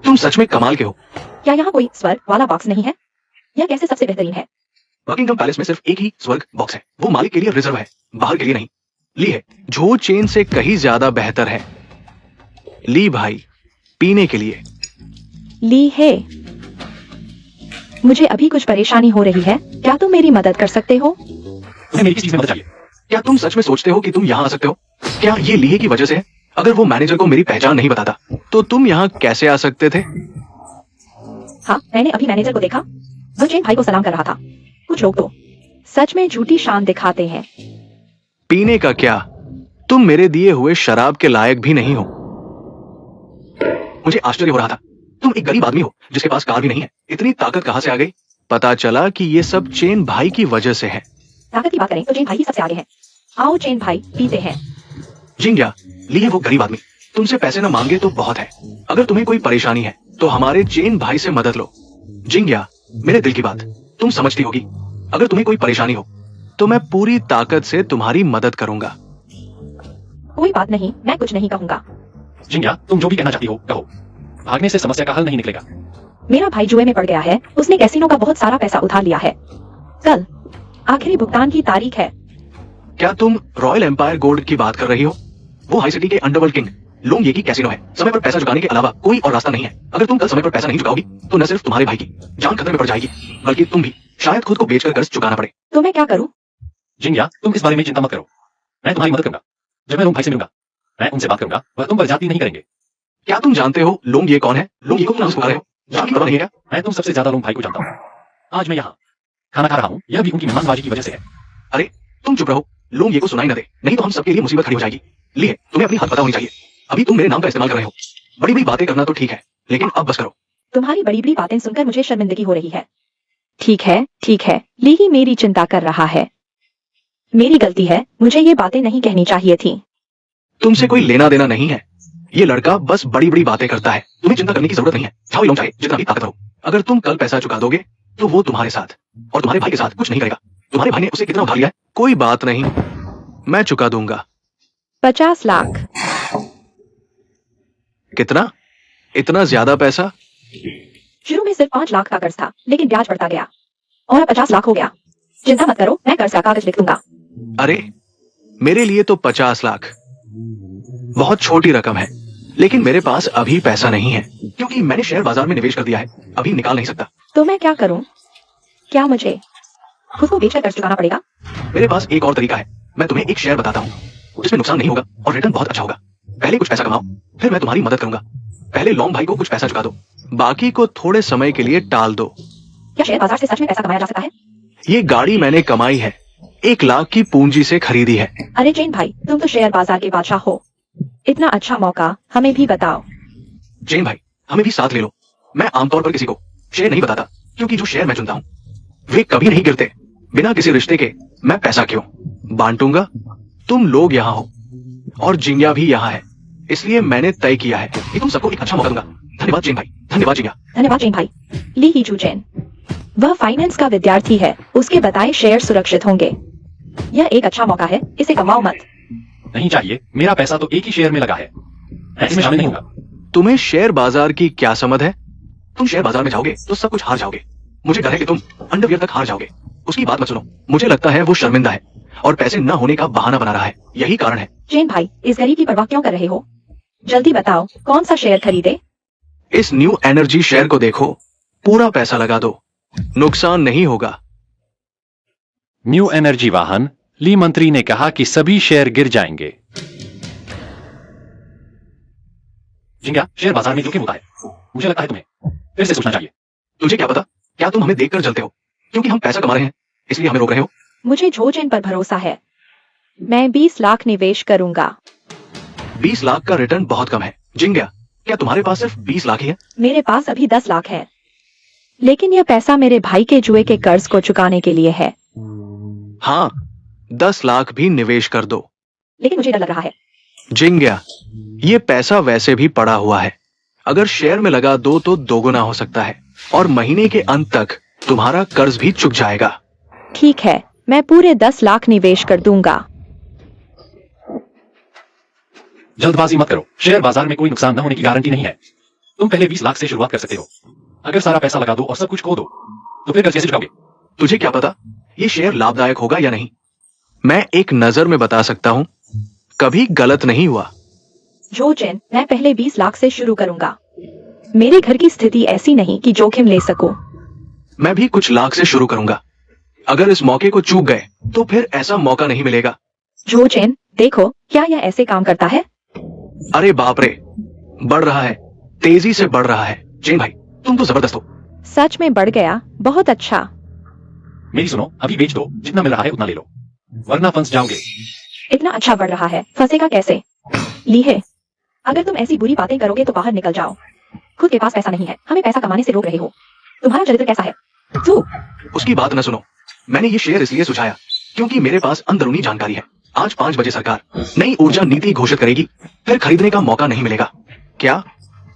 तुम सच में कमाल के हो। क्या यहाँ कोई स्वर्ग वाला बॉक्स नहीं है? यह कैसे सबसे बेहतरीन है? बकिंगम पैलेस में सिर्फ एक ही स्वर्ग बॉक्स है, वो मालिक के लिए रिजर्व है, बाहर के लिए नहीं। ली है, जो चेन से कहीं ज्यादा बेहतर है। ली भाई, पीने के लिए। ली है। मुझे अभी कुछ परेशानी हो रही है, क्या तुम मेरी मदद कर सकते हो? तुम्हें मेरी किस चीज में मदद चाहिए? क्या तुम सच में सोचते हो कि तुम यहाँ आ सकते हो? क्या ये लीहे की वजह से है? अगर वो मैनेजर को मेरी पहचान नहीं बताता तो तुम यहाँ कैसे आ सकते थे? हाँ, मैंने अभी मैनेजर को देखा, वो चेन भाई को सलाम कर रहा था। कुछ लोग तो सच में झूठी शान दिखाते हैं। पीने का क्या? तुम मेरे दिए हुए शराब के लायक भी नहीं हो। मुझे आश्चर्य हो रहा था, तुम एक गरीब आदमी हो जिसके पास कार भी नहीं है। इतनी ताकत कहाँ से आ गई? पता चला कि ये सब चेन भाई की वजह से है। ताकत की बात करें तो चेन भाई ही सबसे आगे है। आओ चेन भाई, पीते हैं। जिंग्या, लिए वो गरीब आदमी तुमसे पैसे न मांगे तो बहुत है। अगर तुम्हें कोई परेशानी है तो हमारे चेन भाई से मदद लो। जिंग्या, मेरे दिल की बात तुम समझती होगी। अगर तुम्हें कोई परेशानी हो तो मैं पूरी ताकत से तुम्हारी मदद करूंगा। कोई बात नहीं, मैं कुछ नहीं कहूंगा। जिंग्या, तुम जो भी कहना चाहती हो कहो। भागने से समस्या का हल नहीं निकलेगा। मेरा भाई जुए में पड़ गया है, उसने कैसीनो का बहुत सारा पैसा उधार लिया है। कल आखिरी भुगतान की तारीख है। क्या तुम रॉयल एम्पायर गोल्ड की बात कर रही हो? वो हाई सिटी के अंडरवर्ल्ड किंग लोंग ये की कैसीनो है। समय पर पैसा चुकाने के अलावा कोई और रास्ता नहीं है। अगर तुम कल समय पर पैसा नहीं चुकाओगी तो न सिर्फ तुम्हारे भाई की जान खतरे में पड़ जाएगी, बल्कि तुम भी शायद खुद को बेचकर कर्ज चुकाना पड़े। तो मैं क्या करूं? जिंग्या, तुम इस बारे में चिंता मत करो, मैं तुम्हारी मदद करूंगा। जब मैं लोंग भाई से मिलूंगा, मैं उनसे बात करूंगा, वह तुम पर ज्यादती नहीं करेंगे। क्या तुम जानते हो लोंग ये कौन है? लोंग ये को तुम पुकार रहे हो, जान की पता नहीं है क्या? मैं तुम सबसे ज्यादा लोंग भाई को जानता हूँ। आज मैं यहाँ खाना खा रहा हूँ, यह भी उनकी मेहमानबाजी की वजह से है। अरे तुम चुप रहो, लोंग ये को सुनाई न दे, नहीं तो हम सबके लिए मुसीबत खड़ी हो जाएगी। लिए, तुम्हें अपनी हद पता होनी चाहिए। अभी तुम मेरे नाम का इस्तेमाल कर रहे हो। बड़ी बड़ी बातें करना तो ठीक है, लेकिन अब बस करो। तुम्हारी बड़ी बड़ी बातें सुनकर मुझे शर्मिंदगी हो रही है। ठीक है, ली ही मेरी चिंता कर रहा है। मेरी गलती है, मुझे ये बातें नहीं कहनी चाहिए थी। तुमसे कोई लेना देना नहीं है। ये लड़का बस बड़ी बड़ी बातें करता है, तुम्हें चिंता करने की जरूरत नहीं है। चाहे लोग चाहे जितना भी ताकत हो, अगर तुम कल पैसा चुका दोगे तो वो तुम्हारे साथ और तुम्हारे भाई के साथ कुछ नहीं करेगा। तुम्हारे भाई ने उसे कितना उधार लिया है? कोई बात नहीं, मैं चुका दूंगा। 50 लाख। कितना? इतना ज्यादा पैसा? शुरू में सिर्फ 5 लाख का कर्ज था, लेकिन ब्याज बढ़ता गया और अब 50 लाख हो गया। चिंता मत करो, मैं कर्ज का कागज लिख दूंगा। अरे मेरे लिए तो 50 लाख बहुत छोटी रकम है, लेकिन मेरे पास अभी पैसा नहीं है क्योंकि मैंने शेयर बाजार में निवेश कर दिया है, अभी निकाल नहीं सकता। तो मैं क्या करूं? क्या मुझे खुद को बेचकर कर्ज चुकाना पड़ेगा? मेरे पास एक और तरीका है, मैं तुम्हें एक शेयर बताता हूँ, जिसमें नुकसान नहीं होगा और रिटर्न बहुत अच्छा होगा। पहले कुछ पैसा कमाओ, फिर मैं तुम्हारी मदद करूंगा। पहले लॉन्ग भाई को कुछ पैसा चुका दो, बाकी को थोड़े समय के लिए टाल दो। क्या शेयर बाजार से सच में पैसा कमाया जा सकता है? ये गाड़ी मैंने कमाई है, 1 लाख की पूंजी से खरीदी है। अरे चेन भाई, तुम तो शेयर बाजार के बादशाह हो। इतना अच्छा मौका हमें भी बताओ। जैन भाई, हमें भी साथ ले लो। मैं आमतौर पर किसी को शेयर नहीं बताता, क्योंकि जो शेयर मैं चुनता हूँ वे कभी नहीं गिरते। बिना किसी रिश्ते के मैं पैसा क्यों बांटूंगा? तुम लोग यहाँ हो और जिंग्या भी यहाँ है, इसलिए मैंने तय किया है कि तुम सबको एक अच्छा मौका दूंगा। धन्यवाद जैन भाई, धन्यवाद जिंग्या। धन्यवाद चेन भाई। ली ही जू चेन, वह फाइनेंस का विद्यार्थी है, उसके बताए शेयर सुरक्षित होंगे। यह एक अच्छा मौका है, इसे गंवाओ मत। नहीं चाहिए, मेरा पैसा तो एक ही शेयर में लगा है, मैं इसमें शामिल नहीं होगा। तुम्हें शेयर बाजार की क्या समझ है? तुम शेयर बाजार में जाओगे तो सब कुछ हार जाओगे। मुझे डर है कि तुम अंडरवियर तक हार जाओगे। उसकी बात मत सुनो, मुझे लगता है वो शर्मिंदा है और पैसे न होने का बहाना बना रहा है, यही कारण है। चेन भाई, इस गरीब की परवाह क्यों कर रहे हो? जल्दी बताओ, कौन सा शेयर खरीदे? इस न्यू एनर्जी शेयर को देखो, पूरा पैसा लगा दो, नुकसान नहीं होगा। न्यू एनर्जी वाहन, ली मंत्री ने कहा कि सभी शेयर गिर जाएंगे। जिंग्या, शेयर बाजार में जोखिम होता है, मुझे लगता है तुम्हें फिर से सोचना चाहिए। तुझे क्या पता, क्या तुम हमें देखकर जलते हो क्योंकि हम पैसा कमा रहे हैं इसलिए हमें रोक रहे हो? मुझे झोजिन पर भरोसा है। मैं 20 लाख निवेश करूंगा। 20 लाख का रिटर्न बहुत कम है। जिंग्या, क्या तुम्हारे पास सिर्फ 20 लाख ही है? मेरे पास अभी 10 लाख है, लेकिन यह पैसा मेरे भाई के जुए के कर्ज को चुकाने के लिए है। हाँ, 10 लाख भी निवेश कर दो। लेकिन मुझे डर लग रहा है। जिंग्या, ये पैसा वैसे भी पड़ा हुआ है। अगर शेयर में लगा दो तो दोगुना हो सकता है और महीने के अंत तक तुम्हारा कर्ज भी चुक जाएगा। ठीक है, मैं पूरे 10 लाख निवेश कर दूंगा। जल्दबाजी मत करो, शेयर बाजार में कोई नुकसान न होने की गारंटी नहीं है। तुम पहले 20 लाख से शुरुआत कर सकते हो। अगर सारा पैसा लगा दो और सब कुछ खो दो तो फिर कर्ज कैसे चुकाओगे? तुझे क्या पता ये शेयर लाभदायक होगा या नहीं? मैं एक नजर में बता सकता हूँ, कभी गलत नहीं हुआ। जोजिन, मैं पहले 20 लाख से शुरू करूंगा। मेरे घर की स्थिति ऐसी नहीं कि जोखिम ले सकूं। मैं भी कुछ लाख से शुरू करूंगा। अगर इस मौके को चूक गए तो फिर ऐसा मौका नहीं मिलेगा। जोजिन, देखो, क्या यह ऐसे काम करता है? अरे बाप रे, बढ़ रहा है, तेजी से बढ़ रहा है। चेन भाई, तुम तो जबरदस्त हो। सच में बढ़ गया, बहुत अच्छा। मेरी सुनो, अभी बेच दो, जितना मिल रहा है उतना ले लो, वरना फंस जाओगे। इतना अच्छा बढ़ रहा है, फंसेगा कैसे? लीहे, अगर तुम ऐसी बुरी बातें करोगे तो बाहर निकल जाओ। खुद के पास पैसा नहीं है, हमें पैसा कमाने से रोक रहे हो। तुम्हारा चरित्र कैसा है? तू उसकी बात न सुनो। मैंने ये शेयर इसलिए सुझाया क्योंकि मेरे पास अंदरूनी जानकारी है। आज 5 बजे सरकार नई ऊर्जा नीति घोषित करेगी, फिर खरीदने का मौका नहीं मिलेगा। क्या?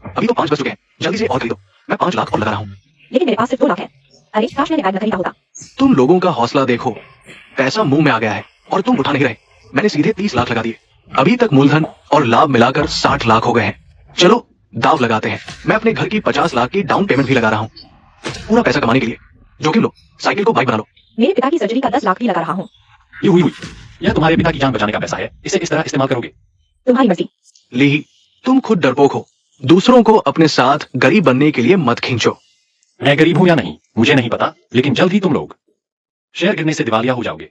अभी तो 5 बज चुके हैं, जल्दी से और खरीदो। मैं 5 लाख और लगा रहा हूँ। लेकिन मेरे पास सिर्फ 2 लाख है। अरे काश मैंने बैग न खरीदा होता। तुम लोगों का हौसला देखो, पैसा मुंह में आ गया है और तुम उठा नहीं रहे। मैंने सीधे 30 लाख लगा दिए। अभी तक मूलधन और लाभ मिलाकर 60 लाख हो गए हैं। चलो दाव लगाते हैं। मैं अपने घर की 50 लाख की डाउन पेमेंट भी लगा रहा हूँ, पूरा पैसा कमाने के लिए। जोखिम लो, साइकिल को बाइक बना लो। मेरे पिता की सर्जरी का 10 लाख भी लगा रहा हूँ। ये हुई, यह तुम्हारे पिता की जान बचाने का पैसा है, इसे इस तरह इस्तेमाल करोगे? तुम्हारी मर्जी। ली, तुम खुद डरपोक हो। दूसरों को अपने साथ गरीब बनने के लिए मत खींचो। मैं गरीब हूं या नहीं मुझे नहीं पता, लेकिन जल्द ही तुम लोग शेयर गिरने से दिवालिया हो जाओगे।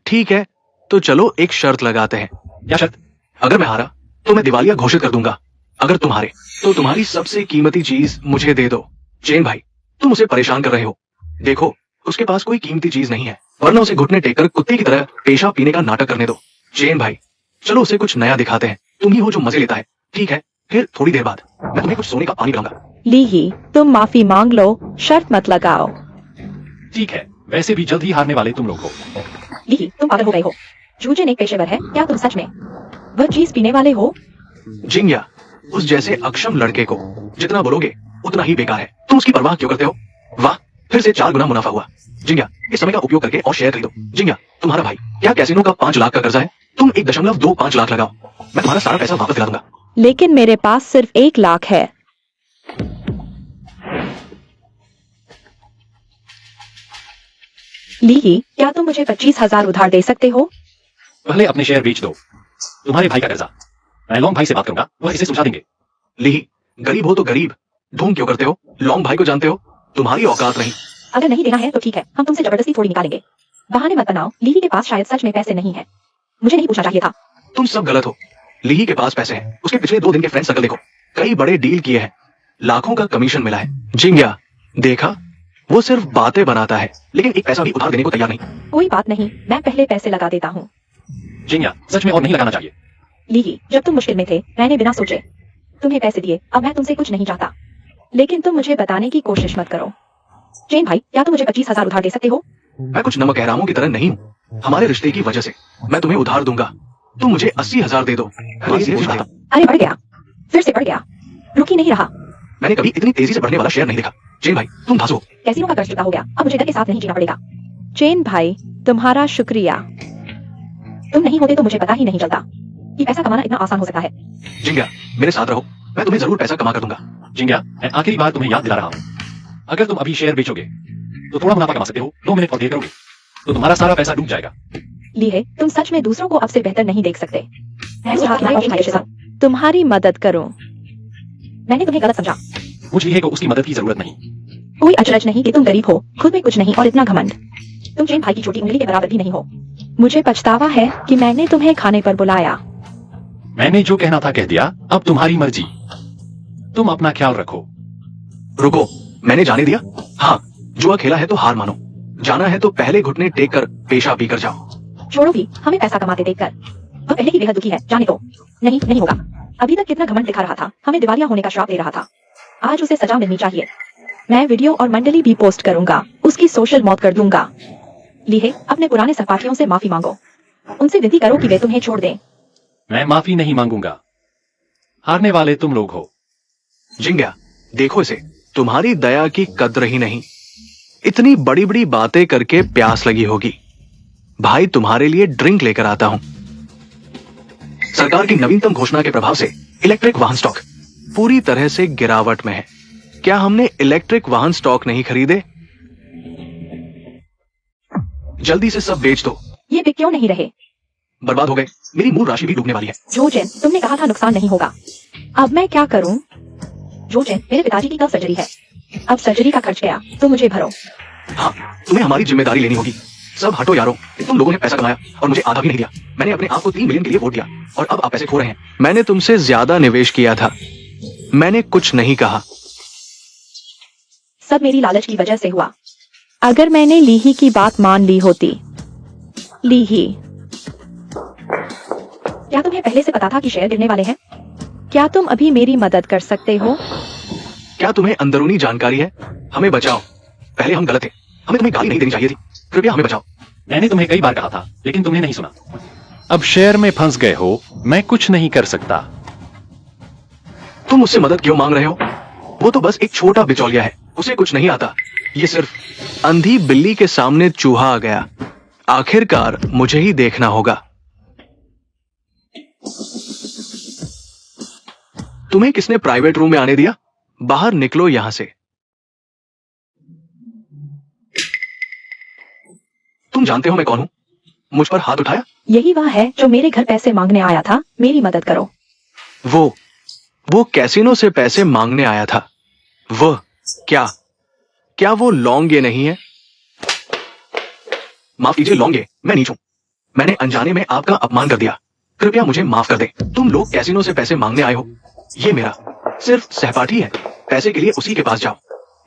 ठीक है, तो चलो एक शर्त लगाते हैं। क्या शर्त? अगर मैं हारा तो मैं दिवालिया घोषित कर दूंगा। अगर तुम हारे तो तुम्हारी सबसे कीमती चीज मुझे दे दो। चेन भाई, तुम उसे परेशान कर रहे हो। देखो, उसके पास कोई कीमती चीज नहीं है, वरना उसे घुटने टेक कर कुत्ते की तरह पेशा पीने का नाटक करने दो। चेन भाई, चलो उसे कुछ नया दिखाते हैं। तुम ही हो जो मजे लेता है। ठीक है, फिर थोड़ी देर बाद मैं तुम्हें कुछ सोने का पानी पिलाऊंगा। लीही, तुम माफी मांग लो, शर्त मत लगाओ। ठीक है, वैसे भी जल्द ही हारने वाले तुम लोग हो। लीही, तुम पागल हो गए हो। जूजिन एक पेशेवर है, क्या तुम सच में वह चीज पीने वाले हो? जिंग्या, उस जैसे अक्षम लड़के को जितना बोलोगे उतना ही बेकार है। तुम उसकी परवाह क्यों करते हो? वाह, फिर से 4 गुना मुनाफा हुआ। जिंग्या, इस समय का उपयोग करके और शेयर खरीदो। जिंग्या, तुम्हारा भाई क्या कैसीनो का 5 लाख का कर्जा है? तुम 1.25 लाख लगाओ, मैं तुम्हारा सारा पैसा वापस दिला दूंगा। लेकिन मेरे पास सिर्फ 1 लाख है। लीही, क्या तुम मुझे 25,000 उधार दे सकते हो? पहले अपने शेयर बेच दो। तुम्हारे भाई का कर्जा मैं लॉन्ग भाई से बात करूंगा, वह इसे सुलझा देंगे। ली, गरीब हो तो गरीब ढूंढ क्यों करते हो? लॉन्ग भाई को जानते हो, तुम्हारी औकात नहीं। अगर नहीं देना है तो ठीक है, हम तुमसे जबरदस्ती थोड़ी निकालेंगे। बहाने मत बनाओ, लीही के पास शायद सच में पैसे नहीं है। मुझे नहीं पूछना चाहिए था। तुम सब गलत हो। लीही के पास पैसे हैं। उसके पिछले 2 दिन के फ्रेंड सर्कल देखो, कई बड़े डील किए हैं, लाखों का कमीशन मिला है। जिंग्या, देखा, वो सिर्फ बातें बनाता है, लेकिन एक पैसा भी उधार देने को तैयार नहीं। कोई बात नहीं, मैं पहले पैसे लगा देता हूँ। जिंग्या, सच में और नहीं लगाना चाहिए। लीही, जब तुम मुश्किल में थे मैंने बिना सोचे तुम्हें पैसे दिए। अब मैं तुमसे कुछ नहीं चाहता, लेकिन तुम मुझे बताने की कोशिश मत करो। चेन भाई, क्या तुम मुझे 25,000 उधार दे सकते हो? मैं कुछ नमक एहरामों की तरह नहीं हूँ। हमारे रिश्ते की वजह से मैं तुम्हें उधार दूंगा। तुम मुझे 80,000 दे दो। अरे बढ़ गया, फिर से बढ़ गया, रुक ही नहीं रहा। मैंने कभी इतनी तेजी से बढ़ने वाला शेयर नहीं देखा। चेन भाई, तुम धांसू हो। कैसीनो का कर्ज चुका हो गया, अब मुझे डर के साथ नहीं जीना पड़ेगा। चेन भाई, तुम्हारा शुक्रिया। तुम नहीं होते तो मुझे पता ही नहीं चलता कि पैसा कमाना इतना आसान हो सकता है। जिंग्या, मेरे साथ रहो, मैं तुम्हें जरूर पैसा कमा कर दूंगा। जिंग्या, मैं आखिरी बार तुम्हें याद दिला रहा हूँ, अगर तुम अभी शेयर बेचोगे तो थोड़ा मुनाफा कमा सकते हो। 2 मिनट और देर करोगे तो तुम्हारा सारा पैसा डूब जाएगा। लीहे, तुम सच में दूसरों को अब से बेहतर नहीं देख सकते। तुम्हारी मदद करो। मैंने तुम्हें गलत समझा। मुझ लीहे को उसकी मदद की जरूरत नहीं। कोई अचरज नहीं कि तुम गरीब हो, खुद में कुछ नहीं और इतना घमंड। तुम चेन भाई की छोटी उंगली के बराबर भी नहीं हो। मुझे पछतावा है कि मैंने तुम्हें खाने पर बुलाया। मैंने जो कहना था कह दिया, अब तुम्हारी मर्जी। तुम अपना ख्याल रखो। रुको, मैंने जाने दिया? हाँ, जुआ खेला है तो हार मानो, जाना है तो पहले घुटने टेक कर पेशा पी कर जाओ। छोड़ो भी, हमें पैसा कमाते देखकर अब पहले ही बेहद दुखी है, जाने दो। नहीं नहीं होगा। अभी तक कितना घमंड दिखा रहा था, हमें दिवालिया होने का श्राप दे रहा था। आज उसे सजा मिलनी चाहिए। मैं वीडियो और मंडली भी पोस्ट करूंगा, उसकी सोशल मौत कर दूंगा। लीहे, अपने पुराने सहपाठियों से माफी मांगो, उनसे विनती करो कि वे तुम्हें छोड़ दें। मैं माफी नहीं मांगूंगा, हारने वाले तुम लोग हो। जिंग्या, देखो इसे, तुम्हारी दया की कद्र ही नहीं, इतनी बड़ी बड़ी बातें करके प्यास लगी होगी। भाई तुम्हारे लिए ड्रिंक लेकर आता हूं। सरकार की नवीनतम घोषणा के प्रभाव से इलेक्ट्रिक वाहन स्टॉक पूरी तरह से गिरावट में है। क्या हमने इलेक्ट्रिक वाहन स्टॉक नहीं खरीदे? जल्दी से सब बेच दो। ये बिक क्यों नहीं रहे? बर्बाद हो गए, मेरी मूल राशि भी डूबने वाली है। जोजेन, तुमने कहा था नुकसान नहीं होगा। अब मैं क्या करूं? जोजेन, मेरे पिताजी की कल सर्जरी है, अब सर्जरी का खर्च गया तो मुझे भरो। हाँ, तुम्हें हमारी जिम्मेदारी लेनी होगी। सब हटो यारो, तुम लोगों ने पैसा कमाया और मुझे आधा भी नहीं दिया। मैंने अपने आप को 3 मिलियन के लिए वोट दिया और अब आप पैसे खो रहे हैं। मैंने तुमसे ज्यादा निवेश किया था, मैंने कुछ नहीं कहा। सब मेरी लालच की वजह से हुआ। अगर मैंने लीही की बात मान ली होती। लीही, क्या तुम्हें पहले से पता था कि शेयर गिरने वाले हैं? क्या तुम अभी मेरी मदद कर सकते हो? क्या तुम्हें अंदरूनी जानकारी है? हमें बचाओ, पहले हम गलत थे, हमें तुम्हें गाली नहीं देनी चाहिए थी। कृपया हमें बचाओ। मैंने तुम्हें कई बार कहा था, लेकिन तुमने नहीं सुना। अब शेयर में फंस गए हो, मैं कुछ नहीं कर सकता। तुम मुझसे मदद क्यों मांग रहे हो? वो तो बस एक छोटा बिचौलिया है, उसे कुछ नहीं आता। ये सिर्फ अंधी बिल्ली के सामने चूहा आ गया। आखिरकार मुझे ही देखना होगा। तुम्हें किसने प्राइवेट रूम में आने दिया? बाहर निकलो यहां से। तुम जानते हो मैं कौन हूं? मुझ पर हाथ उठाया? यही वह है जो मेरे घर पैसे मांगने आया था। मेरी मदद करो। वो कैसीनो से पैसे मांगने आया था। वह क्या वो लौंगे नहीं है? माफ कीजिए लौंगे, मैं नीच हूं। मैंने अनजाने में आपका अपमान कर दिया, कृपया मुझे माफ कर दें। तुम लोग कैसीनो से पैसे मांगने आए हो, ये मेरा सिर्फ सहपाठी है। पैसे के लिए उसी के पास जाओ,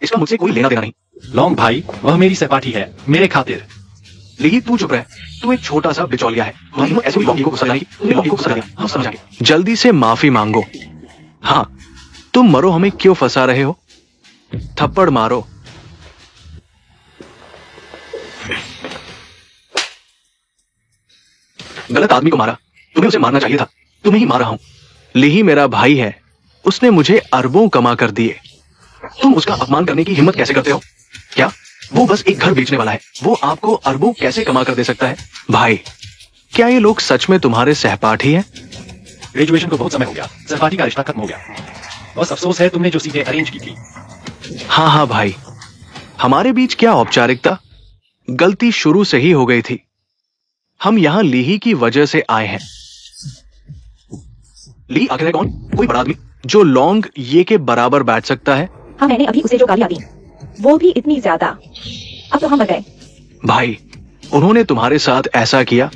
इसका मुझसे कोई लेना देना नहीं। लॉन्ग भाई, वह मेरी सहपाठी है, मेरे खातिर। लीही, तू चुप रह, तू एक छोटा सा बिचौलिया है। तुम्हारी ऐसे ही लौंगी को गुस्सा दिलाएगी, तुमने लौंगी को गुस्सा दिलाया, हम समझ आएंगे। जल्दी से माफी मांगो। हाँ, तुम मरो, हमें क्यों फंसा रहे हो? थप्पड़ मारो। गलत आदमी को मारा, तुम्हें उसे मारना चाहिए था, तुम्हें ही मार रहा हूं। लीही मेरा भाई है, उसने मुझे अरबों कमा कर दिए। तुम उसका अपमान करने की हिम्मत कैसे करते हो? क्या वो बस एक घर बेचने वाला है, वो आपको अरबों कैसे कमा कर दे सकता है? भाई, क्या ये लोग सच में तुम्हारे सहपाठी हैं? ग्रेजुएशन को बहुत समय हो गया, सहपाठी का रिश्ता खत्म हो गया। बस अफसोस है तुमने जो सीटें अरेंज की थी। हाँ भाई, हमारे बीच क्या औपचारिकता, गलती शुरू से ही हो गई थी। हम यहां लीही की वजह से आए हैं। ली आखिर है कौन? कोई बड़ा आदमी जो लौंग ये के बराबर बैठ सकता है? हाँ, मैंने अभी उसे जो गालियां दी, वो भी इतनी ज्यादा। अब तो हम मर गए। भाई, उन्होंने तुम्हारे साथ ऐसा किया,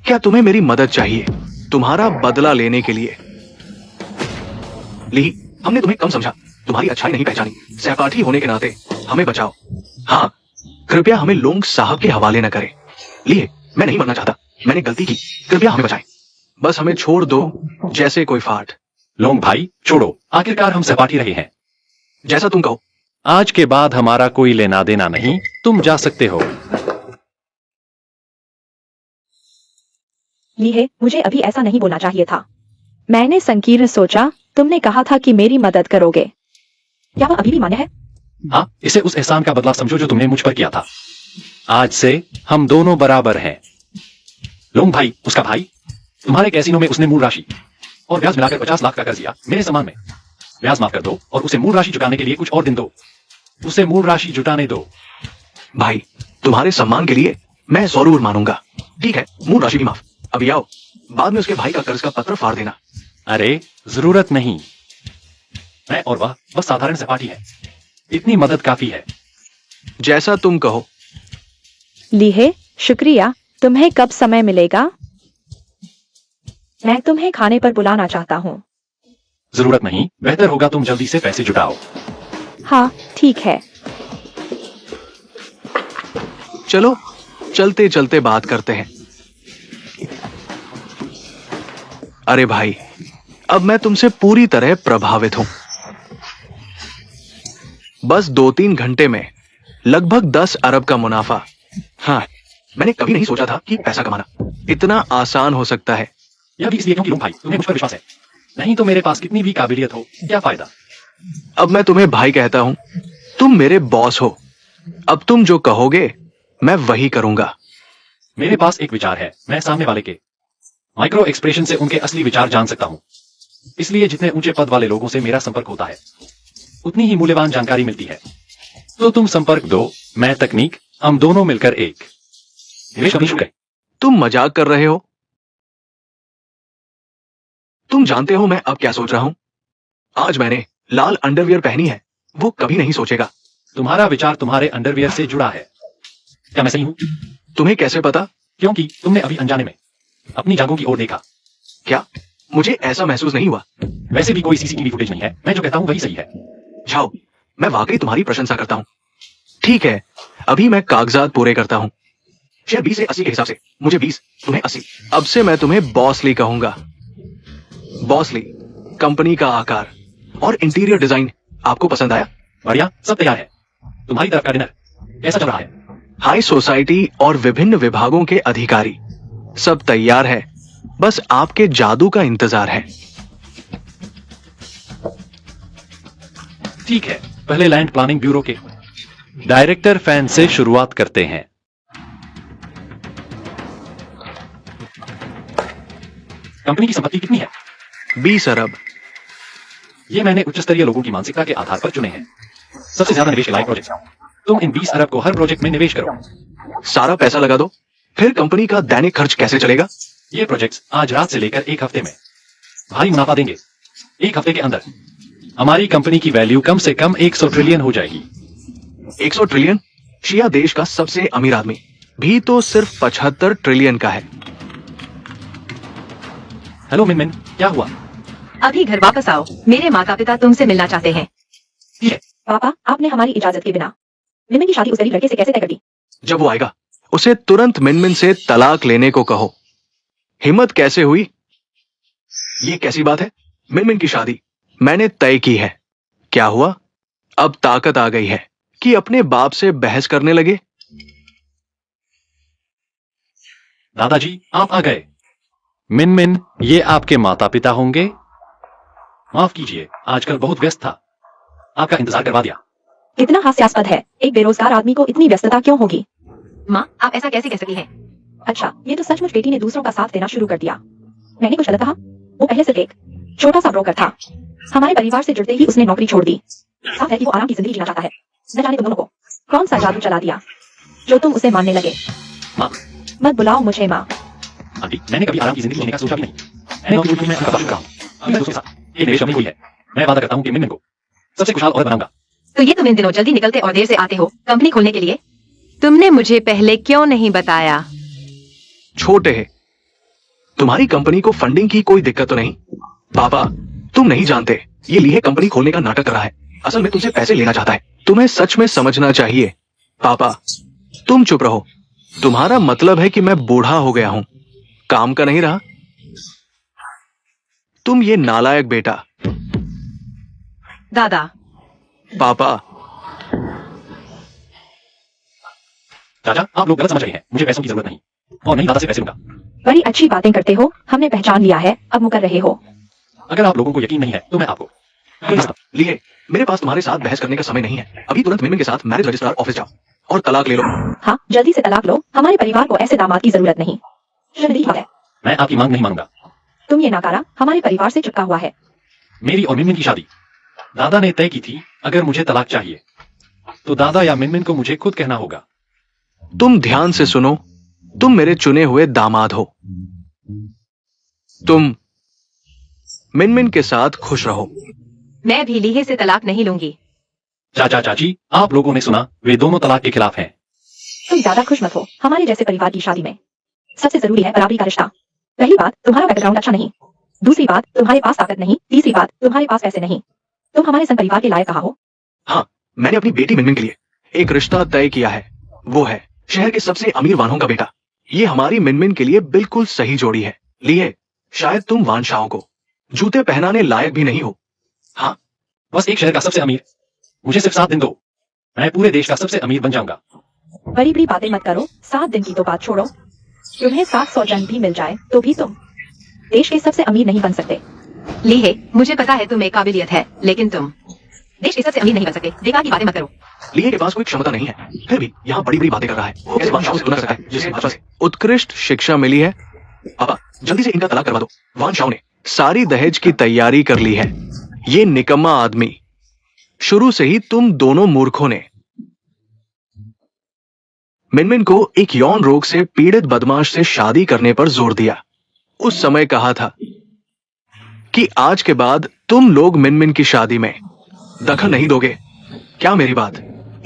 क्या तुम्हें मेरी मदद चाहिए तुम्हारा बदला लेने के लिए? ली, हमने तुम्हें कम समझा, तुम्हारी अच्छाई नहीं पहचानी। सहपाठी होने के नाते हमें बचाओ। हाँ, कृपया हमें लोंग साहब के हवाले न करें। लिए, मैं नहीं मरना चाहता, मैंने गलती की, कृपया हमें बचाएं। बस हमें छोड़ दो जैसे कोई फाट। लॉन्ग भाई, छोड़ो, आखिरकार हम सहपाठी रहे हैं। जैसा तुम कहो। आज के बाद हमारा कोई लेना देना नहीं, तुम जा सकते हो। लीहे, मुझे अभी ऐसा नहीं बोलना चाहिए था। मैंने संकीर्ण सोचा, तुमने कहा था कि मेरी मदद करोगे। क्या वह अभी भी मान्य है? हाँ, इसे उस एहसान का बदला समझो जो तुमने मुझ पर किया था। आज से हम दोनों बराबर हैं। लोंग भाई, उसका भाई, तुम्हारे कैसीनो में उसने मूल राशि और ब्याज मिलाकर 50 लाख का कर्ज दिया मेरे सम्मान में। ब्याज माफ कर दो और उसे मूल राशि चुकाने के लिए कुछ और दिन दो। उसे मूल राशि जुटाने दो। भाई, तुम्हारे सम्मान के लिए मैं जरूर मानूंगा। ठीक है, मूल राशि भी माफ। अभी आओ, बाद में उसके भाई का कर्ज का पत्र फाड़ देना। अरे, जरूरत नहीं, मैं और वह बस साधारण सहपाठी है, इतनी मदद काफी है। जैसा तुम कहो। लीहे, शुक्रिया। तुम्हें कब समय मिलेगा? मैं तुम्हें खाने पर बुलाना चाहता हूँ। जरूरत नहीं, बेहतर होगा तुम जल्दी से पैसे जुटाओ। हाँ, ठीक है। चलो चलते चलते बात करते हैं। अरे भाई, अब मैं तुमसे पूरी तरह प्रभावित हूं। बस 2-3 घंटे में लगभग 10 अरब का मुनाफा। हाँ, मैंने कभी नहीं सोचा था कि पैसा कमाना इतना आसान हो सकता है। यह भी इसलिए क्योंकि तुम भाई, तुम्हें मुझ पर विश्वास है। नहीं तो मेरे पास कितनी भी काबिलियत हो, क्या फायदा। अब मैं तुम्हें भाई कहता हूं, तुम मेरे बॉस हो। अब तुम जो कहोगे मैं वही करूंगा। मेरे पास एक विचार है, मैं सामने वाले के माइक्रो एक्सप्रेशन से उनके असली विचार जान सकता हूं। इसलिए जितने ऊंचे पद वाले लोगों से मेरा संपर्क होता है, उतनी ही मूल्यवान जानकारी मिलती है। तो तुम संपर्क दो, मैं तकनीक, हम दोनों मिलकर एक निवेश करनी शुरू करें। तुम मजाक कर रहे हो? तुम जानते हो मैं अब क्या सोच रहा हूं? आज मैंने लाल अंडरवियर पहनी है, वो कभी नहीं सोचेगा। तुम्हारा विचार तुम्हारे अंडरवियर से जुड़ा है। क्या मैं सही हूं? तुम्हें कैसे पता? क्योंकि तुमने अभी अनजाने में अपनी जांघों की ओर देखा। क्या मुझे ऐसा महसूस नहीं हुआ? वैसे भी कोई सीसीटीवी फुटेज नहीं है, मैं जो कहता हूं वही सही है। जाओ, मैं वाकई तुम्हारी प्रशंसा करता हूं। ठीक है, अभी मैं कागजात पूरे करता हूं। शेयर 20 से 80 के हिसाब से, मुझे 20, तुम्हें 80। अब से मैं तुम्हें बॉसली कहूंगा। बॉसली, कंपनी का आकार और इंटीरियर डिजाइन आपको पसंद आया? बढ़िया, सब तैयार है। तुम्हारी तरफ का डिनर कैसा चल रहा है? हाई सोसाइटी और विभिन्न विभागों के अधिकारी सब तैयार है, बस आपके जादू का इंतजार है। ठीक है, पहले लैंड प्लानिंग ब्यूरो के डायरेक्टर फैन से शुरुआत करते हैं। कंपनी की संपत्ति कितनी है? 20 अरब। ये मैंने उच्च स्तरीय लोगों की मानसिकता के आधार पर चुने हैं। सबसे ज्यादा निवेश के लायक प्रोजेक्ट। तुम इन 20 अरब को हर प्रोजेक्ट में निवेश करो। सारा पैसा लगा दो, फिर कंपनी का दैनिक खर्च कैसे चलेगा? ये प्रोजेक्ट्स आज रात से लेकर 1 हफ्ते में भारी मुनाफा देंगे। 1 हफ्ते के अंदर हमारी कंपनी की वैल्यू कम से कम 100 ट्रिलियन हो जाएगी। 100 ट्रिलियन? शिया देश का सबसे अमीर आदमी भी तो सिर्फ 75 ट्रिलियन का है। हेलो मिनमिन, क्या हुआ? अभी घर वापस आओ, मेरे माता पिता तुमसे मिलना चाहते हैं। ठीक है। पापा, आपने हमारी इजाजत के बिना मिनमिन की शादी उस गरीब लड़के से कैसे तय कर दी? जब वो आएगा उसे तुरंत मिनमिन से तलाक लेने को कहो। हिम्मत कैसे हुई? ये कैसी बात है? मिनमिन की शादी मैंने तय की है। क्या हुआ? अब ताकत आ गई है कि अपने बाप से बहस करने लगे। दादाजी, आप आ गए। मिनमिन, ये आपके माता पिता होंगे। माफ कीजिए, आजकल बहुत व्यस्त था, आपका इंतजार करवा दिया। कितना हास्यास्पद है, एक बेरोजगार आदमी को इतनी व्यस्तता क्यों होगी? माँ, आप ऐसा कैसे कह सकती हैं? अच्छा, ये तो सचमुच बेटी ने दूसरों का साथ देना शुरू कर दिया। मैंने कुछ गलत कहा? वो पहले सिर्फ एक छोटा सा ब्रोकर था। हमारे परिवार से जुड़ते ही उसने नौकरी छोड़ दी। साफ है कि वो आराम की जिंदगी जीना चाहता है। न जाने तुम दोनों को कौन सा जादू चला दिया जो तुम उसे मानने लगे। माँ, मत बुलाओ मुझे माँ। आंटी, मैंने कभी आराम की जिंदगी जीने का सोचा भी नहीं। मैंने नौकरी छोड़ने में उनका काफी रहा हूँ। अभी मैं दूसरे साथ एक निवेश करनी हुई है। मैं वादा करता हूँ कि मिनमिन को सबसे खुशहाल औरत बनाऊंगा। तो ये तुम इन दिनों जल्दी निकलते और देर से आते हो कंपनी खोलने के लिए? तुमने मुझे पहले क्यों नहीं बताया? छोटे है, तुम्हारी कंपनी को फंडिंग की कोई दिक्कत तो नहीं? पापा, तुम नहीं जानते, ये लीहे कंपनी खोलने का नाटक कर रहा है। असल में तुमसे पैसे लेना चाहता है। तुम्हें सच में समझना चाहिए। पापा, तुम चुप रहो। तुम्हारा मतलब है कि मैं बूढ़ा हो गया हूं, काम का नहीं रहा? तुम ये नालायक बेटा। दादा, पापा, चाचा, आप लोग गलत समझ रहे हैं। मुझे पैसों की जरूरत नहीं और नहीं दादा से पैसे लूंगा। बड़ी अच्छी बातें करते हो, हमने पहचान लिया है, अब मुकर रहे हो। अगर आप लोगों को यकीन नहीं है तो मैं आपको लिए मेरे पास तुम्हारे साथ बहस करने का समय नहीं है। अभी तुरंत मिनमिन के साथ मैरिज रजिस्ट्रार ऑफिस जाओ और तलाक ले लो। हाँ, जल्दी से तलाक लो। हमारे परिवार को ऐसे दामाद की जरूरत नहीं। शर्मिंदगी है। मैं आपकी मांग नहीं मानूंगा। तुम ये नाकारा हमारे परिवार से चिपका हुआ है। मेरी और मिनमिन की शादी दादा ने तय की थी। अगर मुझे तलाक चाहिए तो दादा या मिनमिन को मुझे खुद कहना होगा। तुम ध्यान से सुनो, तुम मेरे चुने हुए दामाद हो। तुम मिनमिन के साथ खुश रहो। मैं भी लीहे से तलाक नहीं लूंगी। चाचा चाची, आप लोगों ने सुना, वे दोनों तलाक के खिलाफ हैं। तुम ज्यादा खुश मत हो हमारे जैसे परिवार की शादी में। सबसे जरूरी है बराबरी का रिश्ता। पहली बात, तुम्हारा बैकग्राउंड अच्छा नहीं। दूसरी बात, तुम्हारे पास ताकत नहीं। तीसरी बात, तुम्हारे पास पैसे नहीं। तुम हमारे संग परिवार के लायक कहा हो। हाँ, मैंने अपनी बेटी मिनमिन के लिए एक रिश्ता तय किया है। वो है शहर के सबसे अमीर वानों का बेटा। ये हमारी मिनमिन के लिए बिल्कुल सही जोड़ी है। लिए, शायद तुम वान शाओ को जूते पहनाने लायक भी नहीं हो। हाँ, बस एक शहर का सबसे अमीर। मुझे सिर्फ 7 दिन दो, मैं पूरे देश का सबसे अमीर बन जाऊंगा। बड़ी बड़ी बातें मत करो, 7 दिन की तो बात छोड़ो। तुम्हें 700 जन भी मिल जाए तो भी तुम देश के सबसे अमीर नहीं बन सकते। ली है, मुझे पता है तुम्हें काबिलियत है, लेकिन तुम देश के सबसे अमीर नहीं बन सकते। बेकार की बातें मत करो। लिए के पास कोई क्षमता नहीं है, फिर भी यहाँ बड़ी बड़ी बातें कर रहा है। वो कैसे वान शाओ से तुलना करता है जिसे भाषा से उत्कृष्ट शिक्षा मिली है। पापा, जल्दी से इनका तलाक करवा दो। वान शाओ ने सारी दहेज की तैयारी कर ली है। ये निकम्मा आदमी। शुरू से ही तुम दोनों मूर्खों ने मिनमिन को एक यौन रोग से पीड़ित बदमाश से शादी करने पर जोर दिया। उस समय कहा था कि आज के बाद तुम लोग मिनमिन की शादी में दखल नहीं दोगे। क्या मेरी बात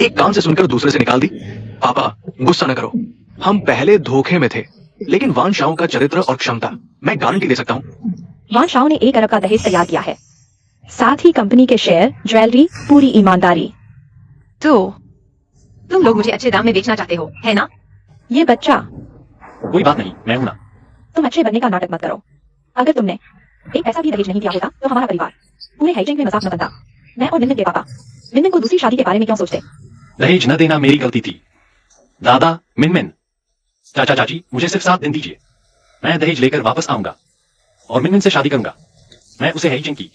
एक कान से सुनकर दूसरे से निकाल दी? पापा, गुस्सा न करो। हम पहले धोखे में थे, लेकिन वान शाओ का चरित्र और क्षमता मैं गारंटी दे सकता हूँ। वान शाओ ने 1 अरब का दहेज तैयार किया है, साथ ही कंपनी के शेयर, ज्वेलरी, पूरी ईमानदारी। तो तुम लोग मुझे अच्छे दाम में बेचना चाहते हो, है ना? ये बच्चा, कोई बात नहीं, मैं हूं ना। तुम अच्छे बनने का नाटक मत करो। अगर तुमने एक पैसा भी दहेज नहीं दिया होता तो हमारा परिवार पूरे हाईजैक में मजाक न बनता। मैं और मिनमिन के पापा मिनमिन को दूसरी शादी के बारे में क्यों सोचते? दहेज न देना मेरी गलती थी। दादा, मिनमिन, चाचा चाची, मुझे सिर्फ 7 दिन दीजिए। मैं दहेज लेकर वापस आऊंगा और मिनमिन से शादी करूंगा। मैं उसे हेजिंग की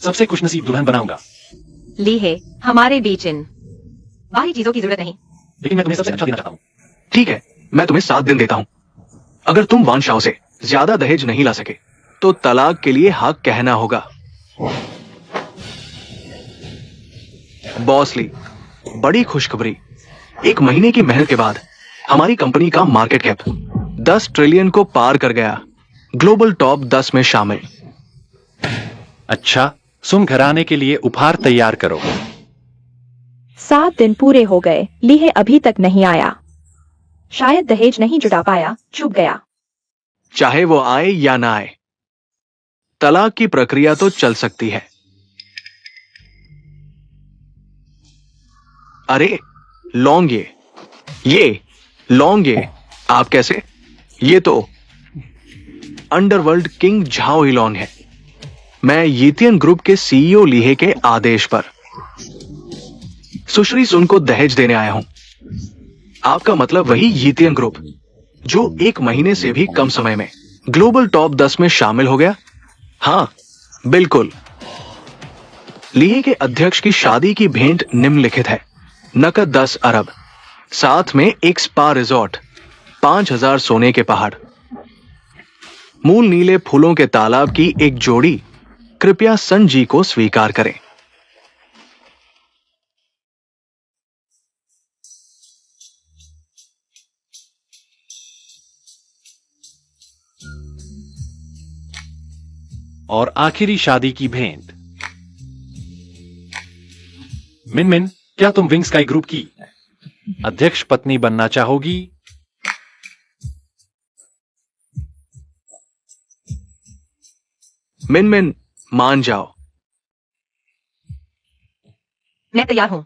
सबसे खुशनसीब दुल्हन बनाऊंगा। ली है, हमारे बीच इन बाहरी चीजों की जरूरत नहीं। लेकिन मैं तुम्हें सबसे अच्छा देना चाहता हूँ। ठीक है, मैं तुम्हें 7 दिन देता हूं। अगर तुम वान शाओ से ज्यादा दहेज नहीं ला सके तो तलाक के लिए हाँ कहना होगा। बॉस ली, बड़ी खुशखबरी। 1 महीने की मेहनत के बाद हमारी कंपनी का मार्केट कैप 10 ट्रिलियन को पार कर गया, ग्लोबल टॉप 10 में शामिल। अच्छा, सुम घराने के लिए उपहार तैयार करो। 7 दिन पूरे हो गए, लीहे अभी तक नहीं आया। शायद दहेज नहीं जुटा पाया, चुप गया। चाहे वो आए या ना आए, तलाक की प्रक्रिया तो चल सकती है। अरे लौंग, ये लौंग, ये आप कैसे? ये तो अंडरवर्ल्ड किंग झाओ इलॉन है। मैं यीतियन ग्रुप के सीईओ लीहे के आदेश पर सुश्री सुन को दहेज देने आया हूं। आपका मतलब वही यीतियन ग्रुप जो 1 महीने से भी कम समय में ग्लोबल टॉप 10 में शामिल हो गया? हां, बिल्कुल। लीहे के अध्यक्ष की शादी की भेंट निम्नलिखित है। नकद 10 अरब, साथ में एक स्पा रिजॉर्ट, 5000 सोने के पहाड़, मूल नीले फूलों के तालाब की एक जोड़ी। कृपया सन जी को स्वीकार करें। और आखिरी शादी की भेंट। मिनमिन, क्या तुम विंग स्काई ग्रुप की अध्यक्ष पत्नी बनना चाहोगी? मिनमिन, मान जाओ। मैं तैयार हूँ।